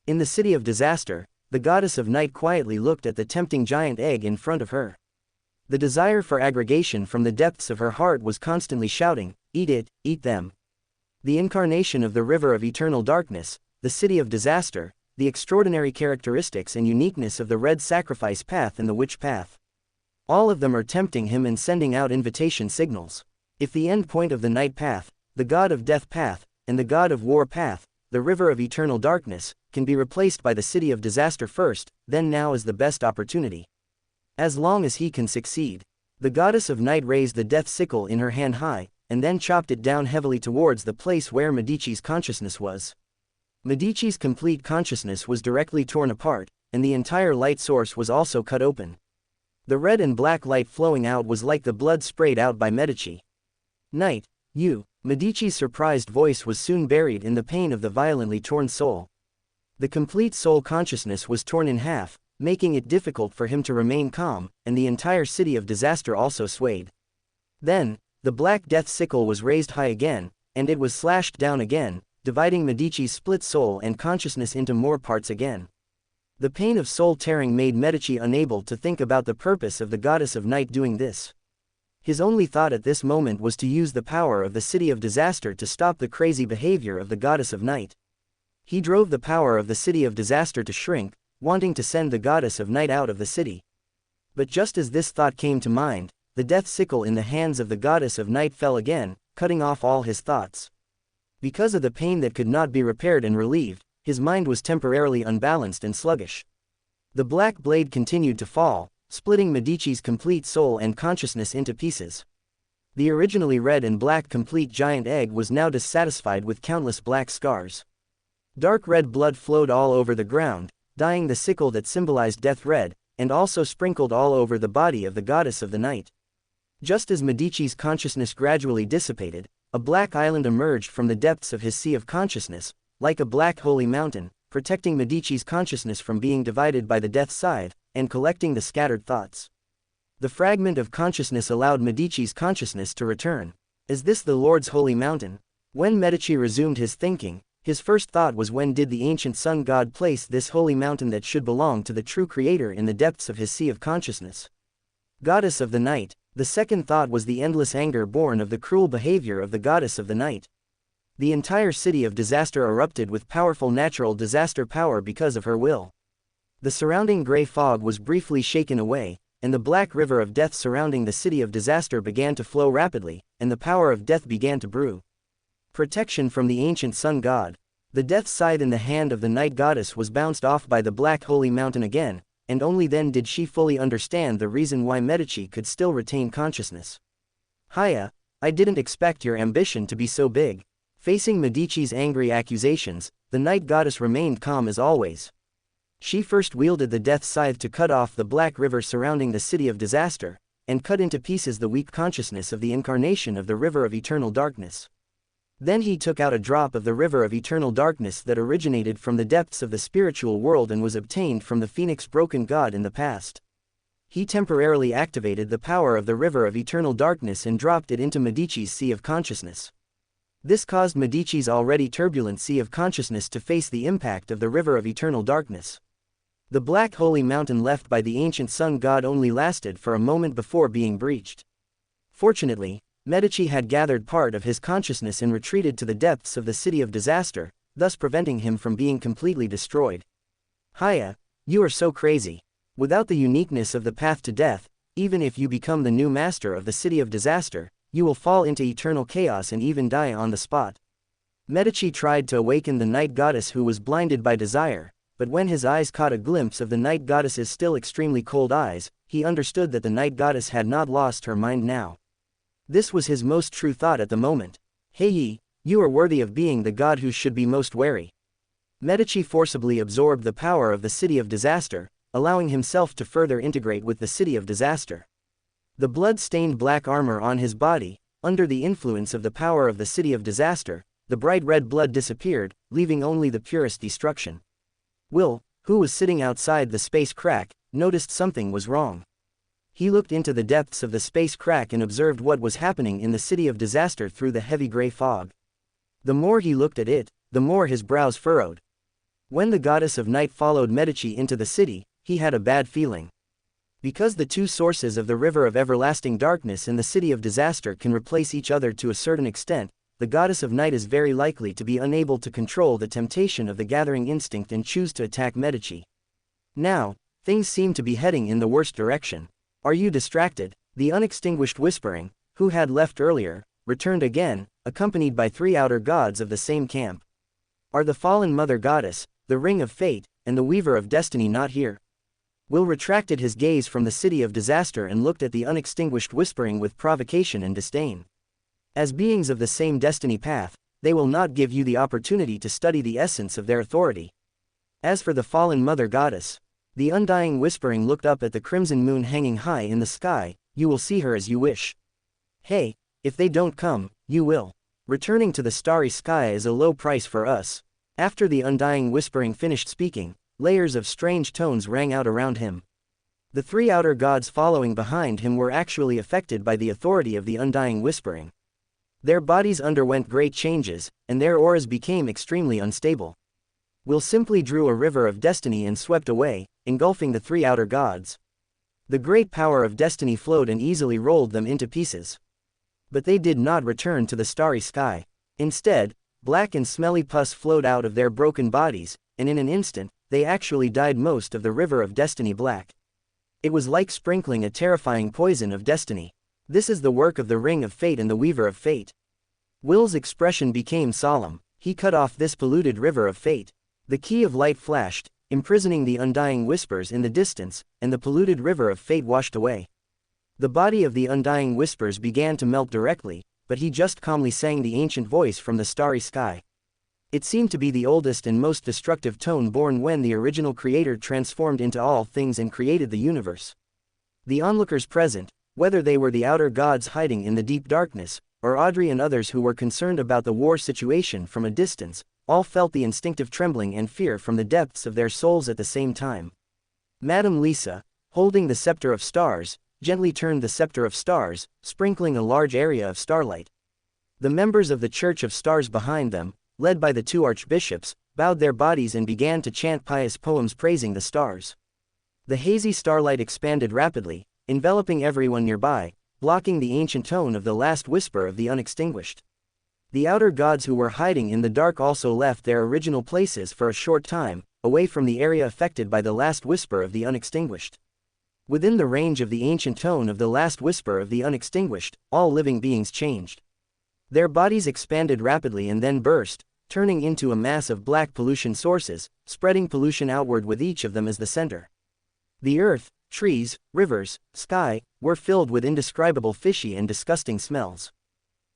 In the city of disaster, the goddess of night quietly looked at the tempting giant egg in front of her. The desire for aggregation from the depths of her heart was constantly shouting, "Eat it, eat them." The incarnation of the river of eternal darkness, the city of disaster, the extraordinary characteristics and uniqueness of the red sacrifice path and the witch path. All of them are tempting him and sending out invitation signals. If the end point of the night path, the god of death path, and the god of war path, the river of eternal darkness, can be replaced by the city of disaster first, then now is the best opportunity. As long as he can succeed. The goddess of night raised the death sickle in her hand high, and then chopped it down heavily towards the place where Medici's consciousness was. Medici's complete consciousness was directly torn apart, and the entire light source was also cut open. The red and black light flowing out was like the blood sprayed out by Medici. "Night, you." Medici's surprised voice was soon buried in the pain of the violently torn soul. The complete soul consciousness was torn in half, making it difficult for him to remain calm, and the entire city of disaster also swayed. Then, the black death sickle was raised high again, and it was slashed down again, dividing Medici's split soul and consciousness into more parts again. The pain of soul tearing made Medici unable to think about the purpose of the goddess of night doing this. His only thought at this moment was to use the power of the city of disaster to stop the crazy behavior of the goddess of night. He drove the power of the city of disaster to shrink, wanting to send the goddess of night out of the city. But just as this thought came to mind, the death sickle in the hands of the goddess of night fell again, cutting off all his thoughts. Because of the pain that could not be repaired and relieved, his mind was temporarily unbalanced and sluggish. The black blade continued to fall, splitting Medici's complete soul and consciousness into pieces. The originally red and black complete giant egg was now dissatisfied with countless black scars. Dark red blood flowed all over the ground, dyeing the sickle that symbolized death red, and also sprinkled all over the body of the goddess of the night. Just as Medici's consciousness gradually dissipated, a black island emerged from the depths of his sea of consciousness, like a black holy mountain, protecting Medici's consciousness from being divided by the death scythe, and collecting the scattered thoughts. The fragment of consciousness allowed Medici's consciousness to return. Is this the Lord's holy mountain? When Medici resumed his thinking, his first thought was, when did the ancient sun god place this holy mountain that should belong to the true creator in the depths of his sea of consciousness? Goddess of the night. The second thought was the endless anger born of the cruel behavior of the goddess of the night. The entire city of disaster erupted with powerful natural disaster power because of her will. The surrounding gray fog was briefly shaken away, and the black river of death surrounding the city of disaster began to flow rapidly, and the power of death began to brew. Protection from the ancient sun god. The death scythe in the hand of the night goddess was bounced off by the black holy mountain again, and only then did she fully understand the reason why Medici could still retain consciousness. Hiya, I didn't expect your ambition to be so big. Facing Medici's angry accusations, the night goddess remained calm as always. She first wielded the death scythe to cut off the black river surrounding the city of disaster, and cut into pieces the weak consciousness of the incarnation of the river of eternal darkness. Then he took out a drop of the river of eternal darkness that originated from the depths of the spiritual world and was obtained from the phoenix broken god in the past. He temporarily activated the power of the river of eternal darkness and dropped it into Medici's sea of consciousness. This caused Medici's already turbulent sea of consciousness to face the impact of the river of eternal darkness. The black holy mountain left by the ancient sun god only lasted for a moment before being breached. Fortunately, Medici had gathered part of his consciousness and retreated to the depths of the city of disaster, thus preventing him from being completely destroyed. Hiya, you are so crazy. Without the uniqueness of the path to death, even if you become the new master of the city of disaster, you will fall into eternal chaos and even die on the spot. Medici tried to awaken the night goddess, who was blinded by desire, but when his eyes caught a glimpse of the night goddess's still extremely cold eyes, he understood that the night goddess had not lost her mind now. This was his most true thought at the moment. Hey, you are worthy of being the god who should be most wary. Medici forcibly absorbed the power of the city of disaster, allowing himself to further integrate with the city of disaster. The blood-stained black armor on his body, under the influence of the power of the city of disaster, the bright red blood disappeared, leaving only the purest destruction. Will, who was sitting outside the space crack, noticed something was wrong. He looked into the depths of the space crack and observed what was happening in the city of disaster through the heavy gray fog. The more he looked at it, the more his brows furrowed. When the goddess of night followed Medici into the city, he had a bad feeling. Because the two sources of the river of everlasting darkness and the city of disaster can replace each other to a certain extent, the goddess of night is very likely to be unable to control the temptation of the gathering instinct and choose to attack Medici. Now, things seem to be heading in the worst direction. Are you distracted? The unextinguished whispering, who had left earlier, returned again, accompanied by 3 outer gods of the same camp. Are the fallen mother goddess, the ring of fate, and the weaver of destiny not here? Will retracted his gaze from the city of disaster and looked at the unextinguished whispering with provocation and disdain. As beings of the same destiny path, they will not give you the opportunity to study the essence of their authority. As for the fallen mother goddess, the undying whispering looked up at the crimson moon hanging high in the sky. You will see her as you wish. Hey, if they don't come, you will. Returning to the starry sky is a low price for us. After the undying whispering finished speaking, layers of strange tones rang out around him. The 3 outer gods following behind him were actually affected by the authority of the undying whispering. Their bodies underwent great changes, and their auras became extremely unstable. Will simply drew a river of destiny and swept away, engulfing the 3 outer gods. The great power of destiny flowed and easily rolled them into pieces. But they did not return to the starry sky. Instead, black and smelly pus flowed out of their broken bodies, and in an instant, they actually dyed most of the river of destiny black. It was like sprinkling a terrifying poison of destiny. This is the work of the ring of fate and the weaver of fate. Will's expression became solemn. He cut off this polluted river of fate. The key of light flashed, imprisoning the undying whispers in the distance, and the polluted river of fate washed away. The body of the undying whispers began to melt directly, but he just calmly sang the ancient voice from the starry sky. It seemed to be the oldest and most destructive tone born when the original creator transformed into all things and created the universe. The onlookers present, whether they were the outer gods hiding in the deep darkness, or Audrey and others who were concerned about the war situation from a distance, all felt the instinctive trembling and fear from the depths of their souls at the same time. Madame Lisa, holding the scepter of stars, gently turned the scepter of stars, sprinkling a large area of starlight. The members of the Church of Stars behind them, led by the two archbishops, bowed their bodies and began to chant pious poems praising the stars. The hazy starlight expanded rapidly, enveloping everyone nearby, blocking the ancient tone of the last whisper of the unextinguished. The outer gods who were hiding in the dark also left their original places for a short time, away from the area affected by the last whisper of the unextinguished. Within the range of the ancient tone of the last whisper of the unextinguished, all living beings changed. Their bodies expanded rapidly and then burst, turning into a mass of black pollution sources, spreading pollution outward with each of them as the center. The earth, trees, rivers, sky, were filled with indescribable fishy and disgusting smells.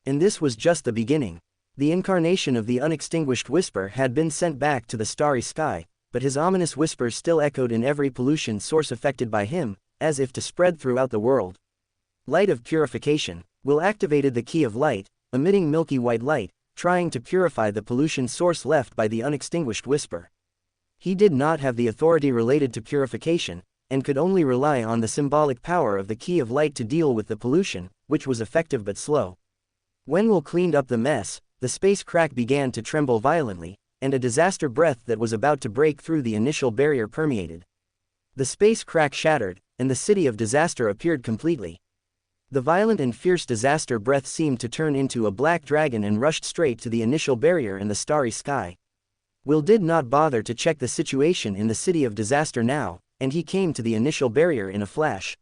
And this was just the beginning. The incarnation of the unextinguished whisper had been sent back to the starry sky, but his ominous whispers still echoed in every pollution source affected by him, as if to spread throughout the world. Light of purification. Will activated the key of light, emitting milky white light, trying to purify the pollution source left by the unextinguished whisper. He did not have the authority related to purification, and could only rely on the symbolic power of the key of light to deal with the pollution, which was effective but slow. When Will cleaned up the mess, the space crack began to tremble violently, and a disaster breath that was about to break through the initial barrier permeated. The space crack shattered, and the city of disaster appeared completely. The violent and fierce disaster breath seemed to turn into a black dragon and rushed straight to the initial barrier in the starry sky. Will did not bother to check the situation in the city of disaster now, and he came to the initial barrier in a flash.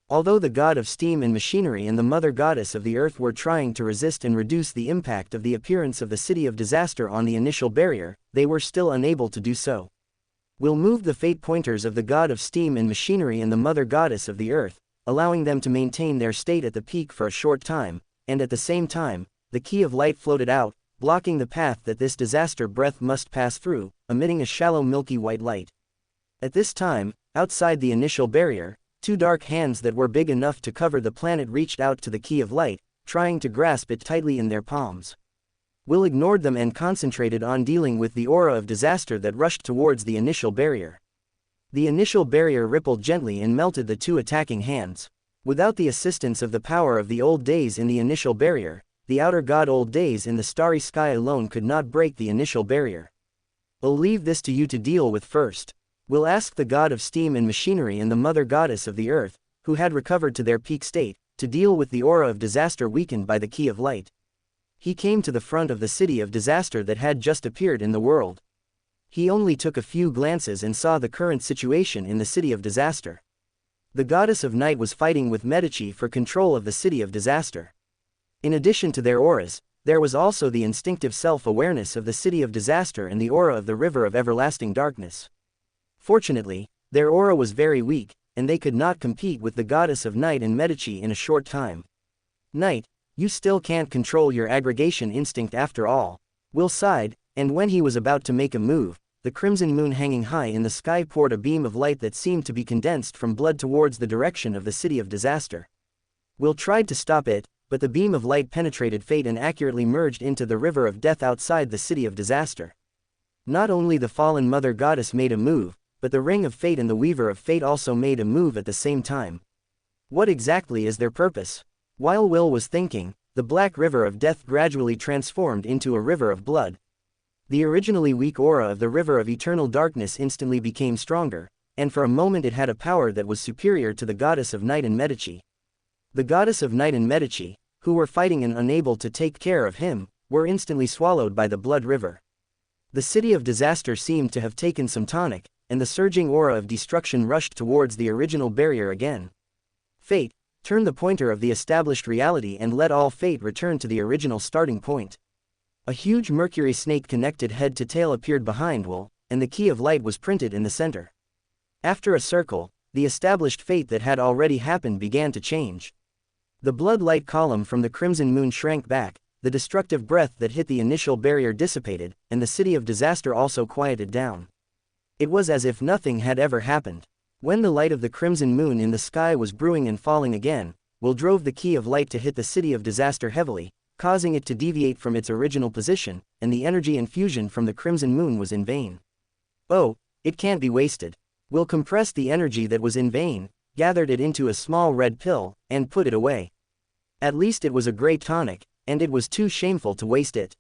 Although the god of steam and machinery and the mother goddess of the earth were trying to resist and reduce the impact of the appearance of the city of disaster on the initial barrier, they were still unable to do so. Will moved the fate pointers of the god of steam and machinery and the mother goddess of the earth, allowing them to maintain their state at the peak for a short time, and at the same time, the key of light floated out, blocking the path that this disaster breath must pass through, emitting a shallow milky white light. At this time, outside the initial barrier, two dark hands that were big enough to cover the planet reached out to the key of light, trying to grasp it tightly in their palms. Will ignored them and concentrated on dealing with the aura of disaster that rushed towards the initial barrier. The initial barrier rippled gently and melted the two attacking hands. Without the assistance of the power of the old days in the initial barrier, the outer god old days in the starry sky alone could not break the initial barrier. I'll leave this to you to deal with first. Will asked the god of steam and machinery and the mother goddess of the earth, who had recovered to their peak state, to deal with the aura of disaster weakened by the key of light. He came to the front of the city of disaster that had just appeared in the world. He only took a few glances and saw the current situation in the city of disaster. The goddess of night was fighting with Medici for control of the city of disaster. In addition to their auras, there was also the instinctive self-awareness of the city of disaster and the aura of the river of everlasting darkness. Fortunately, their aura was very weak, and they could not compete with the goddess of night and Medici in a short time. Night, you still can't control your aggregation instinct after all. Will sighed, and when he was about to make a move, the crimson moon hanging high in the sky poured a beam of light that seemed to be condensed from blood towards the direction of the city of disaster. Will tried to stop it, but the beam of light penetrated fate and accurately merged into the river of death outside the city of disaster. Not only the fallen mother goddess made a move, but the ring of fate and the weaver of fate also made a move at the same time. What exactly is their purpose? While Will was thinking, the black river of death gradually transformed into a river of blood. The originally weak aura of the river of eternal darkness instantly became stronger, and for a moment it had a power that was superior to the goddess of night and Medici. The goddess of night and Medici, who were fighting and unable to take care of him, were instantly swallowed by the blood river. The city of disaster seemed to have taken some tonic, and the surging aura of destruction rushed towards the original barrier again. Fate, turn the pointer of the established reality and let all fate return to the original starting point. A huge mercury snake connected head to tail appeared behind Will, and the key of light was printed in the center. After a circle, the established fate that had already happened began to change. The blood light column from the crimson moon shrank back, the destructive breath that hit the initial barrier dissipated, and the city of disaster also quieted down. It was as if nothing had ever happened. When the light of the crimson moon in the sky was brewing and falling again, Will drove the key of light to hit the city of disaster heavily, causing it to deviate from its original position, and the energy infusion from the crimson moon was in vain. Oh, it can't be wasted. Will compressed the energy that was in vain, gathered it into a small red pill, and put it away. At least it was a great tonic, and it was too shameful to waste it.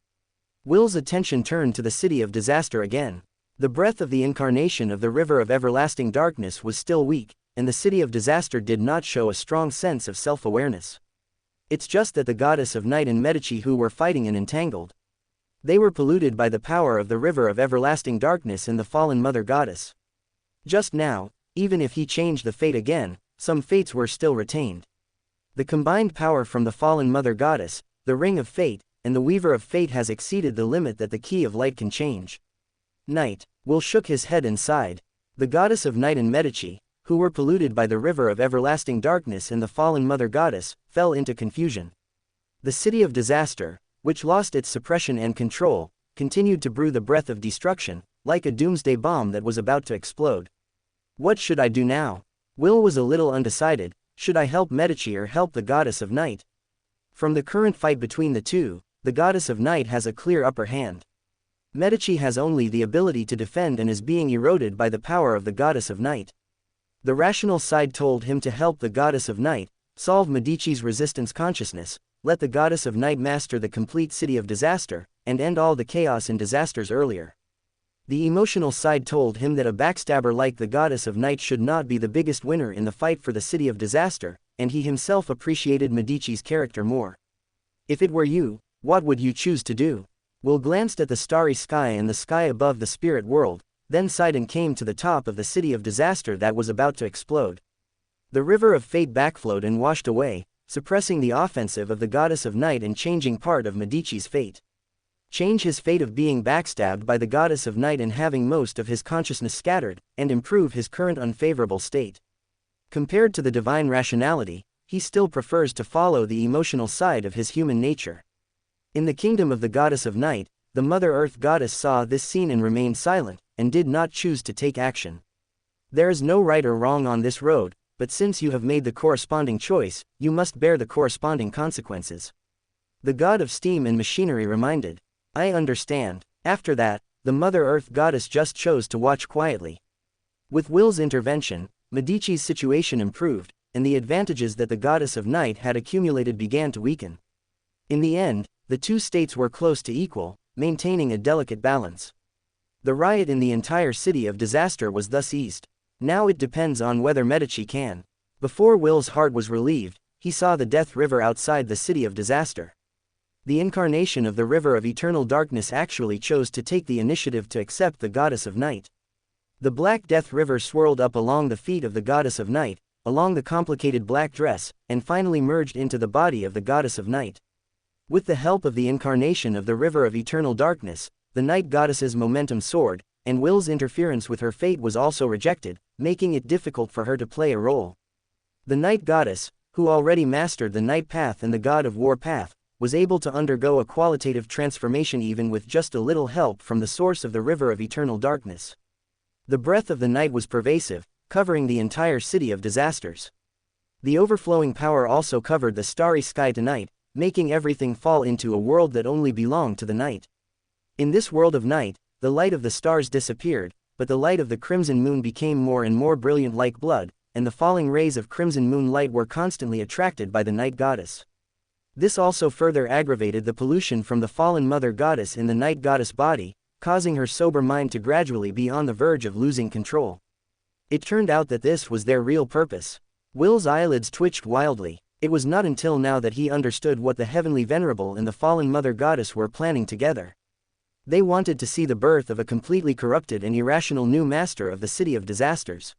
Will's attention turned to the city of disaster again. The breath of the incarnation of the river of everlasting darkness was still weak, and the city of disaster did not show a strong sense of self-awareness. It's just that the goddess of night and Medici who were fighting and entangled. They were polluted by the power of the river of everlasting darkness and the fallen mother goddess. Just now, even if he changed the fate again, some fates were still retained. The combined power from the fallen mother goddess, the ring of fate, and the weaver of fate has exceeded the limit that the key of light can change. Night. Will shook his head and sighed. The goddess of night and Medici, who were polluted by the river of everlasting darkness and the fallen mother goddess, fell into confusion. The city of disaster, which lost its suppression and control, continued to brew the breath of destruction, like a doomsday bomb that was about to explode. What should I do now? Will was a little undecided. Should I help Medici or help the goddess of night? From the current fight between the two, the goddess of night has a clear upper hand. Medici has only the ability to defend and is being eroded by the power of the goddess of night. The rational side told him to help the goddess of night, solve Medici's resistance consciousness, let the goddess of night master the complete city of disaster, and end all the chaos and disasters earlier. The emotional side told him that a backstabber like the goddess of night should not be the biggest winner in the fight for the city of disaster, and he himself appreciated Medici's character more. If it were you, what would you choose to do? Will glanced at the starry sky and the sky above the spirit world, then sighed and came to the top of the city of disaster that was about to explode. The river of fate backflowed and washed away, suppressing the offensive of the goddess of night and changing part of Medici's fate. Change his fate of being backstabbed by the goddess of night and having most of his consciousness scattered, and improve his current unfavorable state. Compared to the divine rationality, he still prefers to follow the emotional side of his human nature. In the kingdom of the goddess of night, the Mother Earth goddess saw this scene and remained silent, and did not choose to take action. There is no right or wrong on this road, but since you have made the corresponding choice, you must bear the corresponding consequences. The god of steam and machinery reminded. I understand. After that, the Mother Earth goddess just chose to watch quietly. With Will's intervention, Medici's situation improved, and the advantages that the goddess of night had accumulated began to weaken. In the end, the two states were close to equal, maintaining a delicate balance. The riot in the entire city of disaster was thus eased. Now it depends on whether Medici can. Before Will's heart was relieved, he saw the death river outside the city of disaster. The incarnation of the river of eternal darkness actually chose to take the initiative to accept the goddess of night. The black death river swirled up along the feet of the goddess of night, along the complicated black dress, and finally merged into the body of the goddess of night. With the help of the incarnation of the river of eternal darkness, the night goddess's momentum soared, and Will's interference with her fate was also rejected, making it difficult for her to play a role. The night goddess, who already mastered the night path and the god of war path, was able to undergo a qualitative transformation even with just a little help from the source of the river of eternal darkness. The breath of the night was pervasive, covering the entire city of disasters. The overflowing power also covered the starry sky tonight, making everything fall into a world that only belonged to the night. In this world of night, the light of the stars disappeared, but the light of the crimson moon became more and more brilliant like blood, and the falling rays of crimson moon light were constantly attracted by the night goddess. This also further aggravated the pollution from the fallen mother goddess in the night goddess body, causing her sober mind to gradually be on the verge of losing control. It turned out that this was their real purpose. Will's eyelids twitched wildly. It was not until now that he understood what the heavenly venerable and the fallen mother goddess were planning together. They wanted to see the birth of a completely corrupted and irrational new master of the city of disasters.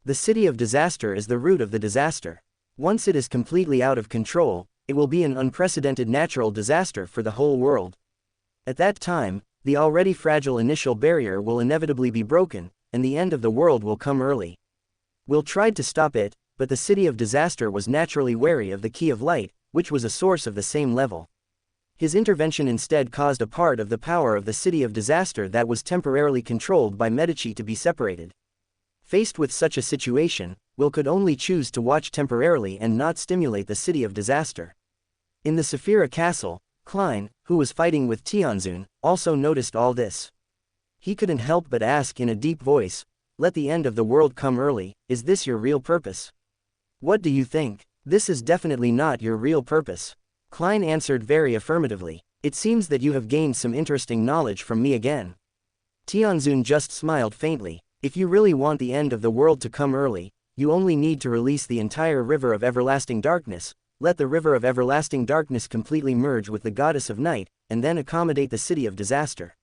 The city of disaster is the root of the disaster. Once it is completely out of control, it will be an unprecedented natural disaster for the whole world. At that time, the already fragile initial barrier will inevitably be broken, and the end of the world will come early. Will tried to stop it, but the city of disaster was naturally wary of the key of light, which was a source of the same level. His intervention instead caused a part of the power of the city of disaster that was temporarily controlled by Medici to be separated. Faced with such a situation, Will could only choose to watch temporarily and not stimulate the city of disaster. In the Saphira castle, Klein, who was fighting with Tianzun, also noticed all this. He couldn't help but ask in a deep voice, "Let the end of the world come early, is this your real purpose?" "What do you think?" "This is definitely not your real purpose." Klein answered very affirmatively. "It seems that you have gained some interesting knowledge from me again." Tianzun just smiled faintly. "If you really want the end of the world to come early, you only need to release the entire river of everlasting darkness, let the river of everlasting darkness completely merge with the goddess of night, and then accommodate the city of disaster.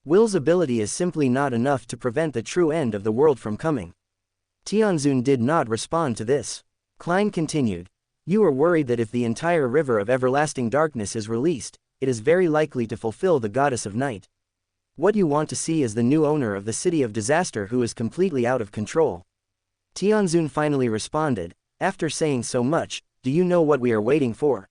Will's ability is simply not enough to prevent the true end of the world from coming." Tianzun did not respond to this. Klein continued, "You are worried that if the entire river of everlasting darkness is released, it is very likely to fulfill the goddess of night. What you want to see is the new owner of the city of disaster who is completely out of control." Tianzun finally responded, "After saying so much, do you know what we are waiting for?"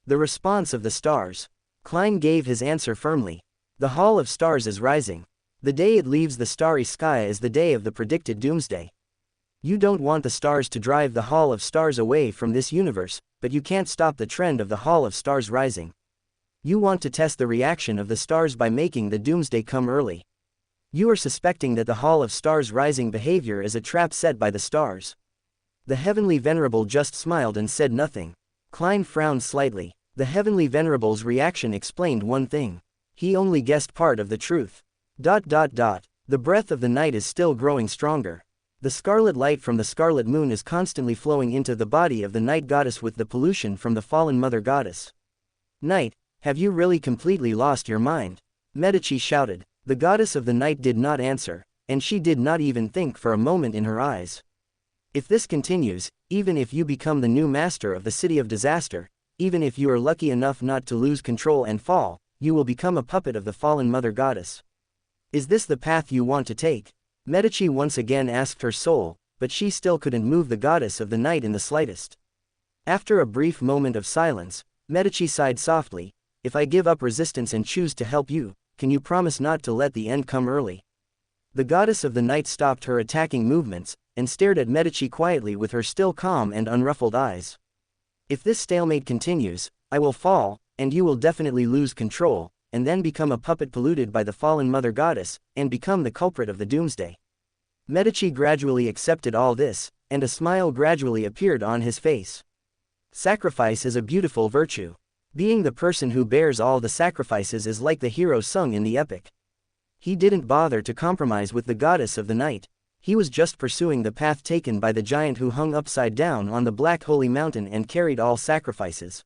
"The response of the stars." Klein gave his answer firmly. "The Hall of Stars is rising. The day it leaves the starry sky is the day of the predicted doomsday. You don't want the stars to drive the Hall of Stars away from this universe, but you can't stop the trend of the Hall of Stars rising. You want to test the reaction of the stars by making the doomsday come early. You are suspecting that the Hall of Stars rising behavior is a trap set by the stars." The Heavenly Venerable just smiled and said nothing. Klein frowned slightly. The Heavenly Venerable's reaction explained one thing. He only guessed part of the truth. The breath of the night is still growing stronger. The scarlet light from the scarlet moon is constantly flowing into the body of the night goddess with the pollution from the fallen mother goddess. "Night, have you really completely lost your mind?" Medici shouted. The goddess of the night did not answer, and she did not even think for a moment in her eyes. "If this continues, even if you become the new master of the city of disaster, even if you are lucky enough not to lose control and fall, you will become a puppet of the fallen mother goddess. Is this the path you want to take?" Medici once again asked her soul, but she still couldn't move the goddess of the night in the slightest. After a brief moment of silence, Medici sighed softly, "If I give up resistance and choose to help you, can you promise not to let the end come early?" The goddess of the night stopped her attacking movements, and stared at Medici quietly with her still calm and unruffled eyes. "If this stalemate continues, I will fall, and you will definitely lose control, and then become a puppet polluted by the fallen mother goddess, and become the culprit of the doomsday." Medici gradually accepted all this, and a smile gradually appeared on his face. Sacrifice is a beautiful virtue. Being the person who bears all the sacrifices is like the hero sung in the epic. He didn't bother to compromise with the goddess of the night. He was just pursuing the path taken by the giant who hung upside down on the Black Holy Mountain and carried all sacrifices.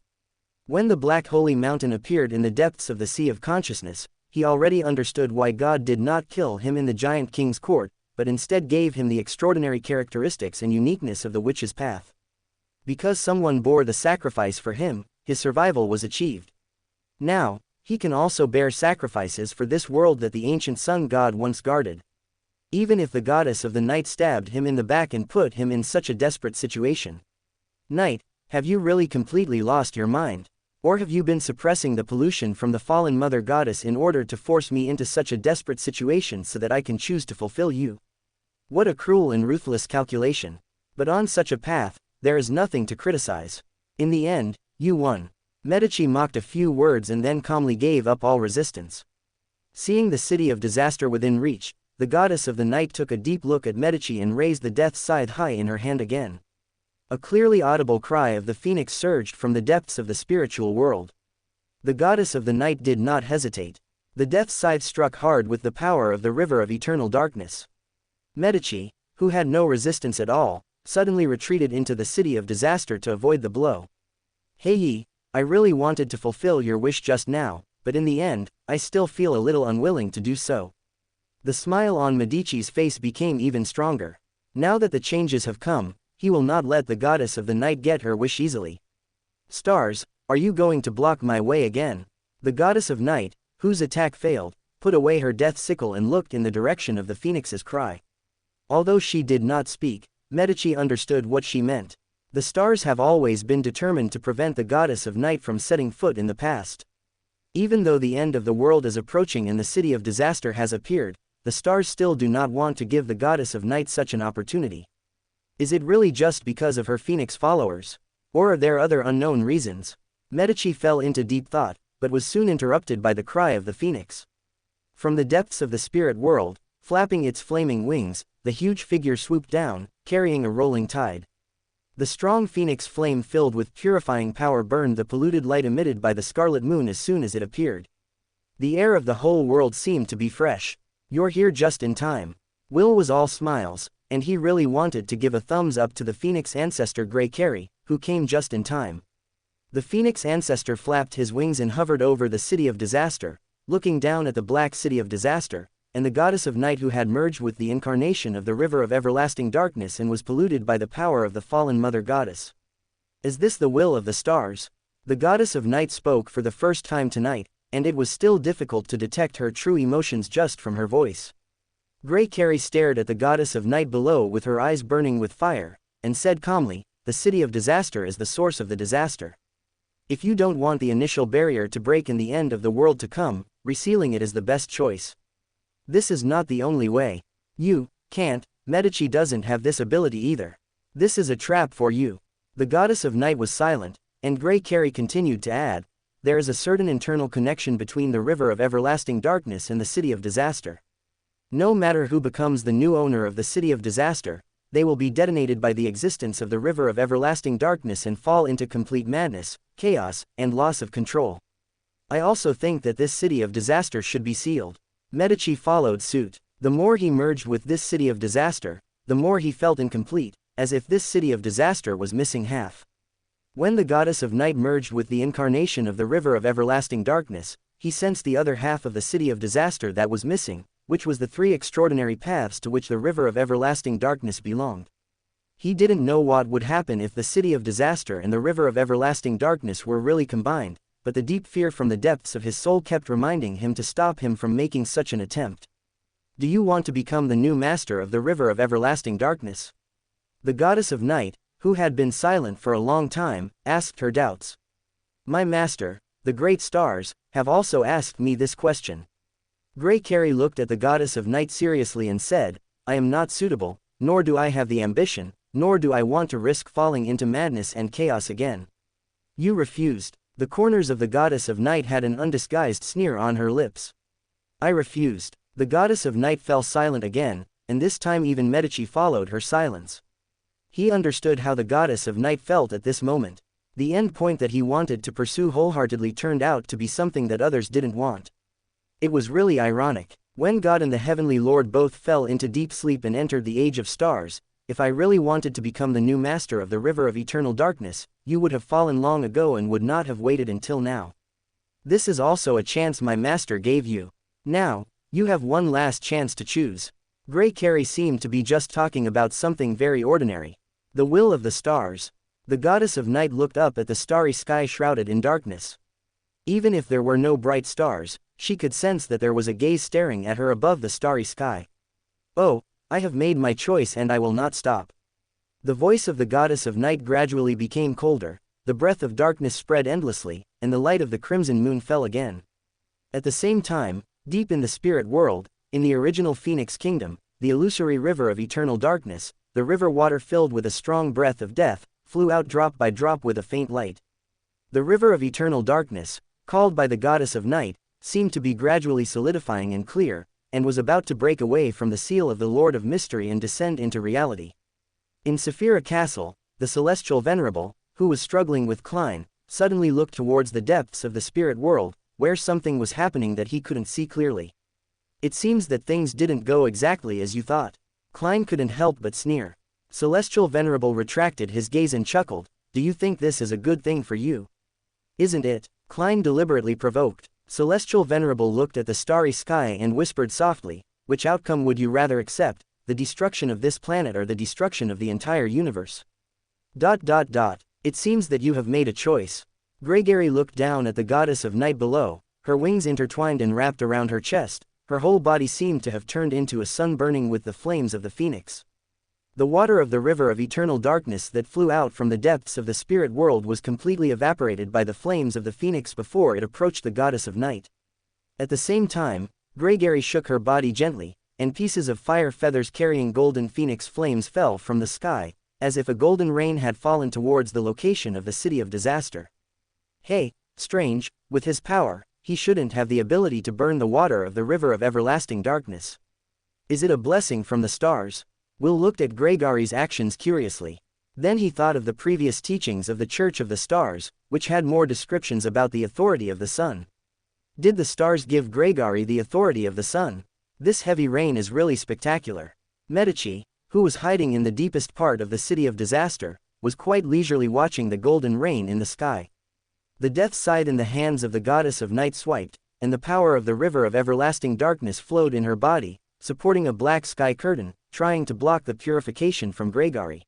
When the Black Holy Mountain appeared in the depths of the Sea of Consciousness, he already understood why God did not kill him in the giant king's court, but instead gave him the extraordinary characteristics and uniqueness of the witch's path. Because someone bore the sacrifice for him, his survival was achieved. Now, he can also bear sacrifices for this world that the ancient sun god once guarded. Even if the goddess of the night stabbed him in the back and put him in such a desperate situation. "Night, have you really completely lost your mind? Or have you been suppressing the pollution from the fallen mother goddess in order to force me into such a desperate situation so that I can choose to fulfill you? What a cruel and ruthless calculation. But on such a path, there is nothing to criticize. In the end, you won." Medici mocked a few words and then calmly gave up all resistance. Seeing the city of disaster within reach, the goddess of the night took a deep look at Medici and raised the death scythe high in her hand again. A clearly audible cry of the phoenix surged from the depths of the spiritual world. The goddess of the night did not hesitate. The death scythe struck hard with the power of the river of eternal darkness. Medici, who had no resistance at all, suddenly retreated into the city of disaster to avoid the blow. "Hey, I really wanted to fulfill your wish just now, but in the end, I still feel a little unwilling to do so." The smile on Medici's face became even stronger. Now that the changes have come, he will not let the goddess of the night get her wish easily. "Stars, are you going to block my way again?" The goddess of night, whose attack failed, put away her death sickle and looked in the direction of the phoenix's cry. Although she did not speak, Medici understood what she meant. The stars have always been determined to prevent the goddess of night from setting foot in the past. Even though the end of the world is approaching and the city of disaster has appeared, the stars still do not want to give the goddess of night such an opportunity. Is it really just because of her phoenix followers? Or are there other unknown reasons? Medici fell into deep thought, but was soon interrupted by the cry of the phoenix. From the depths of the spirit world, flapping its flaming wings, the huge figure swooped down, carrying a rolling tide. The strong phoenix flame filled with purifying power burned the polluted light emitted by the scarlet moon as soon as it appeared. The air of the whole world seemed to be fresh. You're here just in time. Will was all smiles, and he really wanted to give a thumbs up to the phoenix ancestor Grey Carey, who came just in time. The phoenix ancestor flapped his wings and hovered over the city of disaster, looking down at the black city of disaster, and the goddess of night who had merged with the incarnation of the river of everlasting darkness and was polluted by the power of the fallen mother goddess. Is this the will of the stars? The goddess of night spoke for the first time tonight, and it was still difficult to detect her true emotions just from her voice. Grey Carey stared at the goddess of night below with her eyes burning with fire, and said calmly, "The city of disaster is the source of the disaster. If you don't want the initial barrier to break in the end of the world to come, resealing it is the best choice. This is not the only way. You can't, Medici doesn't have this ability either. This is a trap for you." The goddess of night was silent, and Grey Carey continued to add, "There is a certain internal connection between the river of everlasting darkness and the city of disaster. No matter who becomes the new owner of the city of disaster, they will be detonated by the existence of the river of everlasting darkness and fall into complete madness, chaos, and loss of control. I also think that this city of disaster should be sealed." Medici followed suit. The more he merged with this city of disaster, the more he felt incomplete, as if this city of disaster was missing half. When the goddess of night merged with the incarnation of the river of everlasting darkness, he sensed the other half of the city of disaster that was missing, which was the three extraordinary paths to which the river of everlasting darkness belonged. He didn't know what would happen if the city of disaster and the river of everlasting darkness were really combined, but the deep fear from the depths of his soul kept reminding him to stop him from making such an attempt. "Do you want to become the new master of the river of everlasting darkness?" The goddess of night, who had been silent for a long time, asked her doubts. "My master, the great stars, have also asked me this question." Grey Carey looked at the goddess of night seriously and said, "I am not suitable, nor do I have the ambition, nor do I want to risk falling into madness and chaos again." "You refused." The corners of the goddess of night had an undisguised sneer on her lips. "I refused." The goddess of night fell silent again, and this time even Medici followed her silence. He understood how the goddess of night felt at this moment. The end point that he wanted to pursue wholeheartedly turned out to be something that others didn't want. It was really ironic. When God and the Heavenly Lord both fell into deep sleep and entered the Age of Stars, if I really wanted to become the new master of the river of eternal darkness, you would have fallen long ago and would not have waited until now. This is also a chance my master gave you. Now, you have one last chance to choose. Grey Carey seemed to be just talking about something very ordinary. The will of the stars. The goddess of night looked up at the starry sky shrouded in darkness. Even if there were no bright stars, she could sense that there was a gaze staring at her above the starry sky. "Oh, I have made my choice and I will not stop." The voice of the goddess of night gradually became colder, the breath of darkness spread endlessly, and the light of the crimson moon fell again. At the same time, deep in the spirit world, in the original Phoenix Kingdom, the illusory river of eternal darkness, the river water filled with a strong breath of death, flew out drop by drop with a faint light. The river of eternal darkness, called by the goddess of night, seemed to be gradually solidifying and clear, and was about to break away from the seal of the Lord of Mystery and descend into reality. In Saphira Castle, the celestial venerable, who was struggling with Klein, suddenly looked towards the depths of the spirit world, where something was happening that he couldn't see clearly. "It seems that things didn't go exactly as you thought." Klein couldn't help but sneer. Celestial venerable retracted his gaze and chuckled, "Do you think this is a good thing for you?" "Isn't it?" Klein deliberately provoked. Celestial venerable looked at the starry sky and whispered softly, "Which outcome would you rather accept, the destruction of this planet or the destruction of the entire universe?" ... It seems that you have made a choice. Grey Carey looked down at the goddess of night below, her wings intertwined and wrapped around her chest, her whole body seemed to have turned into a sun burning with the flames of the phoenix. The water of the river of eternal darkness that flew out from the depths of the spirit world was completely evaporated by the flames of the phoenix before it approached the goddess of night. At the same time, Gregory shook her body gently, and pieces of fire feathers carrying golden phoenix flames fell from the sky, as if a golden rain had fallen towards the location of the city of disaster. Hey, strange, with his power, he shouldn't have the ability to burn the water of the river of everlasting darkness. Is it a blessing from the stars? Will looked at Gregory's actions curiously. Then he thought of the previous teachings of the Church of the Stars, which had more descriptions about the authority of the sun. Did the stars give Gregory the authority of the sun? This heavy rain is really spectacular. Medici, who was hiding in the deepest part of the city of disaster, was quite leisurely watching the golden rain in the sky. The death scythe in the hands of the goddess of night swiped, and the power of the river of everlasting darkness flowed in her body, supporting a black sky curtain, trying to block the purification from Gregory.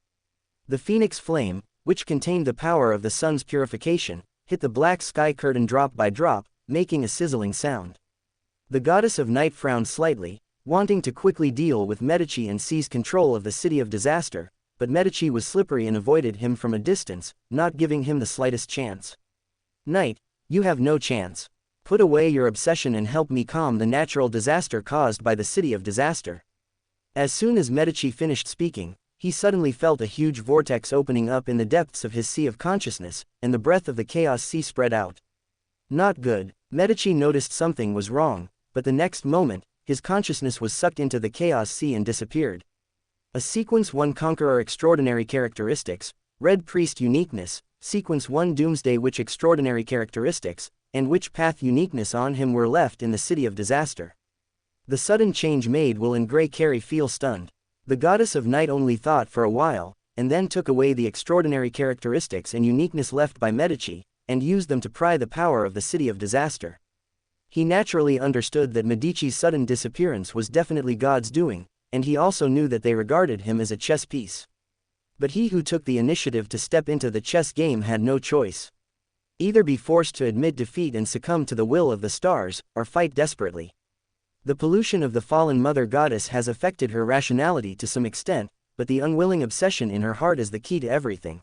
The phoenix flame, which contained the power of the sun's purification, hit the black sky curtain drop by drop, making a sizzling sound. The goddess of night frowned slightly, wanting to quickly deal with Medici and seize control of the city of disaster, but Medici was slippery and avoided him from a distance, not giving him the slightest chance. Night, you have no chance. Put away your obsession and help me calm the natural disaster caused by the city of disaster. As soon as Medici finished speaking, he suddenly felt a huge vortex opening up in the depths of his sea of consciousness, and the breath of the chaos sea spread out. Not good. Medici noticed something was wrong, but the next moment, his consciousness was sucked into the chaos sea and disappeared. A Sequence 1 Conqueror Extraordinary Characteristics, Red Priest Uniqueness, Sequence 1 Doomsday Witch Extraordinary Characteristics, and Witch Path Uniqueness on him were left in the city of disaster. The sudden change made Will and Gregory feel stunned. The goddess of night only thought for a while, and then took away the extraordinary characteristics and uniqueness left by Medici, and used them to pry the power of the city of disaster. He naturally understood that Medici's sudden disappearance was definitely God's doing, and he also knew that they regarded him as a chess piece. But he who took the initiative to step into the chess game had no choice. Either be forced to admit defeat and succumb to the will of the stars, or fight desperately. The pollution of the fallen mother goddess has affected her rationality to some extent, but the unwilling obsession in her heart is the key to everything.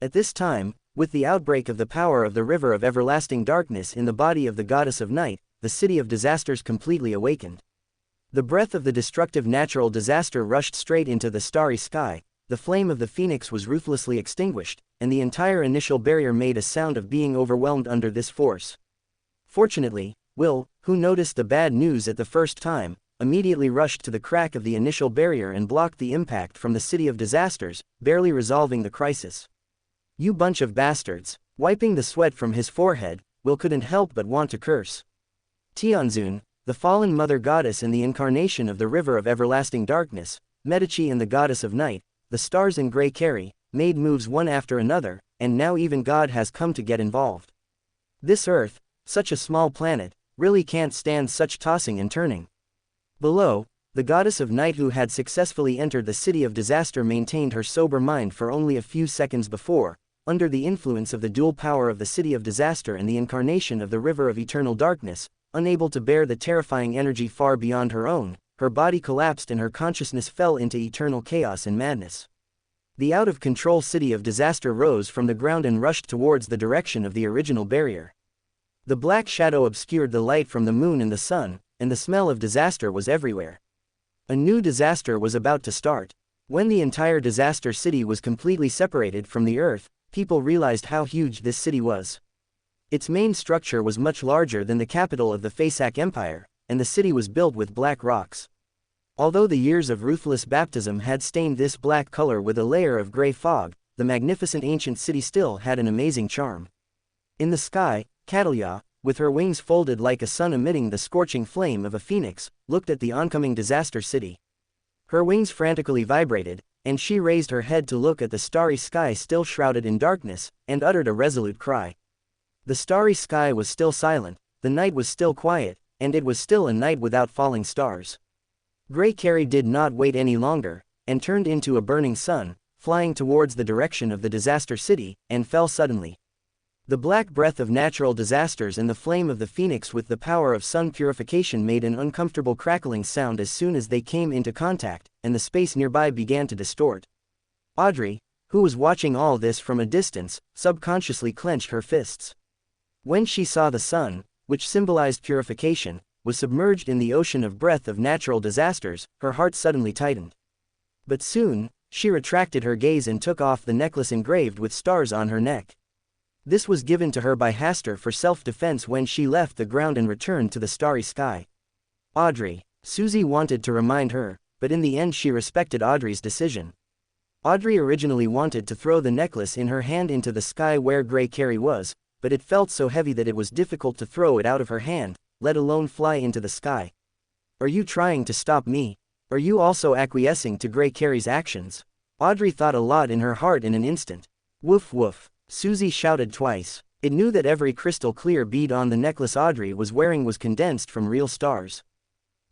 At this time, with the outbreak of the power of the river of everlasting darkness in the body of the goddess of night, the city of disasters completely awakened. The breath of the destructive natural disaster rushed straight into the starry sky, the flame of the phoenix was ruthlessly extinguished, and the entire initial barrier made a sound of being overwhelmed under this force. Fortunately, Will, who noticed the bad news at the first time, immediately rushed to the crack of the initial barrier and blocked the impact from the city of disasters, barely resolving the crisis. You bunch of bastards! Wiping the sweat from his forehead, Will couldn't help but want to curse. Tianzun, the fallen mother goddess and the incarnation of the river of everlasting darkness, Medici and the goddess of night, the stars and Gregory, made moves one after another, and now even God has come to get involved. This Earth, such a small planet, really can't stand such tossing and turning. Below, the goddess of night who had successfully entered the city of disaster maintained her sober mind for only a few seconds before, under the influence of the dual power of the city of disaster and the incarnation of the river of eternal darkness, unable to bear the terrifying energy far beyond her own, her body collapsed and her consciousness fell into eternal chaos and madness. The out-of-control city of disaster rose from the ground and rushed towards the direction of the original barrier. The black shadow obscured the light from the moon and the sun, and the smell of disaster was everywhere. A new disaster was about to start. When the entire disaster city was completely separated from the earth, people realized how huge this city was. Its main structure was much larger than the capital of the Faesac Empire, and the city was built with black rocks. Although the years of ruthless baptism had stained this black color with a layer of gray fog, the magnificent ancient city still had an amazing charm. In the sky, Catalia, with her wings folded like a sun emitting the scorching flame of a phoenix, looked at the oncoming disaster city. Her wings frantically vibrated, and she raised her head to look at the starry sky still shrouded in darkness, and uttered a resolute cry. The starry sky was still silent, the night was still quiet, and it was still a night without falling stars. Gregory did not wait any longer, and turned into a burning sun, flying towards the direction of the disaster city, and fell suddenly. The black breath of natural disasters and the flame of the phoenix with the power of sun purification made an uncomfortable crackling sound as soon as they came into contact, and the space nearby began to distort. Audrey, who was watching all this from a distance, subconsciously clenched her fists. When she saw the sun, which symbolized purification, was submerged in the ocean of breath of natural disasters, her heart suddenly tightened. But soon, she retracted her gaze and took off the necklace engraved with stars on her neck. This was given to her by Hasta for self-defense when she left the ground and returned to the starry sky. Audrey, Susie wanted to remind her, but in the end she respected Audrey's decision. Audrey originally wanted to throw the necklace in her hand into the sky where Grey Carrie was, but it felt so heavy that it was difficult to throw it out of her hand, let alone fly into the sky. Are you trying to stop me? Are you also acquiescing to Grey Carrie's actions? Audrey thought a lot in her heart in an instant. Woof woof. Susie shouted twice. It knew that every crystal-clear bead on the necklace Audrey was wearing was condensed from real stars.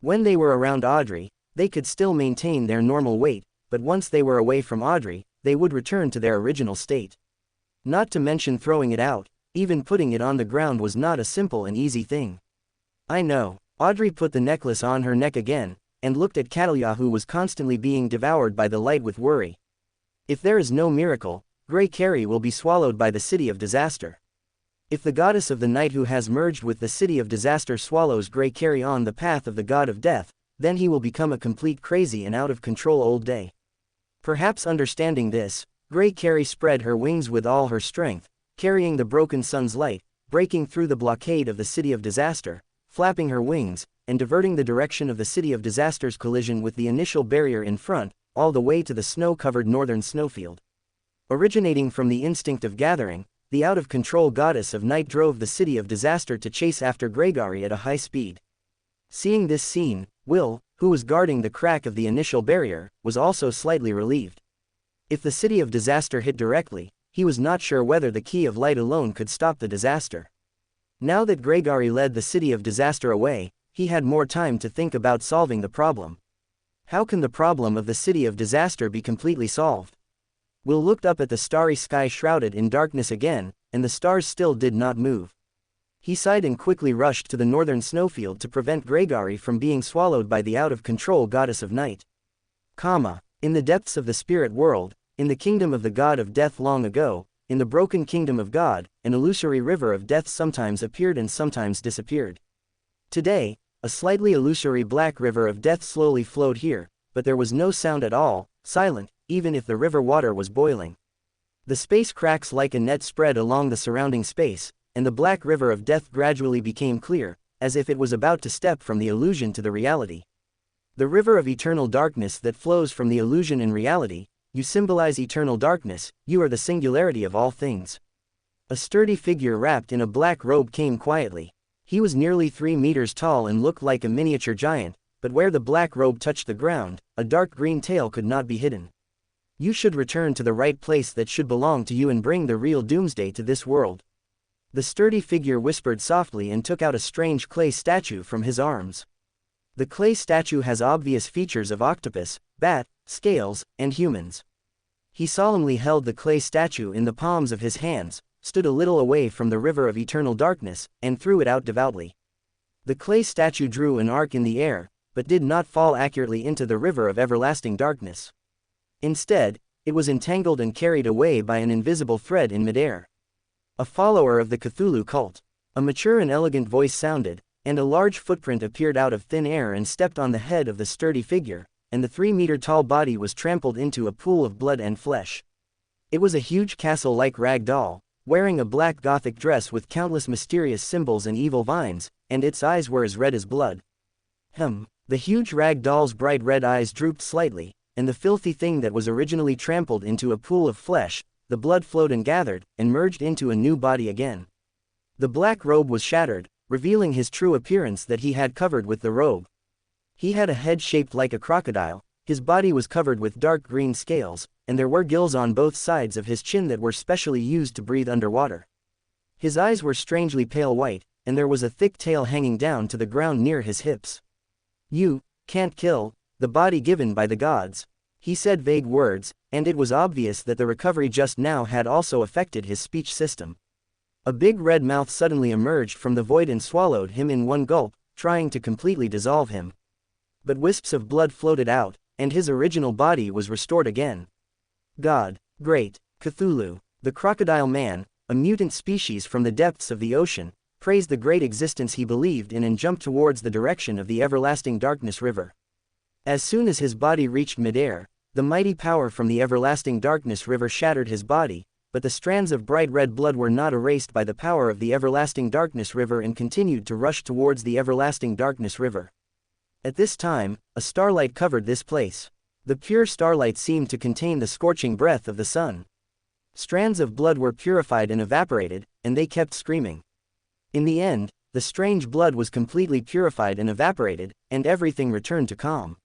When they were around Audrey, they could still maintain their normal weight, but once they were away from Audrey, they would return to their original state. Not to mention throwing it out, even putting it on the ground was not a simple and easy thing. I know. Audrey put the necklace on her neck again, and looked at Catalia, who was constantly being devoured by the light with worry. If there is no miracle, Grey Carrie will be swallowed by the city of disaster. If the goddess of the night who has merged with the city of disaster swallows Grey Carrie on the path of the god of death, then he will become a complete crazy and out of control old day. Perhaps understanding this, Grey Carrie spread her wings with all her strength, carrying the broken sun's light, breaking through the blockade of the city of disaster, flapping her wings, and diverting the direction of the city of disaster's collision with the initial barrier in front, all the way to the snow-covered northern snowfield. Originating from the instinct of gathering, the out-of-control goddess of night drove the city of disaster to chase after Gregory at a high speed. Seeing this scene, Will, who was guarding the crack of the initial barrier, was also slightly relieved. If the city of disaster hit directly, he was not sure whether the key of light alone could stop the disaster. Now that Gregory led the city of disaster away, he had more time to think about solving the problem. How can the problem of the city of disaster be completely solved? Will looked up at the starry sky shrouded in darkness again, and the stars still did not move. He sighed and quickly rushed to the northern snowfield to prevent Gregory from being swallowed by the out-of-control goddess of night. In the depths of the spirit world, in the kingdom of the god of death long ago, in the broken kingdom of God, an illusory river of death sometimes appeared and sometimes disappeared. Today, a slightly illusory black river of death slowly flowed here, but there was no sound at all, silent, even if the river water was boiling. The space cracks like a net spread along the surrounding space, and the black river of death gradually became clear, as if it was about to step from the illusion to the reality. The river of eternal darkness that flows from the illusion and reality, you symbolize eternal darkness, you are the singularity of all things. A sturdy figure wrapped in a black robe came quietly. He was nearly 3 meters tall and looked like a miniature giant, but where the black robe touched the ground, a dark green tail could not be hidden. You should return to the right place that should belong to you and bring the real doomsday to this world. The sturdy figure whispered softly and took out a strange clay statue from his arms. The clay statue has obvious features of octopus, bat, scales, and humans. He solemnly held the clay statue in the palms of his hands, stood a little away from the river of eternal darkness, and threw it out devoutly. The clay statue drew an arc in the air, but did not fall accurately into the river of everlasting darkness. Instead, it was entangled and carried away by an invisible thread in midair. A follower of the Cthulhu cult. A mature and elegant voice sounded, and a large footprint appeared out of thin air and stepped on the head of the sturdy figure, and the 3-meter-tall body was trampled into a pool of blood and flesh. It was a huge castle-like rag doll, wearing a black Gothic dress with countless mysterious symbols and evil vines, and its eyes were as red as blood. The huge rag doll's bright red eyes drooped slightly, and the filthy thing that was originally trampled into a pool of flesh, the blood flowed and gathered, and merged into a new body again. The black robe was shattered, revealing his true appearance that he had covered with the robe. He had a head shaped like a crocodile, his body was covered with dark green scales, and there were gills on both sides of his chin that were specially used to breathe underwater. His eyes were strangely pale white, and there was a thick tail hanging down to the ground near his hips. You can't kill the body given by the gods. He said vague words, and it was obvious that the recovery just now had also affected his speech system. A big red mouth suddenly emerged from the void and swallowed him in one gulp, trying to completely dissolve him. But wisps of blood floated out, and his original body was restored again. God, great, Cthulhu, the crocodile man, a mutant species from the depths of the ocean, praised the great existence he believed in and jumped towards the direction of the everlasting darkness river. As soon as his body reached midair, the mighty power from the everlasting darkness river shattered his body, but the strands of bright red blood were not erased by the power of the everlasting darkness river and continued to rush towards the everlasting darkness river. At this time, a starlight covered this place. The pure starlight seemed to contain the scorching breath of the sun. Strands of blood were purified and evaporated, and they kept screaming. In the end, the strange blood was completely purified and evaporated, and everything returned to calm.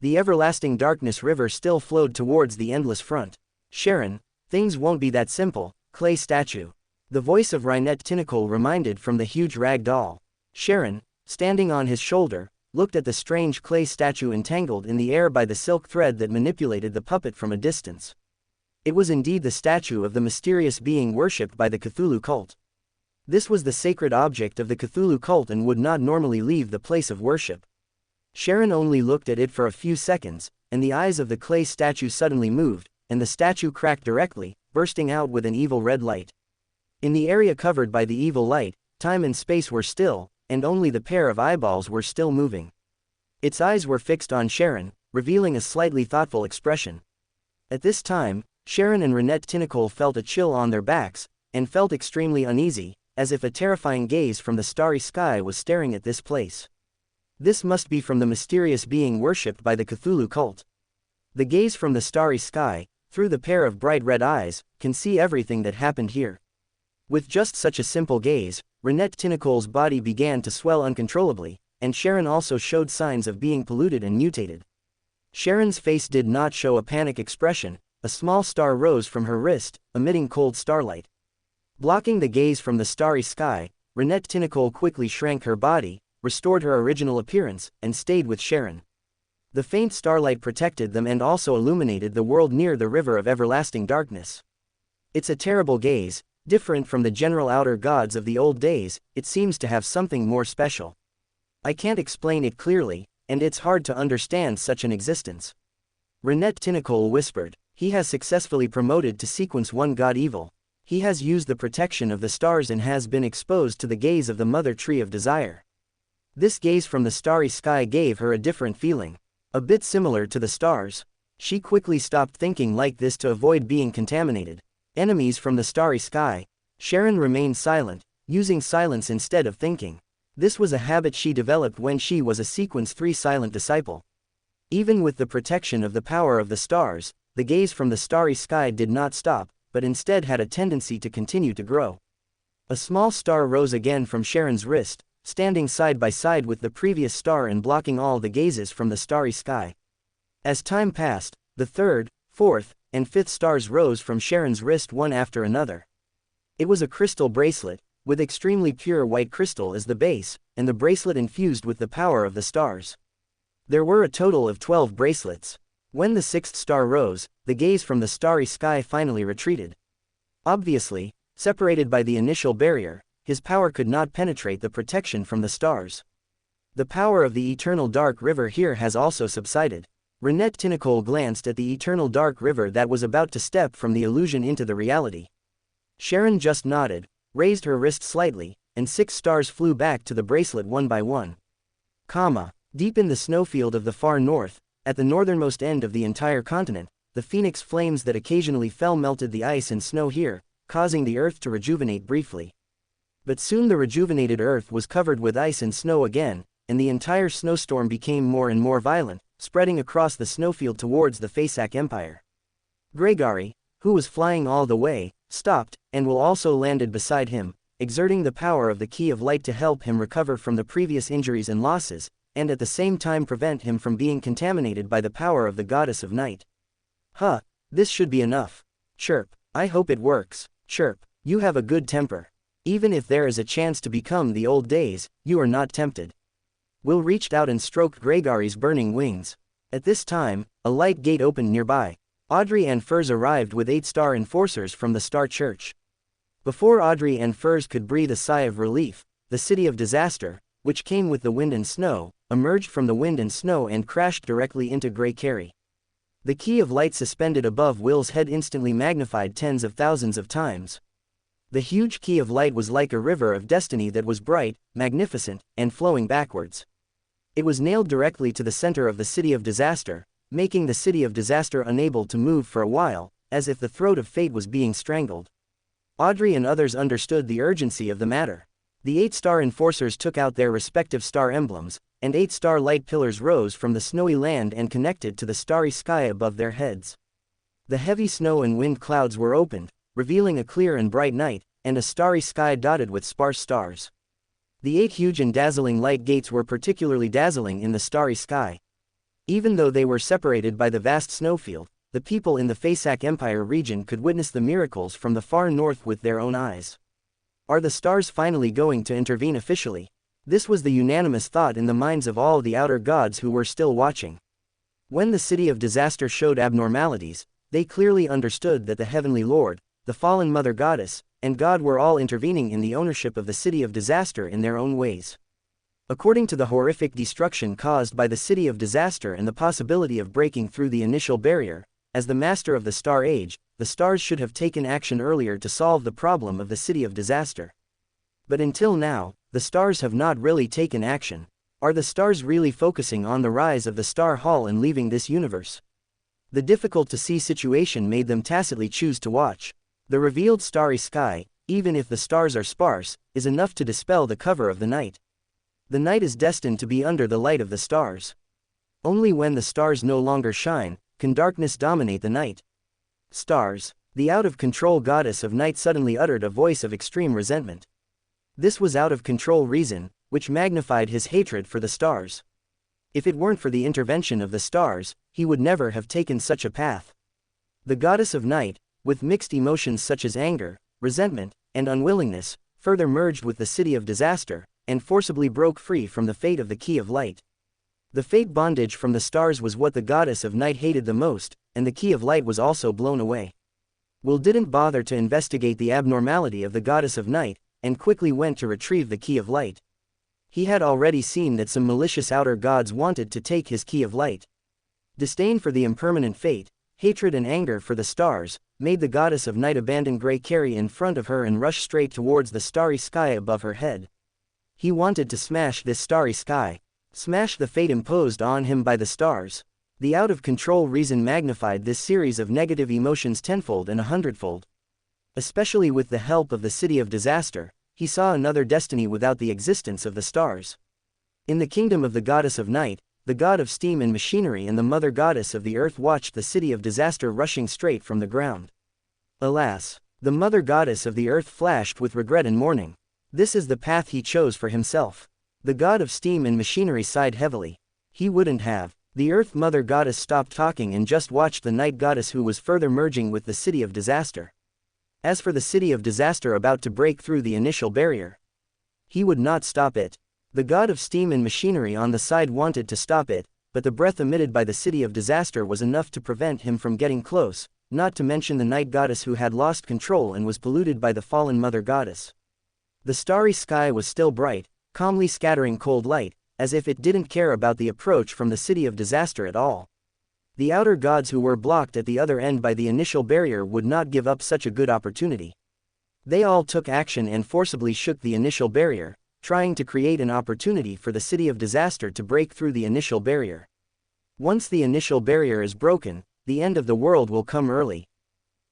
The everlasting darkness river still flowed towards the endless front. Sharon, things won't be that simple, clay statue. The voice of Reincarnation reminded from the huge rag doll. Sharon, standing on his shoulder, looked at the strange clay statue entangled in the air by the silk thread that manipulated the puppet from a distance. It was indeed the statue of the mysterious being worshipped by the Cthulhu cult. This was the sacred object of the Cthulhu cult and would not normally leave the place of worship. Sharon only looked at it for a few seconds, and the eyes of the clay statue suddenly moved, and the statue cracked directly, bursting out with an evil red light. In the area covered by the evil light, time and space were still, and only the pair of eyeballs were still moving. Its eyes were fixed on Sharon, revealing a slightly thoughtful expression. At this time, Sharon and Reincarnation felt a chill on their backs, and felt extremely uneasy, as if a terrifying gaze from the starry sky was staring at this place. This must be from the mysterious being worshipped by the Cthulhu cult. The gaze from the starry sky, through the pair of bright red eyes, can see everything that happened here. With just such a simple gaze, Reincarnation's body began to swell uncontrollably, and Sharon also showed signs of being polluted and mutated. Sharon's face did not show a panic expression. A small star rose from her wrist, emitting cold starlight. Blocking the gaze from the starry sky, Reincarnation quickly shrank her body, restored her original appearance, and stayed with Sharon. The faint starlight protected them and also illuminated the world near the river of everlasting darkness. It's a terrible gaze, different from the general outer gods of the old days. It seems to have something more special. I can't explain it clearly, and it's hard to understand such an existence. Reincarnation whispered. He has successfully promoted to sequence 1 god evil. He has used the protection of the stars and has been exposed to the gaze of the mother tree of desire. This gaze from the starry sky gave her a different feeling. A bit similar to the stars. She quickly stopped thinking like this to avoid being contaminated. Enemies from the starry sky. Sharon remained silent, using silence instead of thinking. This was a habit she developed when she was a Sequence 3 silent disciple. Even with the protection of the power of the stars, the gaze from the starry sky did not stop, but instead had a tendency to continue to grow. A small star rose again from Sharon's wrist, standing side by side with the previous star and blocking all the gazes from the starry sky. As time passed, the 3rd, 4th, and 5th stars rose from Sharon's wrist one after another. It was a crystal bracelet, with extremely pure white crystal as the base, and the bracelet infused with the power of the stars. There were a total of 12 bracelets. When the 6th star rose, the gaze from the starry sky finally retreated. Obviously, separated by the initial barrier, his power could not penetrate the protection from the stars. The power of the eternal dark river here has also subsided. Reincarnation glanced at the eternal dark river that was about to step from the illusion into the reality. Sharon just nodded, raised her wrist slightly, and 6 stars flew back to the bracelet one by one. Deep in the snowfield of the far north, at the northernmost end of the entire continent, the phoenix flames that occasionally fell melted the ice and snow here, causing the earth to rejuvenate briefly. But soon the rejuvenated earth was covered with ice and snow again, and the entire snowstorm became more and more violent, spreading across the snowfield towards the Fasak Empire. Gregory, who was flying all the way, stopped, and will also landed beside him, exerting the power of the Key of Light to help him recover from the previous injuries and losses, and at the same time prevent him from being contaminated by the power of the Goddess of Night. This should be enough. Chirp, I hope it works. Chirp, you have a good temper. Even if there is a chance to become the old days, you are not tempted. Will reached out and stroked Gregory's burning wings. At this time, a light gate opened nearby. Audrey and Furs arrived with 8-star enforcers from the Star Church. Before Audrey and Furs could breathe a sigh of relief, the city of disaster, which came with the wind and snow, emerged from the wind and snow and crashed directly into Grey Carey. The key of light suspended above Will's head instantly magnified tens of thousands of times. The huge key of light was like a river of destiny that was bright, magnificent, and flowing backwards. It was nailed directly to the center of the city of disaster, making the city of disaster unable to move for a while, as if the throat of fate was being strangled. Audrey and others understood the urgency of the matter. The 8-star enforcers took out their respective star emblems, and 8-star light pillars rose from the snowy land and connected to the starry sky above their heads. The heavy snow and wind clouds were opened, revealing a clear and bright night, and a starry sky dotted with sparse stars. The 8 huge and dazzling light gates were particularly dazzling in the starry sky. Even though they were separated by the vast snowfield, the people in the Fasak Empire region could witness the miracles from the far north with their own eyes. Are the stars finally going to intervene officially? This was the unanimous thought in the minds of all the outer gods who were still watching. When the city of disaster showed abnormalities, they clearly understood that the Heavenly Lord, the fallen Mother Goddess, and God were all intervening in the ownership of the city of disaster in their own ways. According to the horrific destruction caused by the city of disaster and the possibility of breaking through the initial barrier, as the master of the Star Age, the stars should have taken action earlier to solve the problem of the city of disaster. But until now, the stars have not really taken action. Are the stars really focusing on the rise of the Star Hall and leaving this universe? The difficult-to-see situation made them tacitly choose to watch. The revealed starry sky, even if the stars are sparse, is enough to dispel the cover of the night. The night is destined to be under the light of the stars. Only when the stars no longer shine, can darkness dominate the night. Stars. The out-of-control goddess of night suddenly uttered a voice of extreme resentment. This was out-of-control reason, which magnified his hatred for the stars. If it weren't for the intervention of the stars, he would never have taken such a path. The goddess of night, with mixed emotions such as anger, resentment, and unwillingness, further merged with the city of disaster, and forcibly broke free from the fate of the key of light. The fate bondage from the stars was what the goddess of night hated the most, and the key of light was also blown away. Will didn't bother to investigate the abnormality of the goddess of night, and quickly went to retrieve the key of light. He had already seen that some malicious outer gods wanted to take his key of light. Disdain for the impermanent fate, hatred and anger for the stars, made the goddess of night abandon Grey Carey in front of her and rush straight towards the starry sky above her head. He wanted to smash this starry sky, smash the fate imposed on him by the stars. The out-of-control reason magnified this series of negative emotions tenfold and 100-fold. Especially with the help of the city of disaster, he saw another destiny without the existence of the stars. In the kingdom of the goddess of night, the god of steam and machinery and the mother goddess of the earth watched the city of disaster rushing straight from the ground. Alas! The mother goddess of the earth flashed with regret and mourning. This is the path he chose for himself. The god of steam and machinery sighed heavily. He wouldn't have. The earth mother goddess stopped talking and just watched the night goddess who was further merging with the city of disaster. As for the city of disaster about to break through the initial barrier, he would not stop it. The god of steam and machinery on the side wanted to stop it, but the breath emitted by the city of disaster was enough to prevent him from getting close, not to mention the night goddess who had lost control and was polluted by the fallen mother goddess. The starry sky was still bright, calmly scattering cold light, as if it didn't care about the approach from the city of disaster at all. The outer gods who were blocked at the other end by the initial barrier would not give up such a good opportunity. They all took action and forcibly shook the initial barrier, trying to create an opportunity for the city of disaster to break through the initial barrier. Once the initial barrier is broken, the end of the world will come early.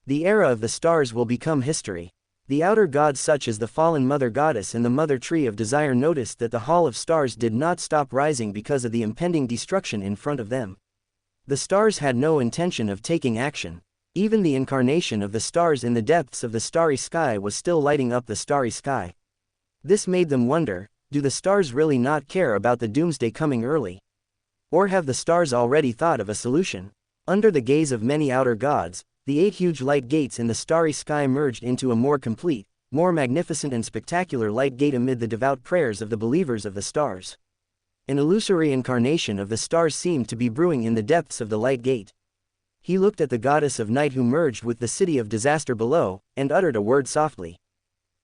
The era of the stars will become history. The outer gods such as the fallen mother goddess and the mother tree of desire noticed that the hall of stars did not stop rising because of the impending destruction in front of them. The stars had no intention of taking action. Even the incarnation of the stars in the depths of the starry sky was still lighting up the starry sky. This made them wonder, do the stars really not care about the doomsday coming early? Or have the stars already thought of a solution? Under the gaze of many outer gods, the 8 huge light gates in the starry sky merged into a more complete, more magnificent and spectacular light gate amid the devout prayers of the believers of the stars. An illusory incarnation of the stars seemed to be brewing in the depths of the light gate. He looked at the goddess of night who merged with the city of disaster below, and uttered a word softly.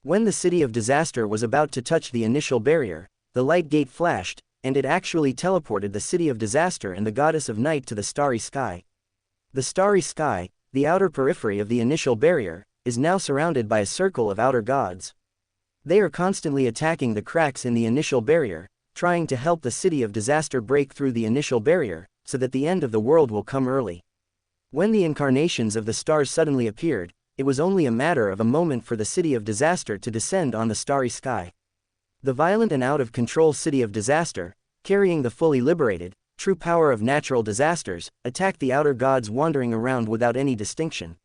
When the city of disaster was about to touch the initial barrier, the light gate flashed, and it actually teleported the city of disaster and the goddess of night to the starry sky. The starry sky, the outer periphery of the initial barrier, is now surrounded by a circle of outer gods. They are constantly attacking the cracks in the initial barrier, trying to help the city of disaster break through the initial barrier, so that the end of the world will come early. When the incarnations of the stars suddenly appeared, it was only a matter of a moment for the city of disaster to descend on the starry sky. The violent and out-of-control city of disaster, carrying the fully liberated, true power of natural disasters, attacked the outer gods wandering around without any distinction.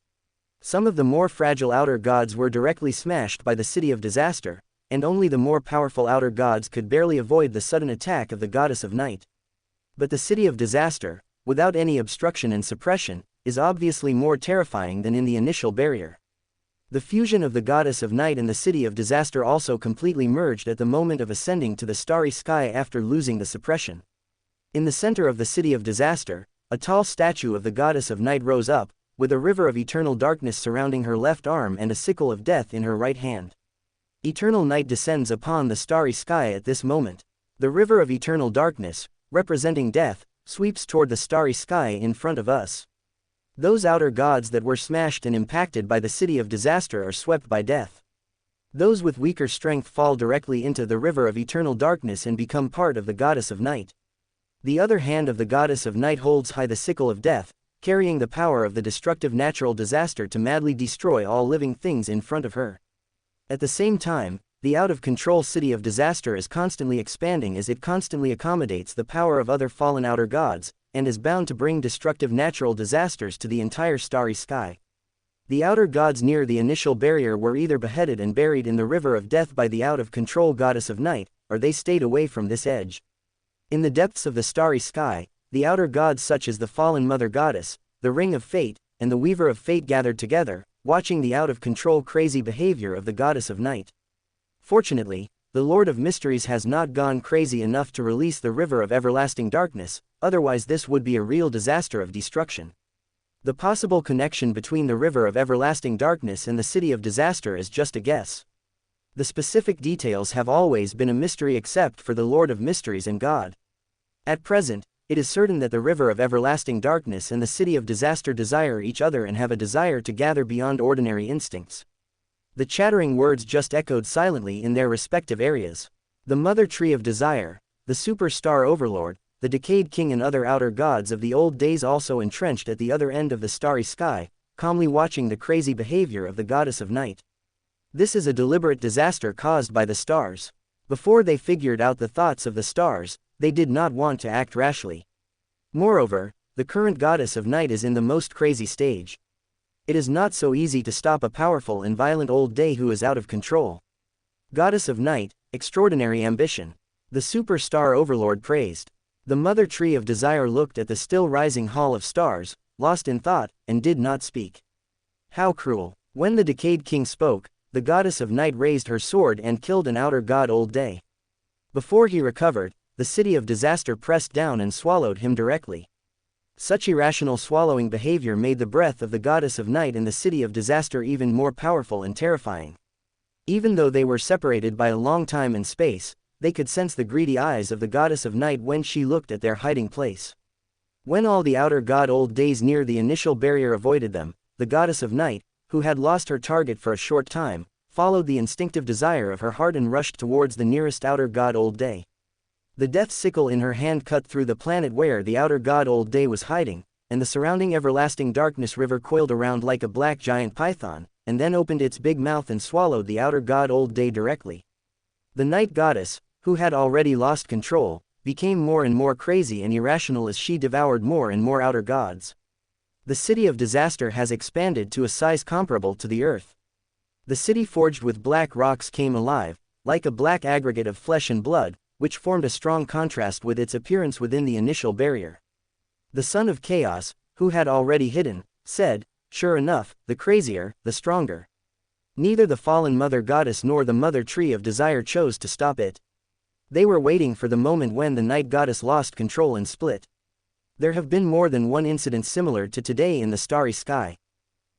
Some of the more fragile outer gods were directly smashed by the city of disaster, and only the more powerful outer gods could barely avoid the sudden attack of the goddess of night. But the city of disaster, without any obstruction and suppression, is obviously more terrifying than in the initial barrier. The fusion of the goddess of night and the city of disaster also completely merged at the moment of ascending to the starry sky after losing the suppression. In the center of the city of disaster, a tall statue of the goddess of night rose up, with a river of eternal darkness surrounding her left arm and a sickle of death in her right hand. Eternal night descends upon the starry sky at this moment. The river of eternal darkness, representing death, sweeps toward the starry sky in front of us. Those outer gods that were smashed and impacted by the city of disaster are swept by death. Those with weaker strength fall directly into the river of eternal darkness and become part of the goddess of night. The other hand of the goddess of night holds high the sickle of death, carrying the power of the destructive natural disaster to madly destroy all living things in front of her. At the same time, the out-of-control city of disaster is constantly expanding as it constantly accommodates the power of other fallen outer gods, and is bound to bring destructive natural disasters to the entire starry sky. The outer gods near the initial barrier were either beheaded and buried in the river of death by the out-of-control goddess of night, or they stayed away from this edge. In the depths of the starry sky, the outer gods such as the fallen mother goddess, the ring of fate, and the weaver of fate gathered together, watching the out-of-control crazy behavior of the goddess of night. Fortunately, the Lord of Mysteries has not gone crazy enough to release the river of everlasting darkness, otherwise this would be a real disaster of destruction. The possible connection between the river of everlasting darkness and the city of disaster is just a guess. The specific details have always been a mystery except for the Lord of Mysteries and God. At present, it is certain that the river of everlasting darkness and the city of disaster desire each other and have a desire to gather beyond ordinary instincts. The chattering words just echoed silently in their respective areas. The mother tree of desire, the superstar overlord, the decayed king and other outer gods of the old days also entrenched at the other end of the starry sky, calmly watching the crazy behavior of the goddess of night. This is a deliberate disaster caused by the stars. Before they figured out the thoughts of the stars, they did not want to act rashly. Moreover, the current goddess of night is in the most crazy stage. It is not so easy to stop a powerful and violent old day who is out of control. Goddess of night, extraordinary ambition. The superstar overlord praised. The mother tree of desire looked at the still rising hall of stars, lost in thought, and did not speak. How cruel. When the decayed king spoke, the goddess of night raised her sword and killed an outer god old day. Before he recovered, the city of disaster pressed down and swallowed him directly. Such irrational swallowing behavior made the breath of the goddess of night in the city of disaster even more powerful and terrifying. Even though they were separated by a long time and space, they could sense the greedy eyes of the goddess of night when she looked at their hiding place. When all the outer god old days near the initial barrier avoided them, the goddess of night, who had lost her target for a short time, followed the instinctive desire of her heart and rushed towards the nearest outer god old day. The death sickle in her hand cut through the planet where the outer god old day was hiding, and the surrounding everlasting darkness river coiled around like a black giant python, and then opened its big mouth and swallowed the outer god old day directly. The night goddess, who had already lost control, became more and more crazy and irrational as she devoured more and more outer gods. The city of disaster has expanded to a size comparable to the earth. The city forged with black rocks came alive, like a black aggregate of flesh and blood, which formed a strong contrast with its appearance within the initial barrier. The son of chaos, who had already hidden, said, "Sure enough, the crazier, the stronger." Neither the fallen mother goddess nor the mother tree of desire chose to stop it. They were waiting for the moment when the night goddess lost control and split. There have been more than one incident similar to today in the starry sky.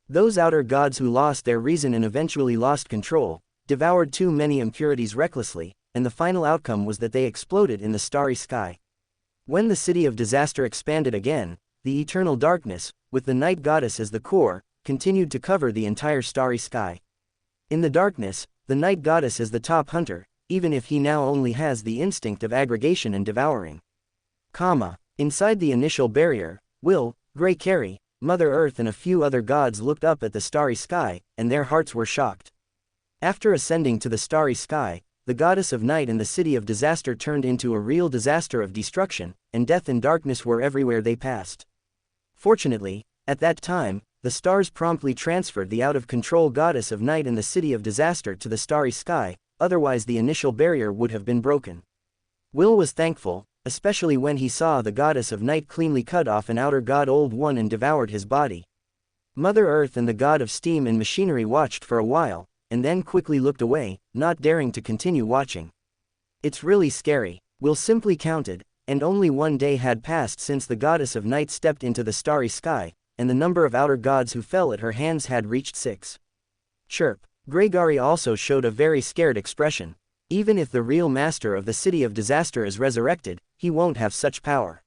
Those outer gods who lost their reason and eventually lost control, devoured too many impurities recklessly, and the final outcome was that they exploded in the starry sky. When the city of disaster expanded again, the eternal darkness, with the night goddess as the core, continued to cover the entire starry sky. In the darkness, the night goddess is the top hunter, even if he now only has the instinct of aggregation and devouring. Inside the initial barrier, Will, Grey Carrie, Mother Earth and a few other gods looked up at the starry sky, and their hearts were shocked. After ascending to the starry sky, the goddess of night and the city of disaster turned into a real disaster of destruction, and death and darkness were everywhere they passed. Fortunately, at that time, the stars promptly transferred the out-of-control goddess of night and the city of disaster to the starry sky, otherwise the initial barrier would have been broken. Will was thankful, especially when he saw the goddess of night cleanly cut off an outer god Old One and devoured his body. Mother Earth and the god of steam and machinery watched for a while, and then quickly looked away, not daring to continue watching. It's really scary, Will simply counted, and only one day had passed since the goddess of night stepped into the starry sky, and the number of outer gods who fell at her hands had reached 6. Chirp. Gregory also showed a very scared expression. Even if the real master of the city of disaster is resurrected, he won't have such power.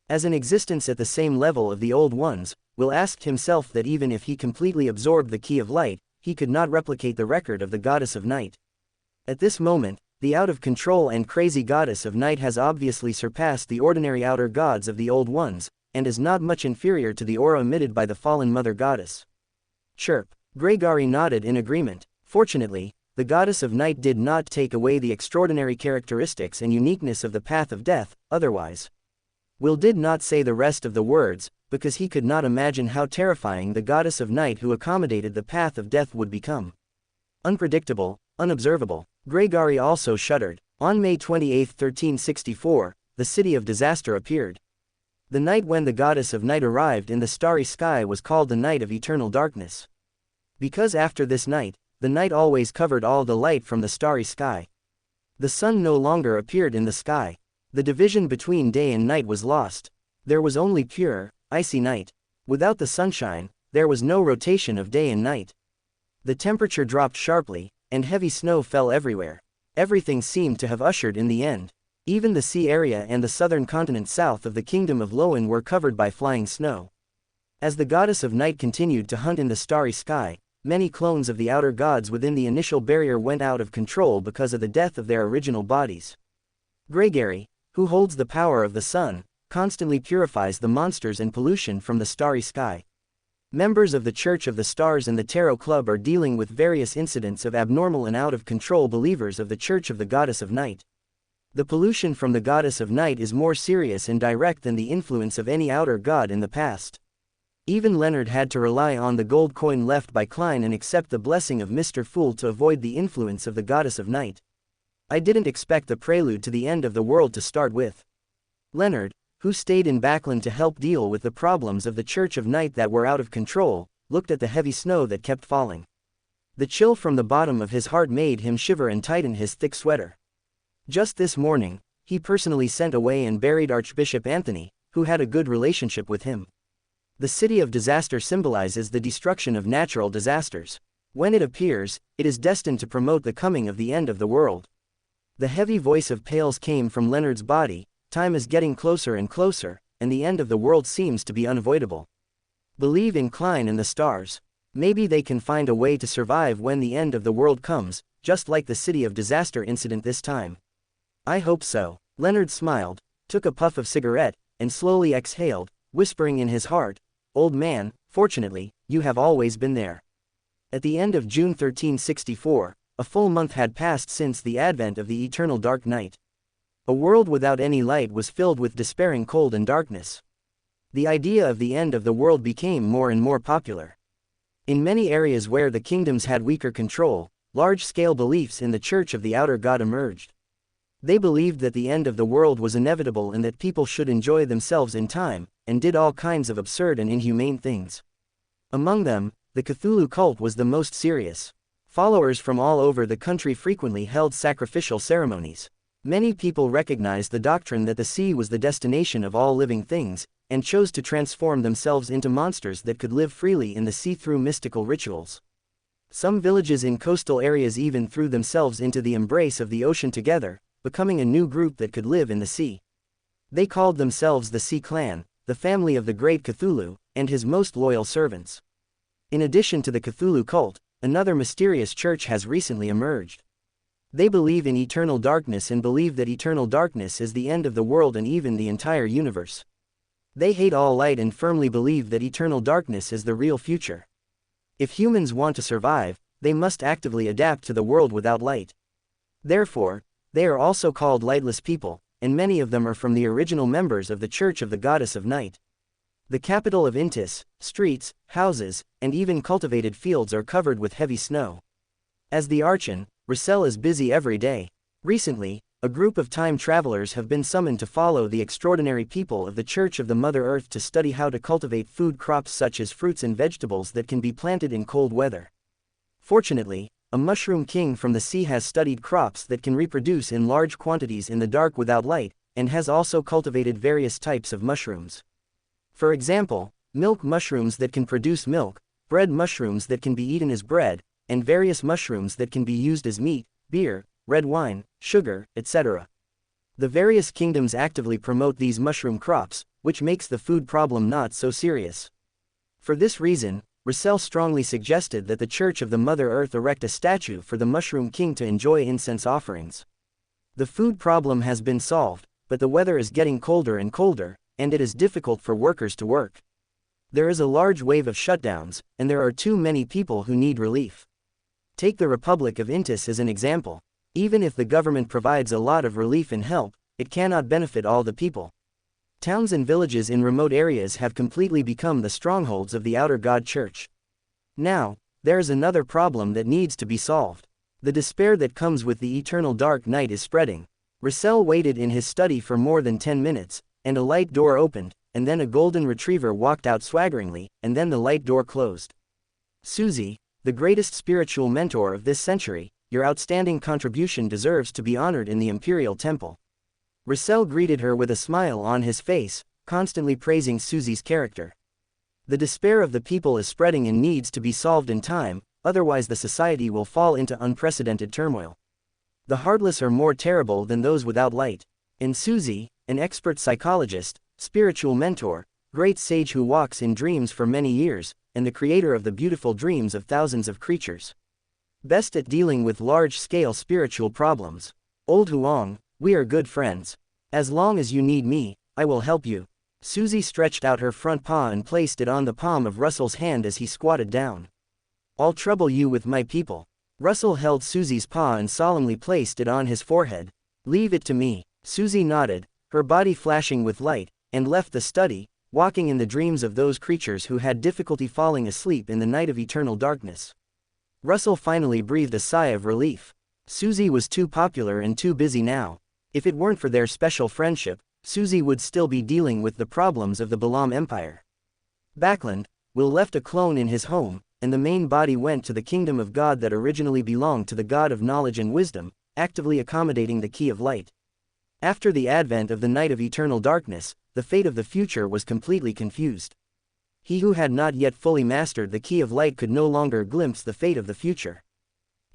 As an existence at the same level of the old ones, Will asked himself that even if he completely absorbed the key of light, he could not replicate the record of the goddess of night. At this moment, the out-of-control and crazy goddess of night has obviously surpassed the ordinary outer gods of the old ones, and is not much inferior to the aura emitted by the fallen mother goddess. Chirp. Gregory nodded in agreement. Fortunately, the goddess of night did not take away the extraordinary characteristics and uniqueness of the path of death, otherwise. Will did not say the rest of the words, because he could not imagine how terrifying the goddess of night who accommodated the path of death would become. Unpredictable, unobservable. Gregory also shuddered. On May 28, 1364, the city of disaster appeared. The night when the goddess of night arrived in the starry sky was called the night of eternal darkness. Because after this night, the night always covered all the light from the starry sky. The sun no longer appeared in the sky. The division between day and night was lost. There was only pure, icy night. Without the sunshine, there was no rotation of day and night. The temperature dropped sharply, and heavy snow fell everywhere. Everything seemed to have ushered in the end. Even the sea area and the southern continent south of the kingdom of Lowen were covered by flying snow. As the goddess of night continued to hunt in the starry sky, many clones of the outer gods within the initial barrier went out of control because of the death of their original bodies. Gregory, who holds the power of the sun, constantly purifies the monsters and pollution from the starry sky. Members of the Church of the Stars and the Tarot Club are dealing with various incidents of abnormal and out-of-control believers of the Church of the Goddess of Night. The pollution from the Goddess of Night is more serious and direct than the influence of any outer god in the past. Even Leonard had to rely on the gold coin left by Klein and accept the blessing of Mr. Fool to avoid the influence of the Goddess of Night. I didn't expect the prelude to the end of the world to start with. Leonard, who stayed in Backland to help deal with the problems of the Church of Night that were out of control, looked at the heavy snow that kept falling. The chill from the bottom of his heart made him shiver and tighten his thick sweater. Just this morning, he personally sent away and buried Archbishop Anthony, who had a good relationship with him. The city of disaster symbolizes the destruction of natural disasters. When it appears, it is destined to promote the coming of the end of the world. The heavy voice of Pales came from Leonard's body. Time is getting closer and closer, and the end of the world seems to be unavoidable. Believe in Klein and the stars. Maybe they can find a way to survive when the end of the world comes, just like the city of disaster incident this time. I hope so. Leonard smiled, took a puff of cigarette, and slowly exhaled, whispering in his heart, "Old man, fortunately, you have always been there." At the end of June 1364, a full month had passed since the advent of the eternal dark night. A world without any light was filled with despairing cold and darkness. The idea of the end of the world became more and more popular. In many areas where the kingdoms had weaker control, large-scale beliefs in the Church of the Outer God emerged. They believed that the end of the world was inevitable and that people should enjoy themselves in time, and did all kinds of absurd and inhumane things. Among them, the Cthulhu cult was the most serious. Followers from all over the country frequently held sacrificial ceremonies. Many people recognized the doctrine that the sea was the destination of all living things, and chose to transform themselves into monsters that could live freely in the sea through mystical rituals. Some villages in coastal areas even threw themselves into the embrace of the ocean together, becoming a new group that could live in the sea. They called themselves the Sea Clan, the family of the great Cthulhu, and his most loyal servants. In addition to the Cthulhu cult, another mysterious church has recently emerged. They believe in eternal darkness and believe that eternal darkness is the end of the world and even the entire universe. They hate all light and firmly believe that eternal darkness is the real future. If humans want to survive, they must actively adapt to the world without light. Therefore, they are also called lightless people, and many of them are from the original members of the Church of the Goddess of Night. The capital of Intis, streets, houses, and even cultivated fields are covered with heavy snow. As the Archon, Russell is busy every day. Recently, a group of time travelers have been summoned to follow the extraordinary people of the Church of the Mother Earth to study how to cultivate food crops such as fruits and vegetables that can be planted in cold weather. Fortunately, a mushroom king from the sea has studied crops that can reproduce in large quantities in the dark without light, and has also cultivated various types of mushrooms. For example, milk mushrooms that can produce milk, bread mushrooms that can be eaten as bread, and various mushrooms that can be used as meat, beer, red wine, sugar, etc. The various kingdoms actively promote these mushroom crops, which makes the food problem not so serious. For this reason, Russell strongly suggested that the Church of the Mother Earth erect a statue for the Mushroom King to enjoy incense offerings. The food problem has been solved, but the weather is getting colder and colder, and it is difficult for workers to work. There is a large wave of shutdowns, and there are too many people who need relief. Take the Republic of Intis as an example. Even if the government provides a lot of relief and help, it cannot benefit all the people. Towns and villages in remote areas have completely become the strongholds of the Outer God Church. Now, there is another problem that needs to be solved. The despair that comes with the eternal dark night is spreading. Russell waited in his study for more than 10 minutes, and a light door opened, and then a golden retriever walked out swaggeringly, and then the light door closed. Susie, the greatest spiritual mentor of this century, your outstanding contribution deserves to be honored in the Imperial Temple. Russell greeted her with a smile on his face, constantly praising Susie's character. The despair of the people is spreading and needs to be solved in time, otherwise the society will fall into unprecedented turmoil. The heartless are more terrible than those without light. And Susie, an expert psychologist, spiritual mentor, great sage who walks in dreams for many years, and the creator of the beautiful dreams of thousands of creatures. Best at dealing with large-scale spiritual problems. Old Huang, we are good friends. As long as you need me, I will help you. Susie stretched out her front paw and placed it on the palm of Russell's hand as he squatted down. I'll trouble you with my people. Russell held Susie's paw and solemnly placed it on his forehead. Leave it to me. Susie nodded, her body flashing with light, and left the study, walking in the dreams of those creatures who had difficulty falling asleep in the night of eternal darkness. Russell finally breathed a sigh of relief. Susie was too popular and too busy now. If it weren't for their special friendship, Susie would still be dealing with the problems of the Balaam Empire. Backlund, Will left a clone in his home, and the main body went to the kingdom of God that originally belonged to the God of knowledge and wisdom, actively accommodating the key of light. After the advent of the night of eternal darkness, the fate of the future was completely confused. He who had not yet fully mastered the key of light could no longer glimpse the fate of the future.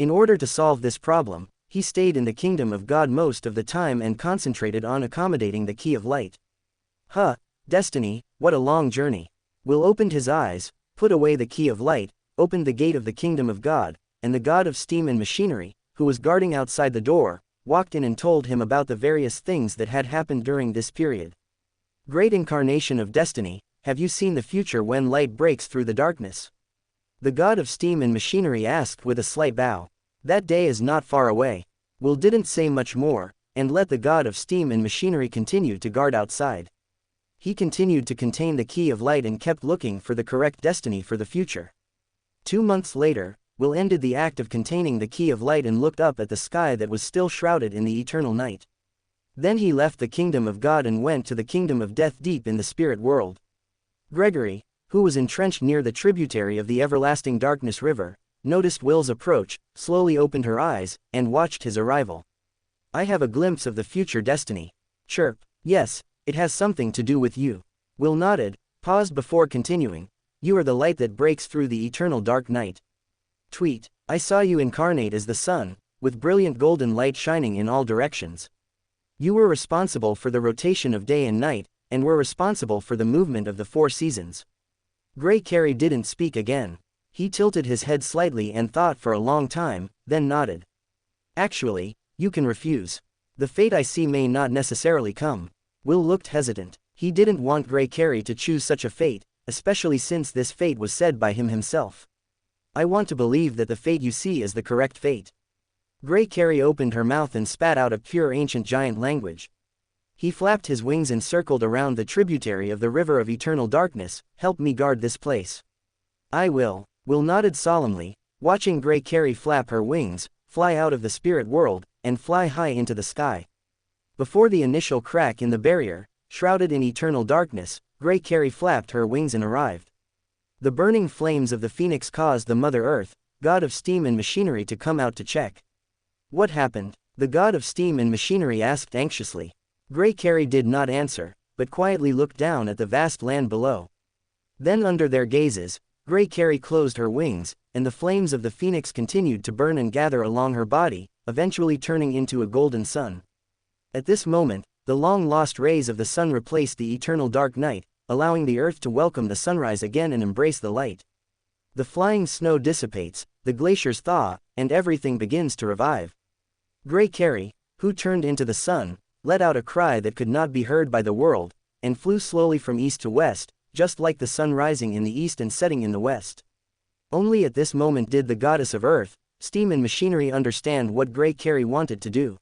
In order to solve this problem, he stayed in the kingdom of God most of the time and concentrated on accommodating the key of light. Destiny, what a long journey. Will opened his eyes, put away the key of light, opened the gate of the kingdom of God, and the god of steam and machinery, who was guarding outside the door, walked in and told him about the various things that had happened during this period. Great incarnation of destiny, have you seen the future when light breaks through the darkness? The god of steam and machinery asked with a slight bow. That day is not far away. Will didn't say much more, and let the god of steam and machinery continue to guard outside. He continued to contain the key of light and kept looking for the correct destiny for the future. 2 months later, Will ended the act of containing the key of light and looked up at the sky that was still shrouded in the eternal night. Then he left the kingdom of God and went to the kingdom of death deep in the spirit world. Gregory, who was entrenched near the tributary of the everlasting darkness river, noticed Will's approach, slowly opened her eyes, and watched his arrival. I have a glimpse of the future destiny. Chirp. Yes, it has something to do with you. Will nodded, paused before continuing. You are the light that breaks through the eternal dark night. Tweet, I saw you incarnate as the sun, with brilliant golden light shining in all directions. You were responsible for the rotation of day and night, and were responsible for the movement of the 4 seasons. Grey Carey didn't speak again. He tilted his head slightly and thought for a long time, then nodded. Actually, you can refuse. The fate I see may not necessarily come. Will looked hesitant. He didn't want Grey Carey to choose such a fate, especially since this fate was said by him himself. I want to believe that the fate you see is the correct fate. Grey Carey opened her mouth and spat out a pure ancient giant language. He flapped his wings and circled around the tributary of the river of eternal darkness. Help me guard this place. I will. Will nodded solemnly, watching Grey Carey flap her wings, fly out of the spirit world, and fly high into the sky. Before the initial crack in the barrier, shrouded in eternal darkness, Grey Carey flapped her wings and arrived. The burning flames of the phoenix caused the Mother Earth, god of steam and machinery, to come out to check. What happened? The god of steam and machinery asked anxiously. Grey Carey did not answer, but quietly looked down at the vast land below. Then under their gazes, Grey Carey closed her wings, and the flames of the phoenix continued to burn and gather along her body, eventually turning into a golden sun. At this moment, the long-lost rays of the sun replaced the eternal dark night, allowing the earth to welcome the sunrise again and embrace the light. The flying snow dissipates, the glaciers thaw, and everything begins to revive. Grey Carey, who turned into the sun, let out a cry that could not be heard by the world, and flew slowly from east to west, just like the sun rising in the east and setting in the west. Only at this moment did the goddess of earth, steam and machinery understand what Grey Carey wanted to do.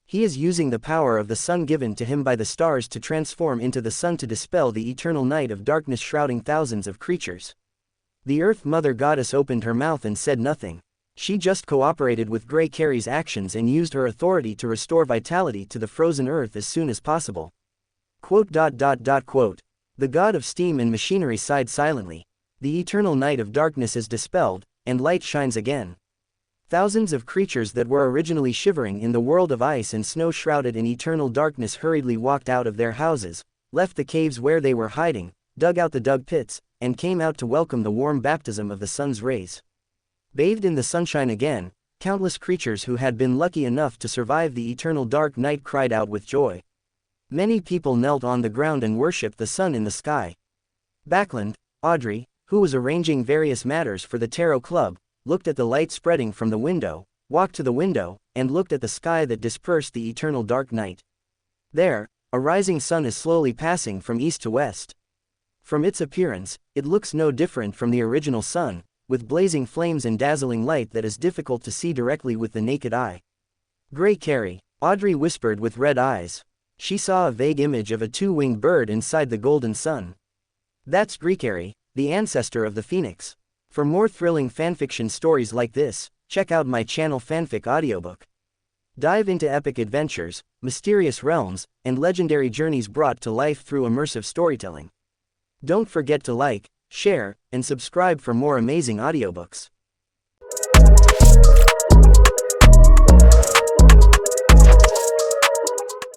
He is using the power of the sun given to him by the stars to transform into the sun to dispel the eternal night of darkness shrouding thousands of creatures. The Earth Mother Goddess opened her mouth and said nothing. She just cooperated with Grey Carey's actions and used her authority to restore vitality to the frozen earth as soon as possible. Quote. The god of steam and machinery sighed silently. The eternal night of darkness is dispelled, and light shines again. Thousands of creatures that were originally shivering in the world of ice and snow shrouded in eternal darkness hurriedly walked out of their houses, left the caves where they were hiding, dug out the dug pits, and came out to welcome the warm baptism of the sun's rays. Bathed in the sunshine again, countless creatures who had been lucky enough to survive the eternal dark night cried out with joy. Many people knelt on the ground and worshipped the sun in the sky. Backlund, Audrey, who was arranging various matters for the Tarot Club, looked at the light spreading from the window, walked to the window, and looked at the sky that dispersed the eternal dark night. There, a rising sun is slowly passing from east to west. From its appearance, it looks no different from the original sun, with blazing flames and dazzling light that is difficult to see directly with the naked eye. Grey Carey, Audrey whispered with red eyes. She saw a vague image of a 2-winged bird inside the golden sun. That's Grey Carey, the ancestor of the phoenix. For more thrilling fanfiction stories like this, check out my channel Fanfic Audiobook. Dive into epic adventures, mysterious realms, and legendary journeys brought to life through immersive storytelling. Don't forget to like, share, and subscribe for more amazing audiobooks.